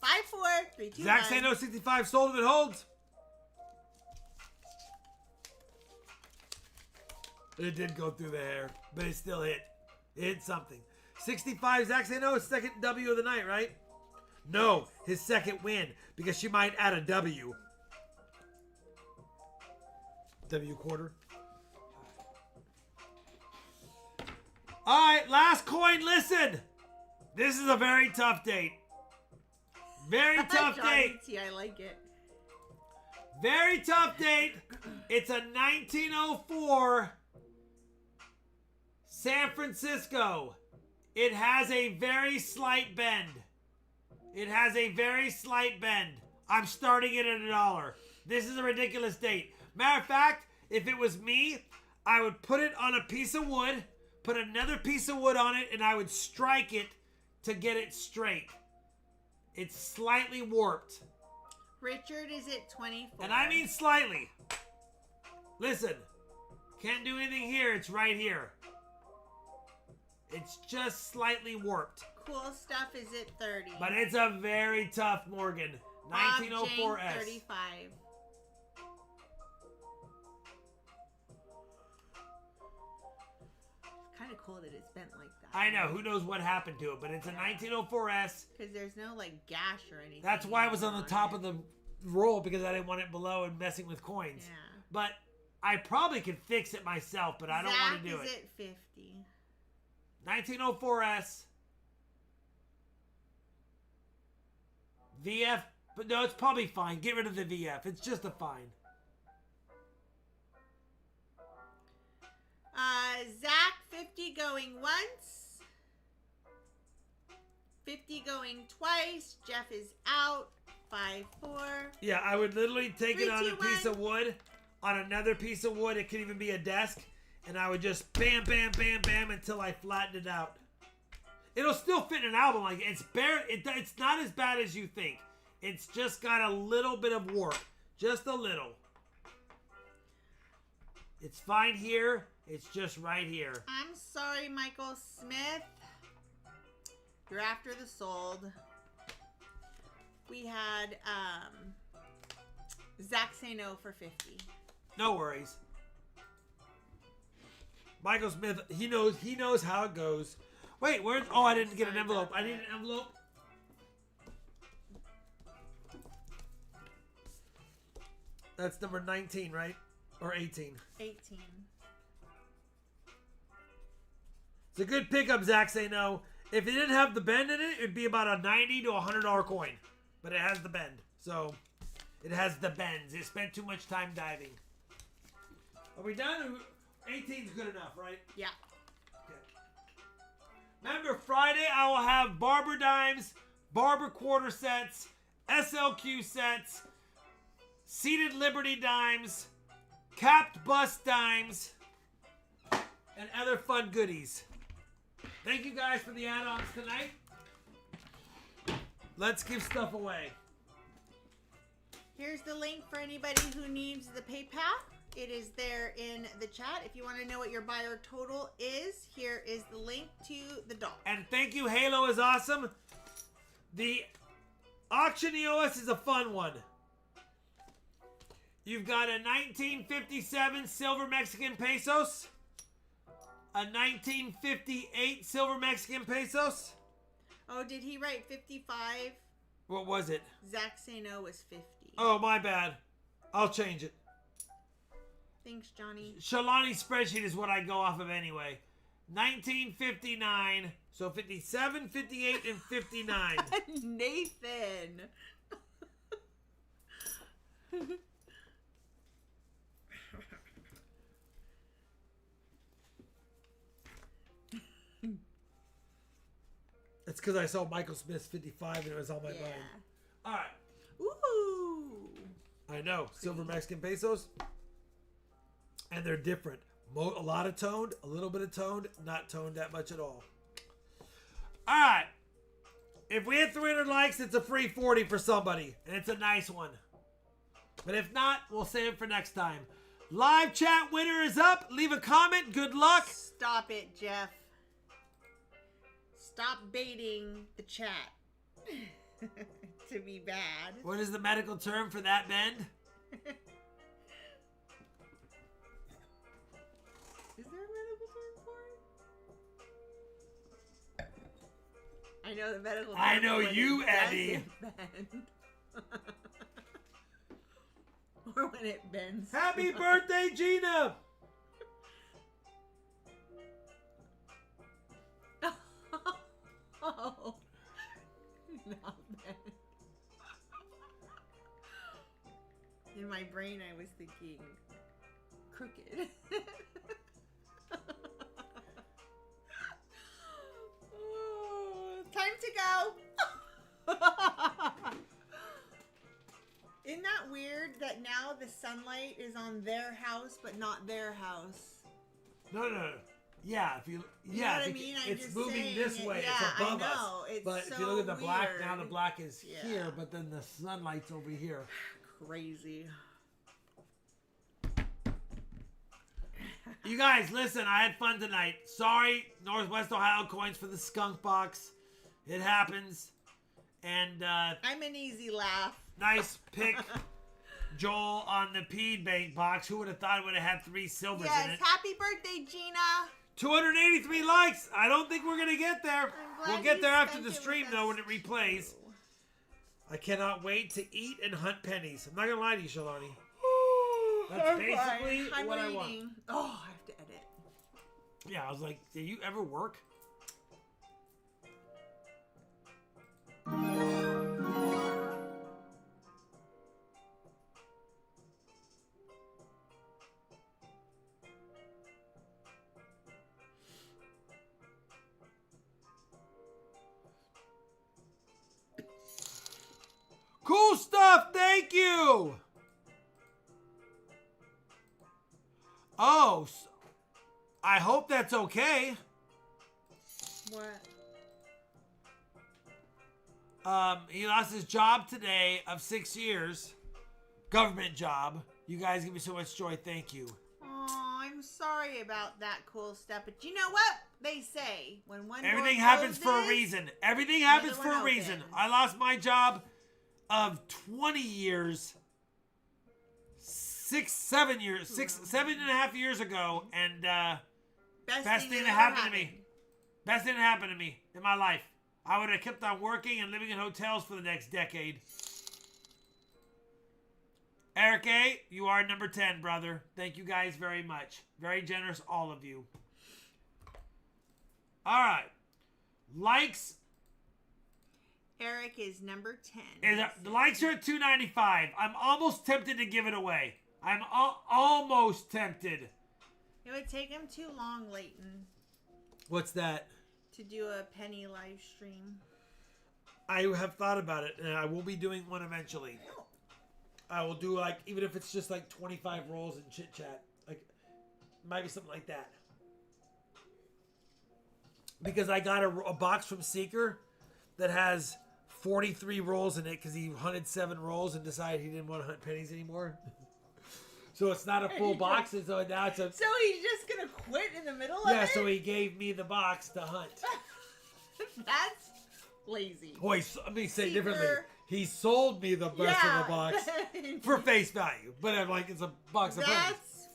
5-4. 3, 2, Zach 1. say no, 65 sold if it holds. It did go through the hair, but it still hit. It hit something. 65, Zach say no, second W of the night, right? No, his second win, because she might add a W. W quarter. All right, last coin, listen. This is a very tough date. Very tough date. Johnny T, I like it. Very tough date. It's a 1904 San Francisco. It has a very slight bend. It has a very slight bend. I'm starting it at $1. This is a ridiculous date. Matter of fact, if it was me, I would put it on a piece of wood, put another piece of wood on it, and I would strike it to get it straight. It's slightly warped. Richard is at 24. And I mean slightly. Listen, can't do anything here. It's right here. It's just slightly warped. Cool Stuff is at 30. But it's a very tough Morgan. 1904S. 35. Kind of cool that it's bent like that. I know. Who knows what happened to it, but it's a 1904S. Because there's no like gash or anything. That's why it was on the top of the roll, because I didn't want it below and messing with coins. Yeah. But I probably could fix it myself, but I don't want to do Zach is it. at 50. 1904S. VF, but no, it's probably fine. Get rid of the VF. It's just a fine. Zach, 50 going once. 50 going twice. Jeff is out. 5-4. Yeah, I would literally take 3, it on 2, a piece 1. of wood, on another piece of wood. It could even be a desk, and I would just bam, bam, bam, bam until I flattened it out. It'll still fit in an album. Like it's bare. It's not as bad as you think. It's just got a little bit of warp, just a little. It's fine here. It's just right here. I'm sorry, Michael Smith. You're after the sold. We had Zach say no for 50. No worries. Michael Smith, he knows how it goes. Wait, where's... Oh, I didn't get an envelope. I need an envelope. That's number 19, right? Or 18. 18. It's a good pickup, Zach, say no. If it didn't have the bend in it, it'd be about a $90 to $100 coin. But it has the bend. So, it has the bends. It spent too much time diving. Are we done? 18's good enough, right? Yeah. Okay. Remember, Friday I will have barber dimes, barber quarter sets, SLQ sets, seated Liberty dimes, capped bust dimes, and other fun goodies. Thank you guys for the add-ons tonight. Let's give stuff away. Here's the link for anybody who needs the PayPal. It is there in the chat. If you want to know what your buyer total is, here is the link to the doll. And thank you, Halo is awesome. The auction EOS is a fun one. You've got a 1957 silver Mexican pesos, a 1958 silver Mexican pesos. Oh, did he write 55? What was it? Zach Sano was 50. Oh, my bad. I'll change it. Thanks, Johnny. Shalani's spreadsheet is what I go off of anyway. 1959. So 57, 58, and 59. Nathan. It's because I saw Michael Smith's 55 and it was on my mind. All right. Ooh. I know. Silver Mexican pesos. And they're different. A lot of toned, a little bit of toned, not toned that much at all. All right. If we hit 300 likes, it's a free 40 for somebody. And it's a nice one. But if not, we'll save it for next time. Live chat winner is up. Leave a comment. Good luck. Stop it, Jeff. Stop baiting the chat to be bad. What is the medical term for that bend? Is there a medical term for it? I know the medical term. I know for when you, it Eddie. doesn't bend. Or when it bends. Happy birthday, Gina. Oh, not bad. In my brain, I was thinking crooked. Oh, time to go. Isn't that weird that now the sunlight is on their house but not their house? No. Yeah, if you know what I mean? I'm it's just moving saying this it. way. Yeah, it's above I know. us. It's But if you so look at the black, now the weird. black is Yeah. here, but then the sunlight's over here. Crazy. You guys, listen, I had fun tonight. Sorry, Northwest Ohio coins for the skunk box. It happens. And I'm an easy laugh. nice pick, Joel, on the Peed Bank box. Who would have thought it would have had 3 silvers in Yes, it? happy birthday, Gina. 283 likes. I don't think we're going to get there. I'm glad We'll get you there after spent the it stream, with though, us when it replays. too. I cannot wait to eat and hunt pennies. I'm not going to lie to you, Shalani. That's I'm basically fine. I'm what I waiting. want. Oh, I have to edit. Yeah, I was like, do you ever work? Cool stuff, thank you! Oh, I hope that's okay. What? He lost his job today of 6 years. Government job. You guys give me so much joy, thank you. Oh, I'm sorry about that cool stuff. But you know what? They say when one Everything door happens for a closes, reason. Everything happens another for a one reason. opens. I lost my job of 20 years, 7 years, 7.5 years ago, and best thing that happened to me. Best thing that happened to me in my life. I would have kept on working and living in hotels for the next decade. Eric A., you are number 10, brother. Thank you guys very much. Very generous, all of you. All right. Likes. Eric is number 10. The likes are at 295. I'm almost tempted to give it away. I'm almost tempted. It would take him too long, Leighton, What's that? to do a penny live stream. I have thought about it, and I will be doing one eventually. I will do like, even if it's just like 25 rolls and chit chat, like might be something like that. Because I got a box from Seeker that has 43 rolls in it because he hunted 7 rolls and decided he didn't want to hunt pennies anymore. So it's not a full box, and so now it's a. So he's just gonna quit in the middle of it? Yeah, so he gave me the box to hunt. That's lazy. Boy, let me say Seeker. differently. He sold me the rest of the box Yeah. for face value, but I'm like, it's a box of pennies. That's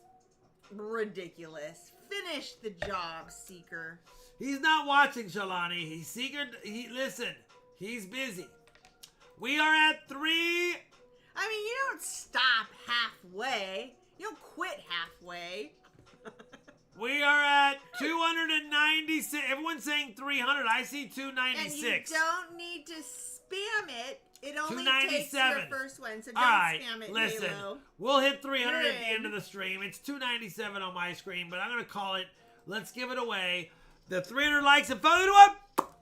ridiculous. Finish the job, Seeker. He's not watching, Shalani. Listen, he's busy. We are at 3. I mean, you don't stop halfway. You don't quit halfway. We are at 296. Everyone's saying 300. I see 296. And you don't need to spam it. It only takes 297. your first one, so All don't right, spam it, listen. Halo. We'll hit 300 You're at the end in. of the stream. It's 297 on my screen, but I'm going to call it. Let's give it away. The 300 likes and follow it up.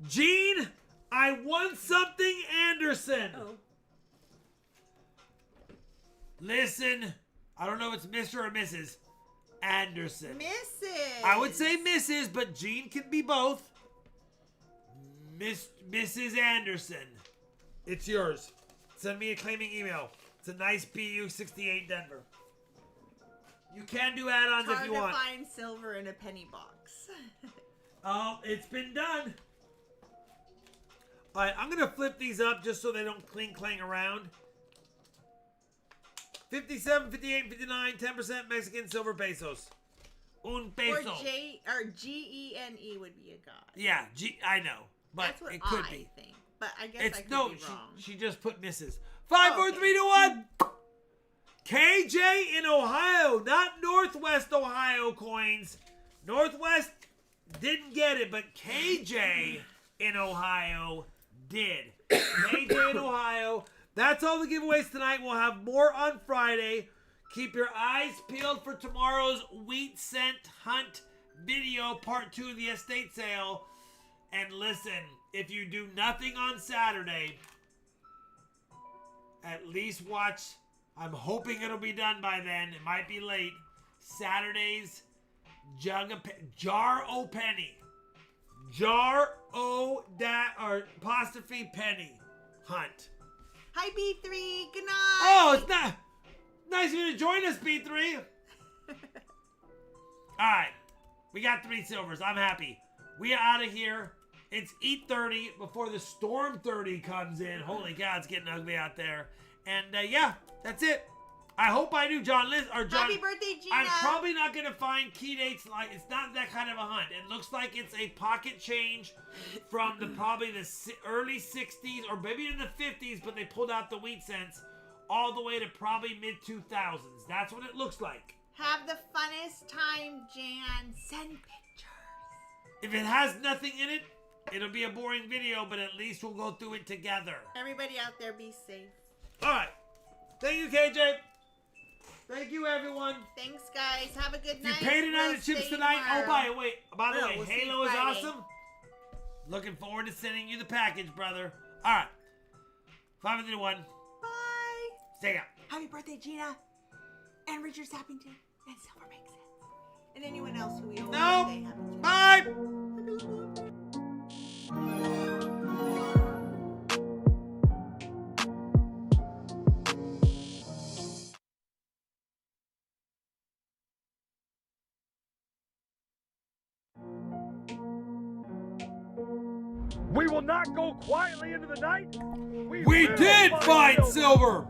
Gene, I won something, Anderson. Oh. Listen, I don't know if it's Mr. or Mrs. Anderson. Mrs. I would say Mrs., but Gene can be both. Mrs. Anderson. It's yours. Send me a claiming email. It's a nice BU68 Denver. You can do add-ons if you want. Hard to find silver in a penny box. Oh, it's been done. All right, I'm going to flip these up just so they don't clang around. 57, 58, 59, 10% Mexican silver pesos. Un peso. Or Gene would be a god. Yeah, I know. But That's what it could I be. think. But I guess I could be wrong. She just put misses. 5, 4, 3, 2, 1. KJ in Ohio, not Northwest Ohio coins. Northwest didn't get it, but KJ in Ohio did. KJ in Ohio. That's all the giveaways tonight. We'll have more on Friday. Keep your eyes peeled for tomorrow's wheat scent hunt video, part 2 of the estate sale. And listen, if you do nothing on Saturday, at least watch. I'm hoping it'll be done by then. It might be late. Saturday's Jar O Penny. Jar O or apostrophe penny hunt. Hi, B3. Good night. Oh, it's not nice of you to join us, B3. All right. We got 3 silvers. I'm happy. We are out of here. It's 8:30 before the Storm 30 comes in. Holy cow, it's getting ugly out there. And yeah, that's it. I hope I do, John. Happy birthday, Gina. I'm probably not going to find key dates. Like, it's not that kind of a hunt. It looks like it's a pocket change from probably the early 60s or maybe in the 50s, but they pulled out the wheat cents all the way to probably mid-2000s. That's what it looks like. Have the funnest time, Jan. Send pictures. If it has nothing in it, it'll be a boring video, but at least we'll go through it together. Everybody out there, be safe. All right. Thank you, KJ. Thank you, everyone. Thanks, guys. Have a good night. If you paid it on the chips tonight. Tomorrow. By the way, We'll see you Halo is Friday. awesome. Looking forward to sending you the package, brother. All right. 5, 3, 2, 1. Bye. Stay out. Happy birthday, Gina. And Richard Sappington. And Silver Makes Sense. And anyone else who we owe No. birthday happy to. Bye. We will not go quietly into the night. We will did find silver.